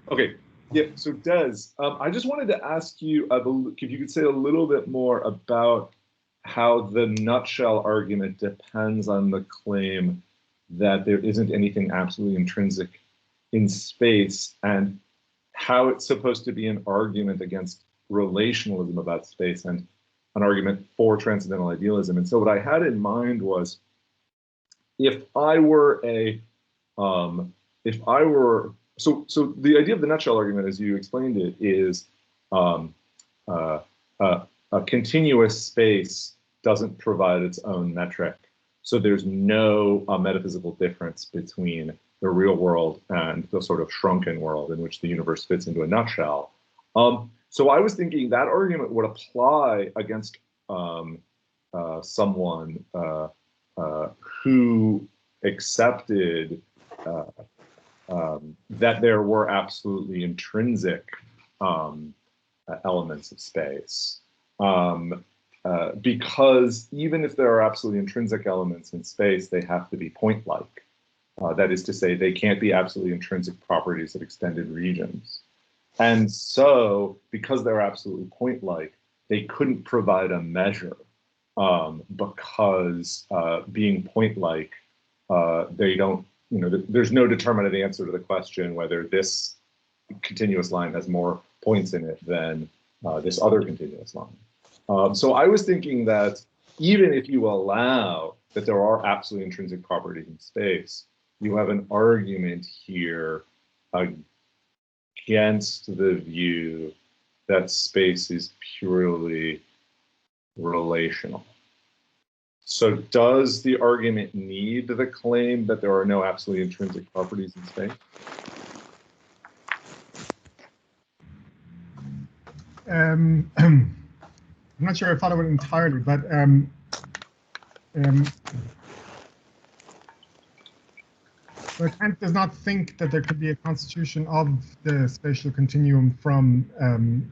Okay, yeah, so Des, I just wanted to ask you if you could say a little bit more about how the nutshell argument depends on the claim that there isn't anything absolutely intrinsic in space, and how it's supposed to be an argument against relationalism about space and an argument for transcendental idealism. And so what I had in mind was, so the idea of the nutshell argument, as you explained it, is a continuous space doesn't provide its own metric. So there's no metaphysical difference between the real world and the sort of shrunken world in which the universe fits into a nutshell. So I was thinking that argument would apply against someone who accepted that there were absolutely intrinsic elements of space. Because even if there are absolutely intrinsic elements in space, they have to be point-like. That is to say, they can't be absolutely intrinsic properties of extended regions. And so, because they're absolutely point-like, they couldn't provide a measure because being point-like, they don't, there's no determinate answer to the question whether this continuous line has more points in it than this other continuous line. So I was thinking that even if you allow that there are absolutely intrinsic properties in space, you have an argument here against the view that space is purely relational. So does the argument need the claim that there are no absolutely intrinsic properties in space? I'm not sure I follow it entirely, but Kant does not think that there could be a constitution of the spatial continuum from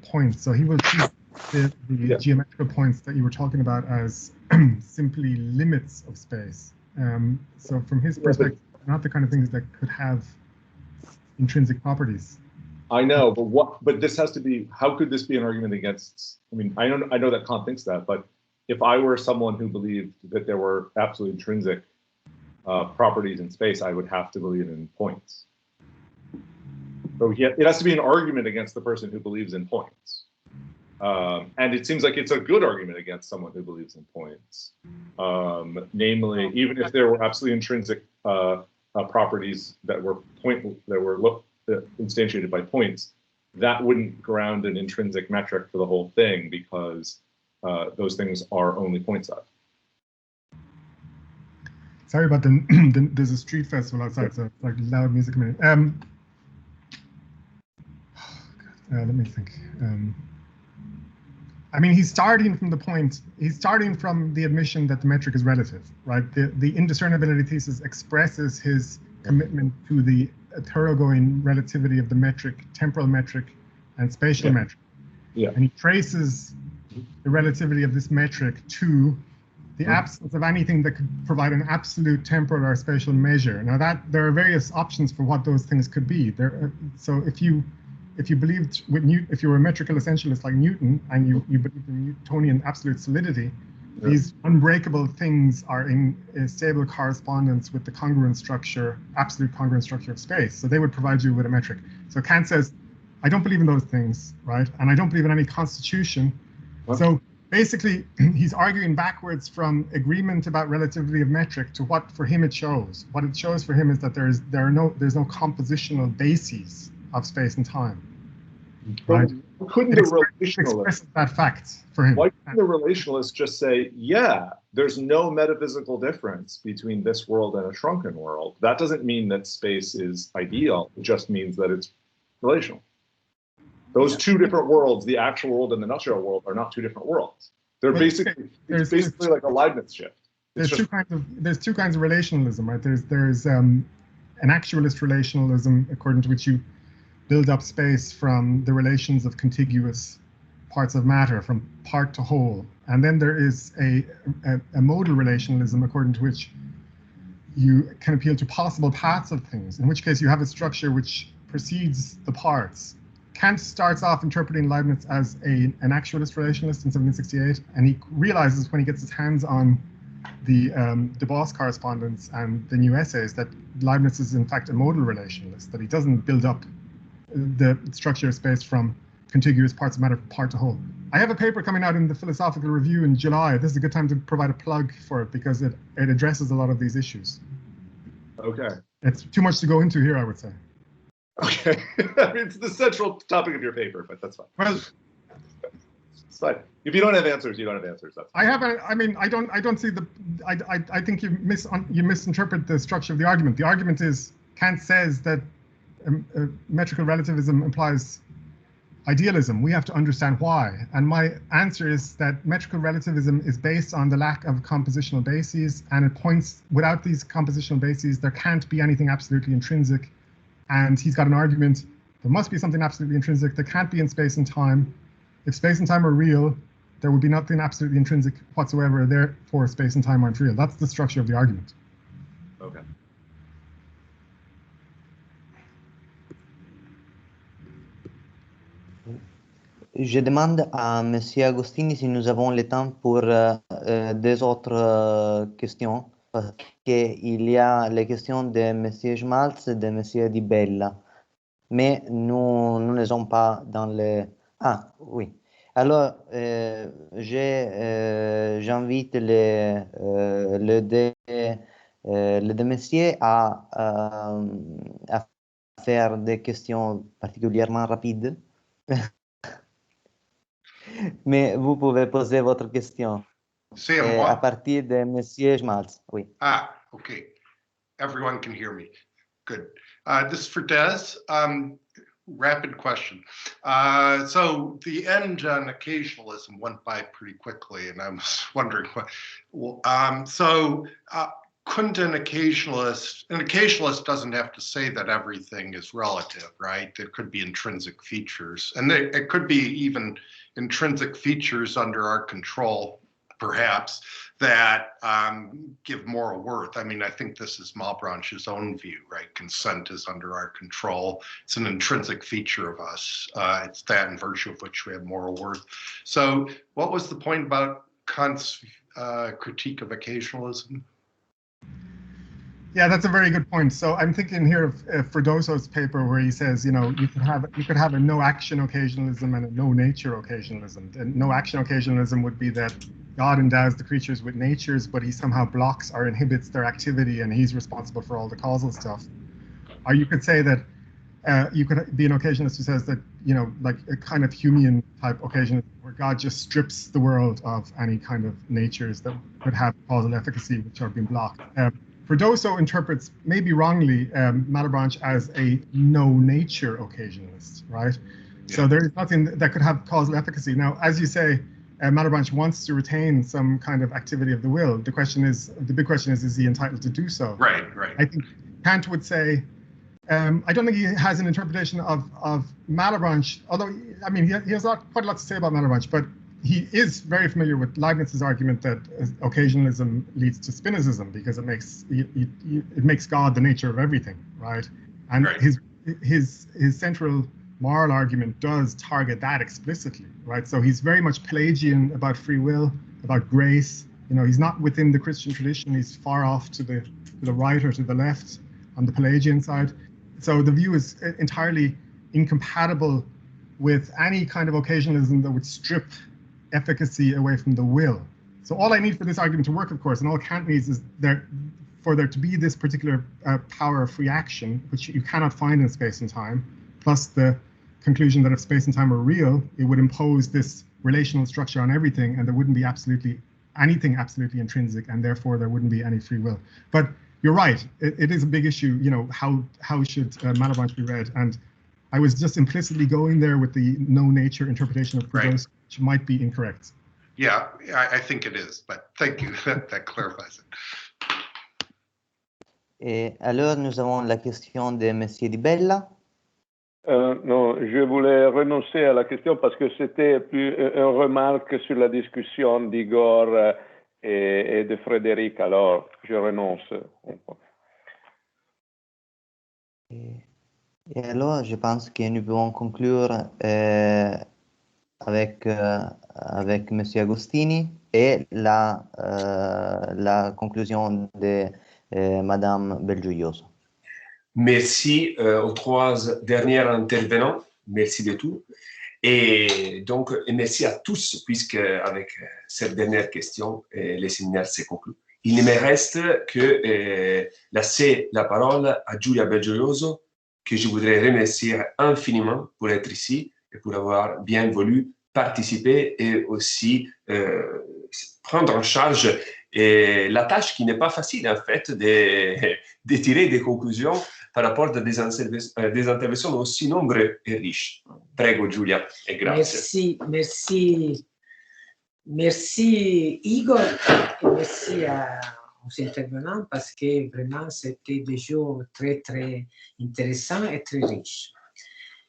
points. So he will treat the geometrical points that you were talking about as simply limits of space. So from his perspective, not the kind of things that could have intrinsic properties. I know, but this has to be, how could this be an argument against, I mean, I know that Kant thinks that, but if I were someone who believed that there were absolutely intrinsic properties in space, I would have to believe in points. So it has to be an argument against the person who believes in points. And it seems like it's a good argument against someone who believes in points. Namely, even if there were absolutely intrinsic properties that were instantiated by points, that wouldn't ground an intrinsic metric for the whole thing because those things are only point size. Sorry about there's a street festival outside, so it's like loud music coming in. Let me think. I mean, he's starting from the admission that the metric is relative, right? The indiscernibility thesis expresses his commitment to the thoroughgoing relativity of the metric, temporal metric, and spatial metric. Yeah. And he traces the relativity of this metric to the absence of anything that could provide an absolute temporal or spatial measure. Now there are various options for what those things could be. So if you believed if you were a metrical essentialist like Newton and you believed in Newtonian absolute solidity, these unbreakable things are in a stable correspondence with the congruent structure, absolute congruent structure of space. So they would provide you with a metric. So Kant says, I don't believe in those things, right? And I don't believe in any constitution. So basically, he's arguing backwards from agreement about relativity of metric to what for him it shows. What it shows for him is that there's no compositional bases of space and time. Right? Couldn't the relationalist express that fact for him? Why couldn't the relationalist just say, yeah, there's no metaphysical difference between this world and a shrunken world? That doesn't mean that space is ideal. It just means that it's relational. Those two different worlds, the actual world and the nutshell world, are not two different worlds. They're basically like a Leibniz shift. There's two kinds of relationalism, right? There's an actualist relationalism, according to which you build up space from the relations of contiguous parts of matter, from part to whole. And then there is a modal relationalism, according to which you can appeal to possible paths of things, in which case you have a structure which precedes the parts. Kant starts off interpreting Leibniz as an actualist relationalist in 1768, and he realizes when he gets his hands on the De Bos correspondence and the new essays that Leibniz is in fact a modal relationalist, that he doesn't build up the structure of space from contiguous parts of matter from part to whole. I have a paper coming out in the Philosophical Review in July. This is a good time to provide a plug for it because it addresses a lot of these issues. Okay. It's too much to go into here, I would say. Okay. I mean, it's the central topic of your paper, but that's fine. Well, it's fine. If you don't have answers, you don't have answers. That's fine. I don't see the. I think you misinterpret the structure of the argument. The argument is Kant says that metrical relativism implies idealism. We have to understand why. And my answer is that metrical relativism is based on the lack of compositional bases, and it points, without these compositional bases, there can't be anything absolutely intrinsic. And he's got an argument, there must be something absolutely intrinsic that can't be in space and time. If space and time are real, there would be nothing absolutely intrinsic whatsoever, therefore space and time aren't real. That's the structure of the argument. Okay. Je demande à Monsieur Agostini si nous avons le temps pour des autres questions, parce qu'il y a les questions de Monsieur Schmalz et de Monsieur Di Bella, mais nous ne les avons pas dans le... Ah, oui. Alors, j'invite le deux messieurs à faire des questions particulièrement rapides. Mais vous pouvez poser votre question à partir de Monsieur Schmalz. Oui. Ah, okay. Everyone can hear me. Good. This is for Des. Rapid question. So the end on occasionalism went by pretty quickly, and I was wondering what. Couldn't an occasionalist doesn't have to say that everything is relative, right? There could be intrinsic features, and it could be even intrinsic features under our control, perhaps, that give moral worth. I mean, I think this is Malebranche's own view, right? Consent is under our control. It's an intrinsic feature of us. It's that in virtue of which we have moral worth. So what was the point about Kant's critique of occasionalism? Yeah, that's a very good point. So I'm thinking here of Freddoso's paper where he says, you know, you could have a no action occasionalism and a no nature occasionalism. And no action occasionalism would be that God endows the creatures with natures, but he somehow blocks or inhibits their activity, and he's responsible for all the causal stuff. Or you could say that you could be an occasionalist who says that, you know, like a kind of Humean type occasionalism where God just strips the world of any kind of natures that could have causal efficacy which are being blocked. Freddoso interprets, maybe wrongly, Malebranche as a no-nature occasionalist, right? Yeah. So there is nothing that could have causal efficacy. Now, as you say, Malebranche wants to retain some kind of activity of the will. The big question is he entitled to do so? Right. I think Kant would say, I don't think he has an interpretation of Malebranche, although, I mean, he has quite a lot to say about Malebranche, but he is very familiar with Leibniz's argument that occasionalism leads to Spinozism because it makes God the nature of everything, right? And right. his central moral argument does target that explicitly, right? So he's very much Pelagian about free will, about grace. You know, he's not within the Christian tradition. He's far off to the right or to the left on the Pelagian side. So the view is entirely incompatible with any kind of occasionalism that would strip efficacy away from the will. So all I need for this argument to work, of course, and all Kant needs is for there to be this particular power of free action, which you cannot find in space and time, plus the conclusion that if space and time were real, it would impose this relational structure on everything, and there wouldn't be anything absolutely intrinsic, and therefore there wouldn't be any free will. But you're right, it is a big issue, you know, how should Malebranche be read? And I was just implicitly going there with the no-nature interpretation of Freddoso, which might be incorrect. Yeah, I think it is, but thank you, that clarifies it. Et alors, nous avons la question de Monsieur Di Bella. Non, je voulais renoncer à la question parce que c'était plus une remarque sur la discussion d'Igor et de Frédéric, alors je renonce. Et alors, je pense que nous pouvons conclure avec Monsieur Agostini et la conclusion de Madame Belgioioso. Merci aux trois derniers intervenants. Merci de tout. Et donc, merci à tous, puisque avec cette dernière question, le séminaire s'est conclu. Il ne me reste que laisser la parole à Giulia Belgioioso, que je voudrais remercier infiniment pour être ici et pour avoir bien voulu participer et aussi prendre en charge la tâche qui n'est pas facile, en fait, de tirer des conclusions par rapport à des interventions aussi nombreuses et riches. Prego, Giulia, et grazie. Merci Igor, et merci aux intervenants parce que vraiment c'était des jours très, très intéressants et très riches.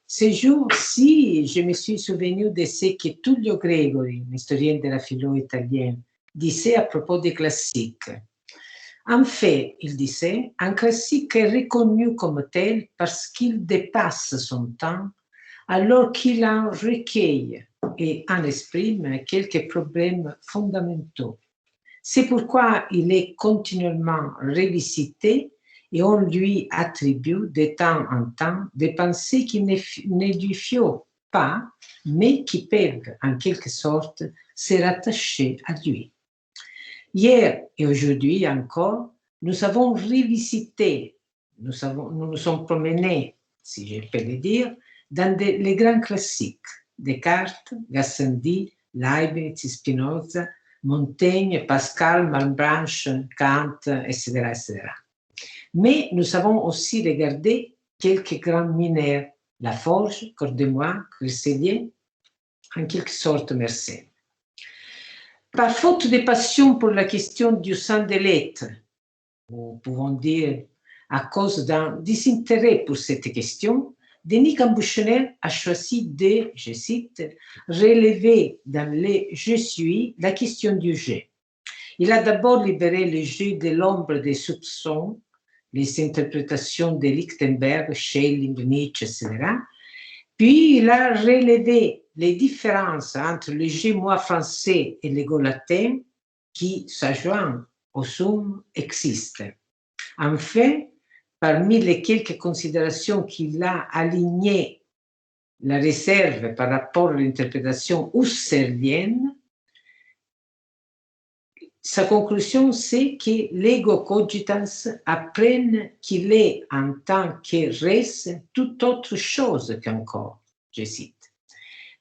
Ces jours-ci, je me suis souvenu de ce que Tullio Gregori, historien de la philo italienne, disait à propos des classiques. En fait, il disait, un classique est reconnu comme tel parce qu'il dépasse son temps alors qu'il en recueille et en exprime quelques problèmes fondamentaux. C'est pourquoi il est continuellement revisité et on lui attribue de temps en temps des pensées qui ne lui fient pas, mais qui peuvent en quelque sorte se rattacher à lui. Hier et aujourd'hui encore, nous avons revisité, nous nous sommes promenés, si je peux le dire, dans les grands classiques, Descartes, Gassendi, Leibniz, Spinoza, Montaigne, Pascal, Malebranche, Kant, etc., etc. Mais nous avons aussi regardé quelques grands mineurs, Laforge, Cordemois, Crissellier, en quelque sorte Mersenne. Par faute de passion pour la question du sens de l'être, nous pouvons dire à cause d'un désintérêt pour cette question, Denis Cambouchenel a choisi de, je cite, relever dans les « je suis » la question du « je ». Il a d'abord libéré le jeu de l'ombre des soupçons, les interprétations de Lichtenberg, Schelling, Nietzsche, etc. Puis il a relevé les différences entre le je moi français et l'ego latin qui, s'adjoignent au somme, existent. Enfin, parmi les quelques considérations qu'il a alignées, la réserve par rapport à l'interprétation husserlienne, sa conclusion, c'est que l'ego cogitans apprenne qu'il est en tant que res toute autre chose qu'un corps, je cite.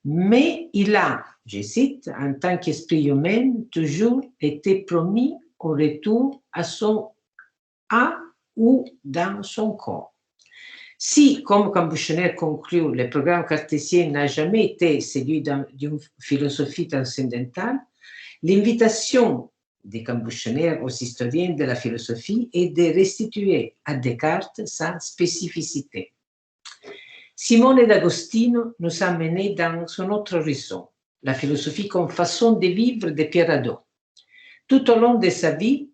Mais il a, je cite, en tant qu'esprit humain, toujours été promis au retour à son à ou dans son corps. Si, comme Cambustionnaire conclut, le programme cartésien n'a jamais été celui d'une philosophie transcendantale, l'invitation des Cambustionnaires aux historiens de la philosophie est de restituer à Descartes sa spécificité. Simone d'Agostino nous a menés dans un autre horizon, la philosophie comme façon de vivre de Pierre Hadot. Tout au long de sa vie,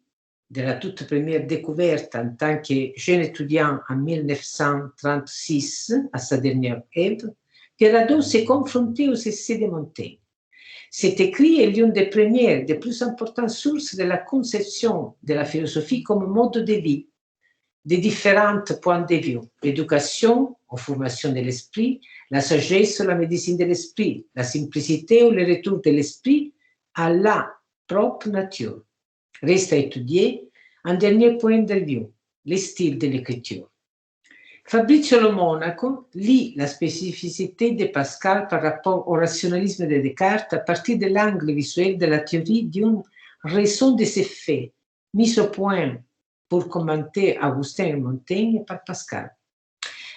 de la toute première découverte en tant que jeune étudiant en 1936 à sa dernière œuvre, Pierre Hadot s'est confronté aux essais de Montaigne. Cet écrit est l'une des premières, des plus importantes sources de la conception de la philosophie comme mode de vie, des différents points de vue, l'éducation ou formation de l'esprit, la sagesse ou la médecine de l'esprit, la simplicité ou le retour de l'esprit à la propre nature. Reste à étudier un dernier point de vue, le style de l'écriture. Fabrizio Lo Monaco lit la spécificité de Pascal par rapport au rationalisme de Descartes à partir de l'angle visuel de la théorie d'une raison de ces faits, mise au point pour commenter Augustin et Montaigne par Pascal.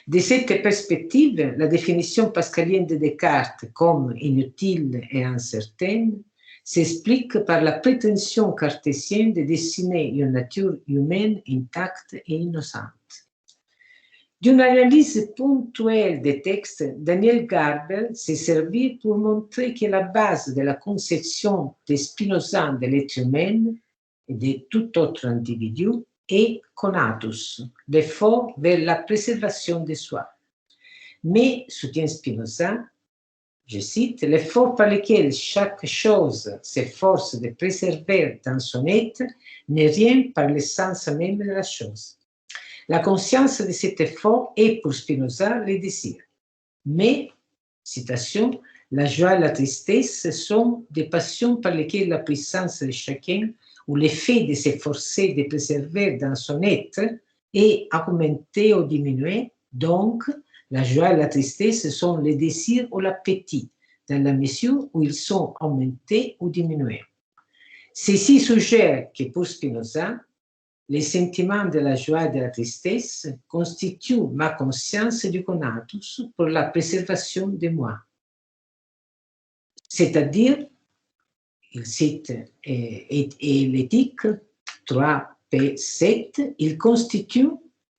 De cette perspective, la définition pascalienne de Descartes comme inutile et incertaine s'explique par la prétention cartésienne de dessiner une nature humaine intacte et innocente. D'une analyse ponctuelle des textes, Daniel Garber s'est servi pour montrer que la base de la conception de Spinoza de l'être humain et de tout autre individu est conatus, l'effort vers la préservation de soi. Mais, soutient Spinoza, je cite, l'effort par lequel chaque chose s'efforce de préserver dans son être n'est rien par l'essence même de la chose. La conscience de cet effort est pour Spinoza le désir. Mais, citation, la joie et la tristesse sont des passions par lesquelles la puissance de chacun ou l'effet de s'efforcer de préserver dans son être est augmenté ou diminué. Donc, la joie et la tristesse sont le désir ou l'appétit, dans la mesure où ils sont augmentés ou diminués. Ceci suggère que pour Spinoza, les sentiments de la joie et de la tristesse constituent ma conscience du conatus pour la préservation de moi. C'est-à-dire, il cite l'éthique 3P7, il constitue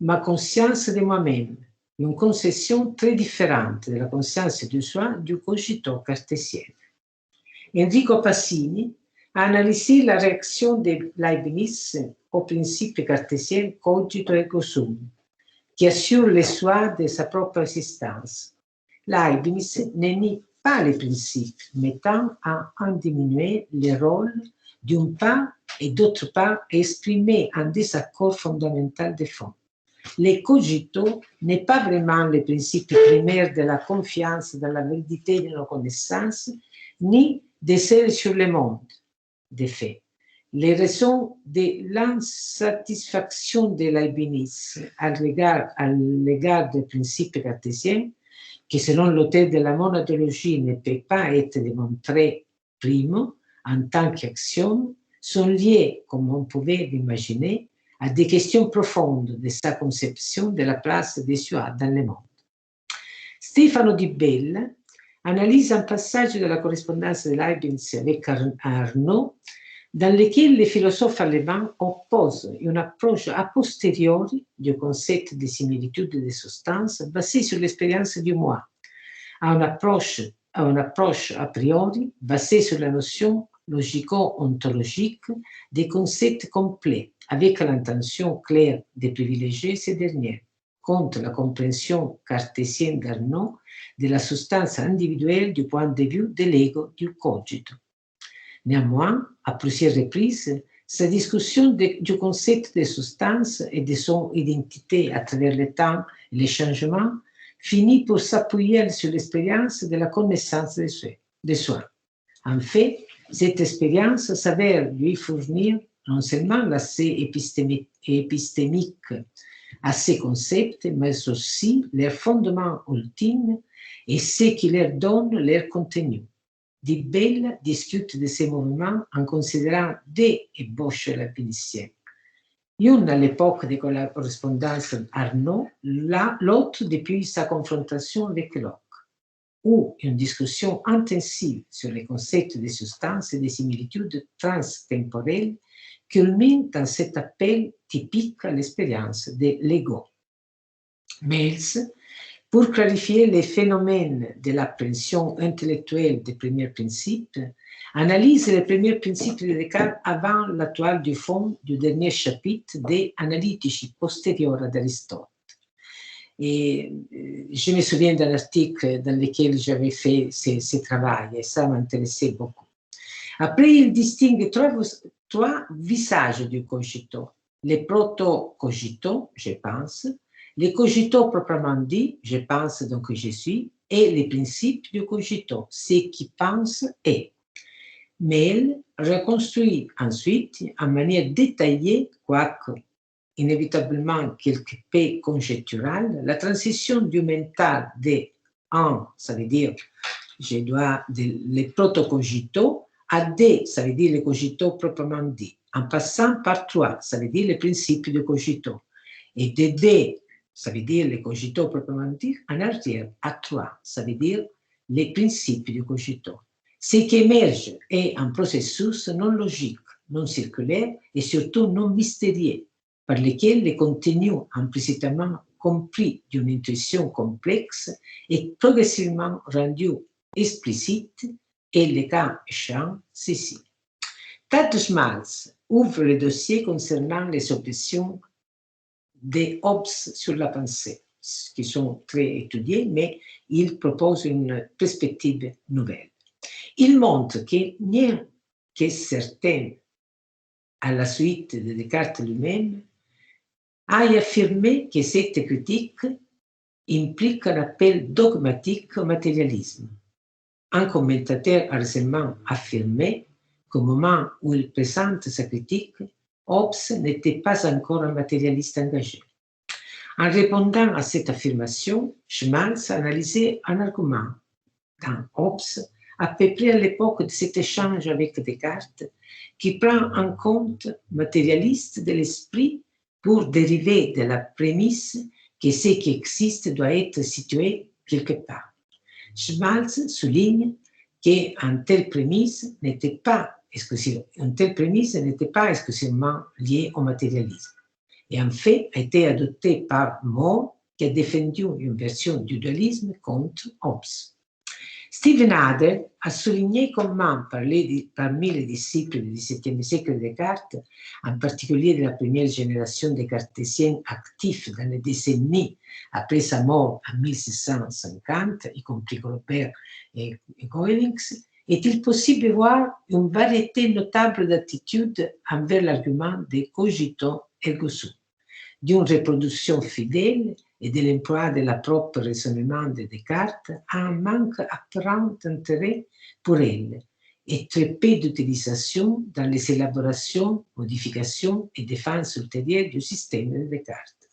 ma conscience de moi-même, une conception très différente de la conscience de soi du cogito cartésien. Enrico Passini a analysé la réaction de Leibniz au principe cartésien cogito ergo sum, qui assure le soi de sa propre existence. Leibniz ne nie pas les principes, mais tend à en diminuer le rôle d'une part et d'autre part exprimer un désaccord fondamental de fond. Le cogito n'est pas vraiment le principe primaire de la confiance dans la validité de nos connaissances, ni de celle sur le monde. De fait, les raisons de l'insatisfaction de Leibniz à l'égard des principes cartésiens, qui selon l'auteur de la monadologie ne peut pas être démontré primo en tant qu'axiome, sont liées, comme on pouvait l'imaginer, à des questions profondes de sa conception de la place des soi dans le monde. Stefano Di Bella analyse un passage de la correspondance de Leibniz avec Arnaud, dans lequel les philosophes allemands opposent une approche a posteriori du concept de similitude des substances basée sur l'expérience du moi, à une approche a priori basée sur la notion logico-ontologique des concepts complets, avec l'intention claire de privilégier ces derniers, contre la compréhension cartésienne d'Arnaud de la substance individuelle du point de vue de l'ego du cogito. Néanmoins, à plusieurs reprises, sa discussion du concept de substance et de son identité à travers le temps et les changements finit par s'appuyer sur l'expérience de la connaissance de soi. En fait, cette expérience s'avère lui fournir non seulement l'accès épistémique à ces concepts, mais aussi leur fondement ultime et ce qui leur donne leur contenu. Di Bella discute de ces mouvements en considérant des ébauches leibniziennes. Une à l'époque de la correspondance Arnaud, l'autre depuis sa confrontation avec Locke, ou une discussion intensive sur les concepts de substance et des similitudes transtemporelles culmine dans cet appel typique à l'expérience de l'ego. Mills, pour clarifier les phénomènes de l'appréhension intellectuelle des premiers principes, analyse les premiers principes de Descartes avant la toile du fond du dernier chapitre des Analytici postérieurs d'Aristote. Et je me souviens d'un article dans lequel j'avais fait ce travail et ça m'intéressait beaucoup. Après, il distingue trois visages du cogito. Les proto-cogito, je pense, les cogito proprement dit, je pense donc je suis, et les principes du cogito, ce qui pense est. Mais elle reconstruit ensuite en manière détaillée, quoique inévitablement quelque peu conjecturale, la transition du mental de 1, ça veut dire je dois les proto-cogito, à 2, ça veut dire les cogito proprement dit, en passant par 3, ça veut dire les principes du cogito, et de 2, ça veut dire les cogito proprement dit, en arrière à 3, ça veut dire les principes du cogito. Ce qui émerge est un processus non logique, non circulaire et surtout non mystérieux, par lequel le contenu implicitement compris d'une intuition complexe est progressivement rendu explicite et le cas échéant ceci. Schmalz ouvre le dossier concernant les objections des Hobbes sur la pensée, qui sont très étudiées, mais il propose une perspective nouvelle. Il montre que rien que certain, à la suite de Descartes lui-même, aille affirmé que cette critique implique un appel dogmatique au matérialisme. Un commentateur a récemment affirmé qu'au moment où il présente sa critique, Hobbes n'était pas encore un matérialiste engagé. En répondant à cette affirmation, Schmalz a analysé un argument dans Hobbes à peu près à l'époque de cet échange avec Descartes, qui prend en compte matérialiste de l'esprit pour dériver de la prémisse que ce qui existe doit être situé quelque part. Schmalz souligne qu'une telle prémisse n'était pas exclusivement liée au matérialisme, et en fait a été adoptée par Moore, qui a défendu une version du dualisme contre Hobbes. Stephen Adler a souligné comment, parmi les disciples du XVIIe siècle de Descartes, en particulier de la première génération des cartésiens actifs dans les décennies après sa mort en 1650, y compris Colbert et Coelings, est-il possible de voir une variété notable d'attitudes envers l'argument de cogito ergo sum, d'une reproduction fidèle et de l'emploi de la propre raisonnement de Descartes à un manque apparent d'intérêt pour elle et très peu d'utilisation dans les élaborations, modifications et défenses ultérieures du système de Descartes.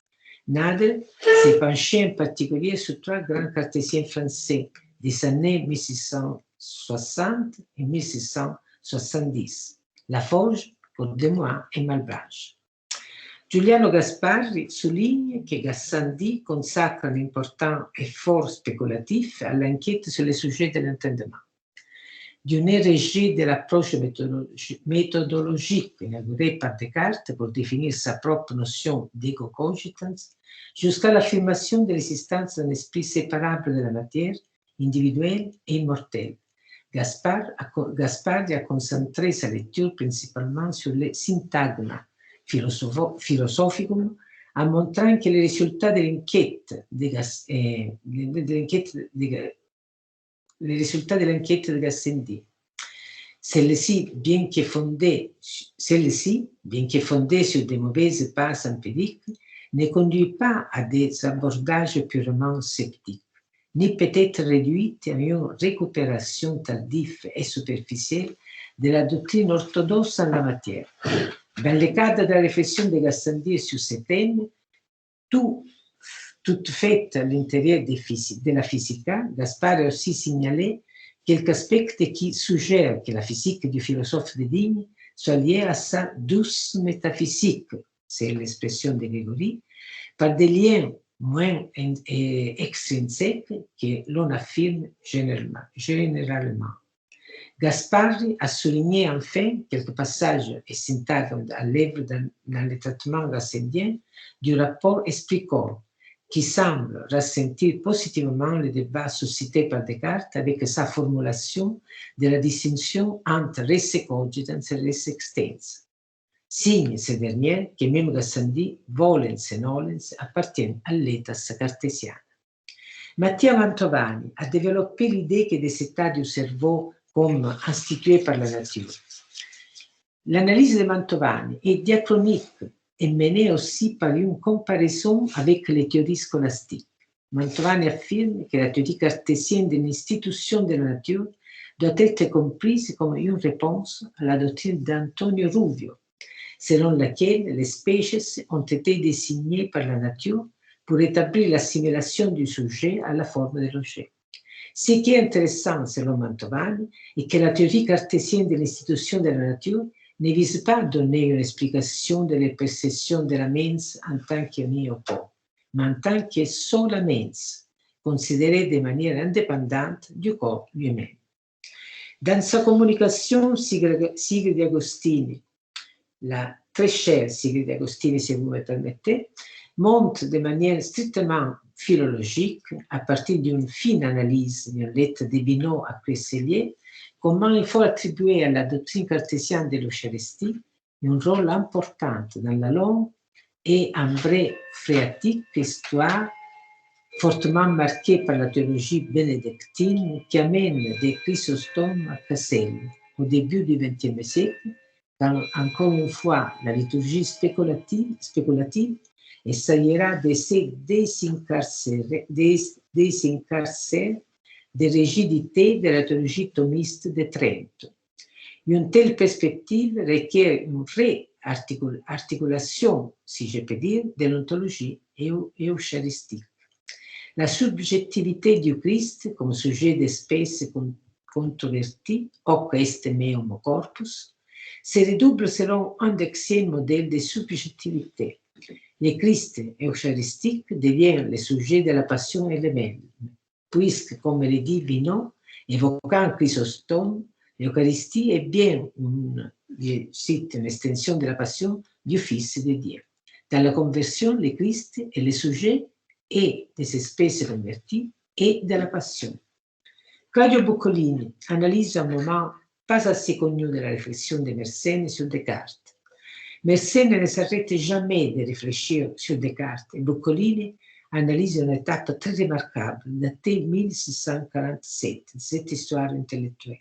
Nader s'est penché en particulier sur trois grands cartésiens français des années 1660 et 1670, Laforge, Cordemois et Malebranche. Giuliano Gasparri souligne que Gassendi consacre un important effort spéculatif à l'enquête sur les sujets de l'entendement. D'une régie de l'approche méthodologique inaugurée par Descartes pour définir sa propre notion d'ego cogitans, jusqu'à l'affirmation de l'existence d'un esprit séparable de la matière, individuelle et immortelle. Gasparri a concentré sa lecture principalement sur le syntagma philosophicum, en montrant que les résultats de l'enquête de Gassendi, celle-ci, bien que fondée sur de mauvaises bases empiriques, ne conduit pas à des abordages purement sceptiques, ni peut-être réduite à une récupération tardive et superficielle de la doctrine orthodoxe en la matière. Dans le cadre de la réflexion de Gassendi sur ce thème, toute faite à l'intérieur de la physica, Gaspard a aussi signalé quelques aspects qui suggèrent que la physique du philosophe de Digne soit liée à sa douce métaphysique, c'est l'expression de Grégory, par des liens moins extrinsèques que l'on affirme généralement. Gaspari a souligné enfin quelques passages et syntaxes à l'œuvre dans le traitement rassédien du rapport esprit-corps, qui semble ressentir positivement le débat suscité par Descartes avec sa formulation de la distinction entre res cogitans et res extens. Signe ces dernières que même Gassendi, volens et nolens, appartiennent à l'étas cartésien. Mattia Mantovani a développé l'idée que des états du cerveau comme institués par la nature. L'analyse de Mantovani est diachronique et menée aussi par une comparaison avec les théories scolastiques. Mantovani affirme que la théorie cartésienne de l'institution de la nature doit être comprise comme une réponse à la doctrine d'Antonio Rubio, selon laquelle les species ont été désignées par la nature pour établir l'assimilation du sujet à la forme de l'objet. Ce qui est intéressant, selon Mantovani, est que la théorie cartésienne de l'institution de la nature ne vise pas à donner une explication de la perception de la mens en tant qu'uniopos, mais en tant que sola mens, considérée de manière indépendante du corps lui-même. Dans sa communication, Sigrid Agostini, la très chère Sigrid Agostini, si vous me permettez, montre de manière strictement philologique, à partir d'une fine analyse d'une lettre de Binot à Cressellier, comment il faut attribuer à la doctrine cartésienne de l'Eucharistie un rôle important dans la longue et en vrai phréatique histoire fortement marquée par la théologie bénédictine qui amène des Chrysostome à Cassel au début du XXe siècle, quand encore une fois la liturgie spéculative essayera de se désincarcérer des rigidités de la théologie thomiste de Trento. Une telle perspective requiert une réarticulation, si je peux dire, de l'ontologie eucharistique. La subjectivité du Christ comme sujet d'espèce controvertie, hoc est meum corpus, se redouble selon un deuxième modèle de subjectivité. Le Christ eucharistique devient le sujet de la passion elle-même, puisque, comme le dit Binot, évoquant Chrysostome, l'Eucharistie est bien, je cite, une extension de la passion du Fils de Dieu. Dans la conversion, le Christ est le sujet et des espèces converties et de la passion. Claudio Boccolini analyse un moment pas assez connu de la réflexion de Mersenne sur Descartes. Mersenne ne s'arrête jamais de réfléchir sur Descartes et Boccolini analyse une étape très remarquable, datée 1647, cette histoire intellectuelle.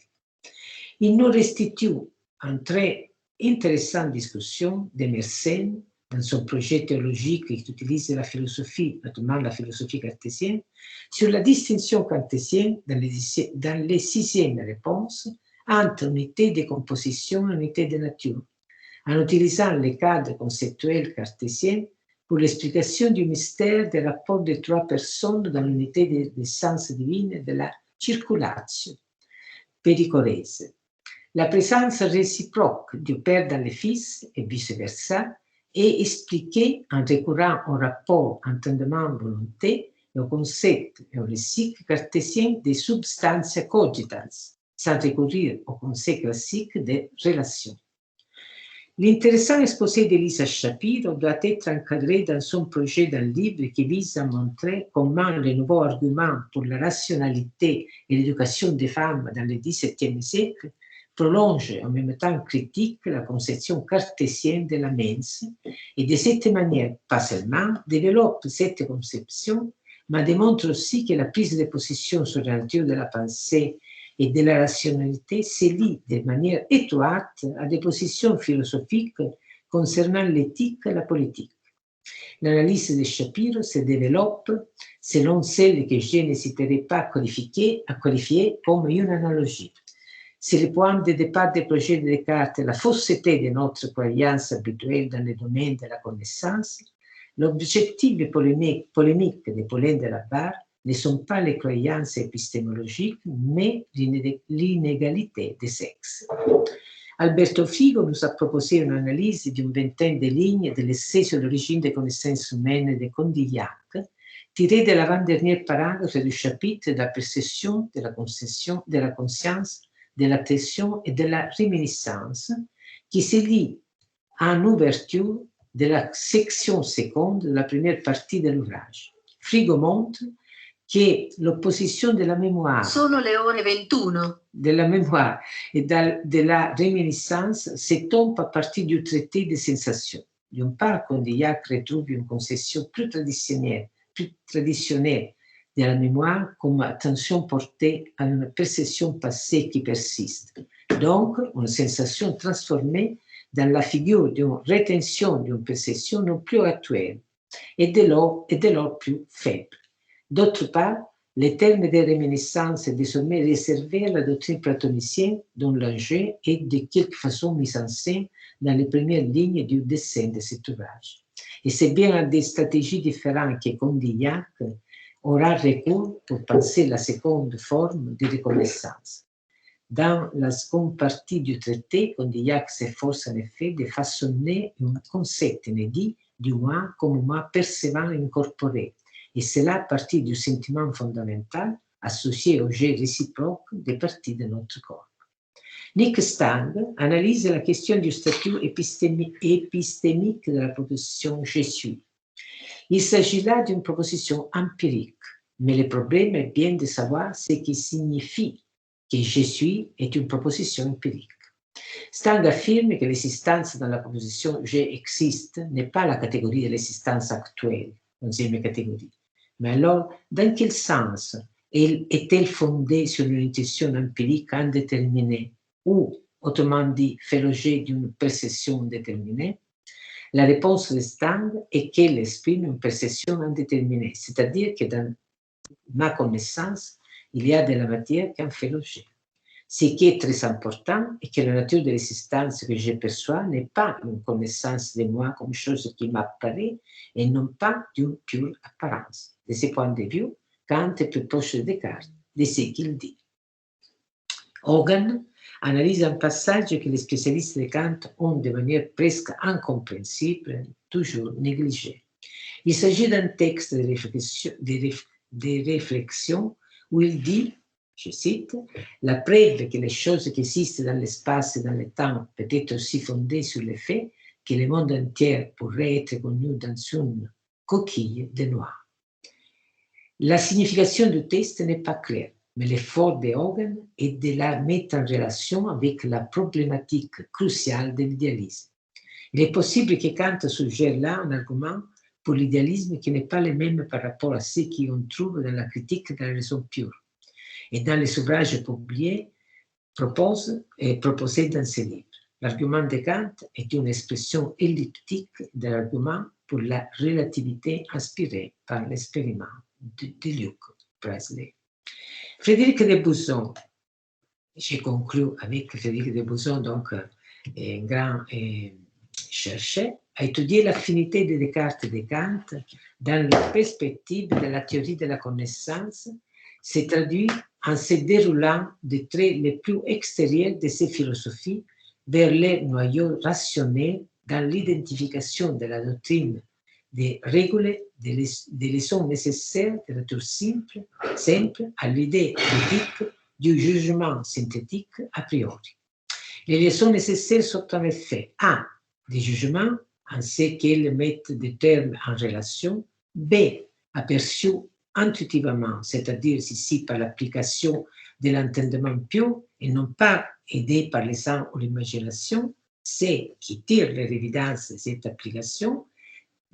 Il nous restitue une très intéressante discussion de Mersenne dans son projet théologique qui utilise la philosophie, notamment la philosophie cartésienne, sur la distinction cartésienne dans les sixièmes réponses entre unité de composition et unité de nature, en utilisant les cadres conceptuels cartésiens pour l'explication du mystère des rapports des trois personnes dans l'unité de l'essence divine de la circulation péricorèse. La présence réciproque du Père dans le Fils et vice-versa est expliquée en recourant au rapport entendement-volonté et au concept et au lexique cartésien des substantia cogitans, sans recourir au concept classique des relations. L'intéressant exposé d'Elisa Shapiro doit être encadré dans son projet d'un livre qui vise à montrer comment les nouveaux arguments pour la rationalité et l'éducation des femmes dans le XVIIe siècle prolongent en même temps critique la conception cartésienne de la mens et de cette manière, pas seulement, développe cette conception, mais démontre aussi que la prise de position sur la nature de la pensée et de la rationalité se lie de manière étroite à des positions philosophiques concernant l'éthique et la politique. L'analyse de Shapiro se développe selon celle que je n'hésiterai pas à qualifier comme une analogie. C'est le point de départ des projets de Descartes et la fausseté de notre croyance habituelle dans le domaine de la connaissance. L'objectif polémique de Paulin de la Barre ne sont pas les croyances épistémologiques, mais l'inégalité des sexes. Alberto Frigo nous a proposé une analyse d'une vingtaine de lignes de l'essai sur l'origine des connaissances humaines de Condillac, tiré de l'avant-dernier paragraphe du chapitre de la perception, de la concession, de la conscience, de l'attention et de la réminiscence, qui se lie en ouverture de la section seconde de la première partie de l'ouvrage. Frigo montre che l'opposition de la mémoire, Sono le ore 21. de la mémoire et de la réminiscence s'étompe à partir du traité des sensations. D'une part, Condillac retrouve une conception plus traditionnelle de la mémoire comme attention portée à une perception passée qui persiste. Donc, une sensation transformée dans la figure d'une rétention d'une perception non plus actuelle et dès lors plus faible. D'autre part, le terme de réminiscence est désormais réservé à la doctrine platonicienne dont l'enjeu est de quelque façon mis en scène dans les premières lignes du dessin de cet ouvrage. Et c'est bien à des stratégies différentes que Condillac aura recours pour penser la seconde forme de reconnaissance. Dans la seconde partie du traité, Condillac s'efforce en effet de façonner un concept inédit du moi comme moi percevant et incorporé, et cela à partir du sentiment fondamental associé au jet réciproque des parties de notre corps. Nick Stang analyse la question du statut épistémique de la proposition « je suis ». Il s'agit là d'une proposition empirique, mais le problème est bien de savoir ce qui signifie que « je suis » est une proposition empirique. Stang affirme que l'existence dans la proposition « je existe » n'est pas la catégorie de l'existence actuelle, 11e catégorie. Mais alors, dans quel sens est-elle fondée sur une intuition empirique indéterminée ou, autrement dit, fait l'objet d'une perception déterminée? La réponse de Stang est qu'elle exprime une perception indéterminée, c'est-à-dire que dans ma connaissance, il y a de la matière qui en fait l'objet. Ce qui est très important est que la nature de l'existence que je perçois n'est pas une connaissance de moi comme chose qui m'apparaît et non pas d'une pure apparence. De ce point de vue, Kant est plus proche de Descartes de ce qu'il dit. Hogan analyse un passage que les spécialistes de Kant ont de manière presque incompréhensible toujours négligé. Il s'agit d'un texte de réflexion où il dit, je cite, « La preuve que les choses qui existent dans l'espace et dans le temps peut être aussi fondée sur le fait que le monde entier pourrait être connu dans une coquille de noix. » La signification du texte n'est pas claire, mais l'effort de Hogan est de la mettre en relation avec la problématique cruciale de l'idéalisme. Il est possible que Kant suggère là un argument pour l'idéalisme qui n'est pas le même par rapport à ce qu'on trouve dans la critique de la raison pure et dans les ouvrages publiés proposés dans ce livre. L'argument de Kant est une expression elliptique de l'argument pour la relativité inspirée par l'expériment de Luke Presley. Frédéric de Buzon, j'ai conclu avec Frédéric de Buzon, donc un grand chercheur, a étudié l'affinité de Descartes et de Kant dans la perspective de la théorie de la connaissance, s'est traduit en se déroulant des traits les plus extérieurs de ces philosophies vers les noyaux rationnels dans l'identification de la doctrine des règles, des leçons nécessaires de nature simple à l'idée critique du jugement synthétique a priori. Les leçons nécessaires sont en effet A. Des jugements en ce qu'elles mettent des termes en relation, B. Aperçus intuitivement, c'est-à-dire ici par l'application de l'entendement pur et non pas aidé par les sens ou l'imagination, C. Qui tirent les évidences de cette application,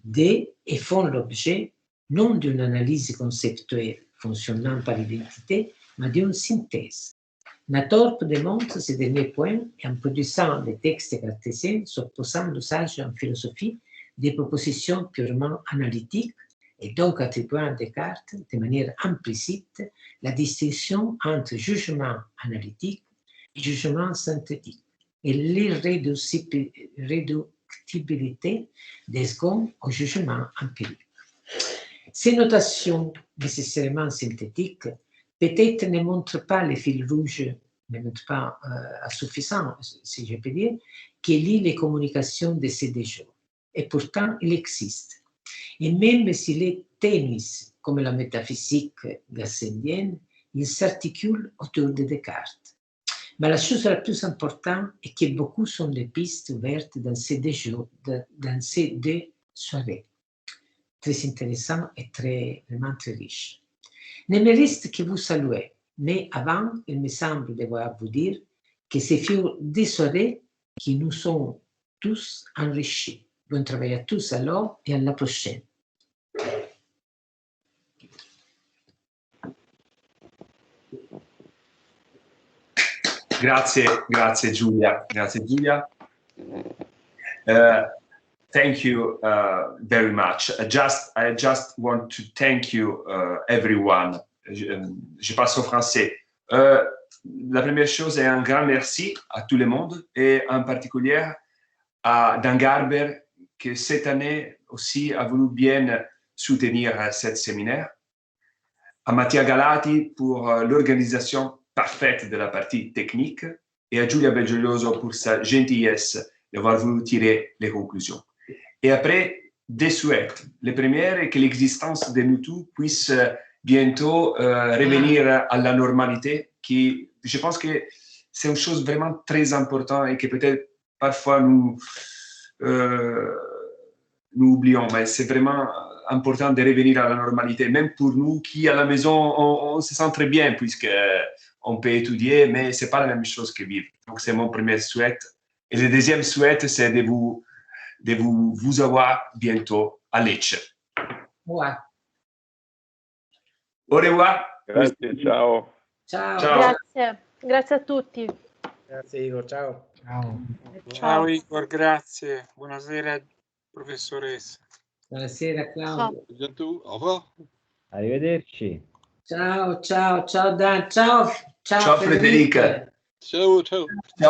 D. Et font l'objet non d'une analyse conceptuelle fonctionnant par identité, mais d'une synthèse. Natorp démontre ce dernier point en produisant des textes cartésiens s'opposant l'usage en philosophie des propositions purement analytiques et donc attribuant à Descartes de manière implicite la distinction entre jugement analytique et jugement synthétique et l'irréductibilité des seconds au jugement empirique. Ces notations nécessairement synthétiques peut-être ne montrent pas le fil rouge même pas suffisant, si je peux dire, qui lie les communications de ces deux jours. Et pourtant, il existe. Et même s'il est ténue, comme la métaphysique gassendienne, il s'articule autour de Descartes. Mais la chose la plus importante est que beaucoup sont les pistes ouvertes dans ces deux jours, dans ces deux soirées. Très intéressant et vraiment très riche. Ne me reste que vous saluer, mais avant, il me semble devoir vous dire que ce furent des soirées qui nous ont tous enrichis. Bon travail à tous alors et à la prochaine. Grazie Giulia. Grazie Giulia. Thank you very much. I just want to thank you everyone. Je passe au français. La première chose est un grand merci à tout le monde et en particulier à Dan Garber qui cette année aussi a voulu bien soutenir ce séminaire, à Mattia Galati pour l'organisation parfaite de la partie technique et à Giulia Belgioioso pour sa gentillesse d'avoir voulu tirer les conclusions. Et après, des souhaits. Le premier est que l'existence de nous tous puisse bientôt revenir à la normalité, qui, je pense que c'est une chose vraiment très importante et que peut-être parfois nous oublions, mais c'est vraiment important de revenir à la normalité, même pour nous qui à la maison, on se sent très bien puisque on peut étudier, mais c'est pas la même chose que vivre. Donc c'est mon premier souhait. Et le deuxième souhait, c'est de vous avoir bientôt à Lecce. Ouais. Au revoir. Grazie, ciao. Ciao. Ciao. Grazie a tutti. Grazie Igor, ciao. Ciao. Ciao. Igor, grazie. Buonasera professoressa. Buonasera Claudio. À bientôt. Au revoir. Arrivederci. Ciao Dan, ciao Ciao Federica. Ciao, ciao. Ciao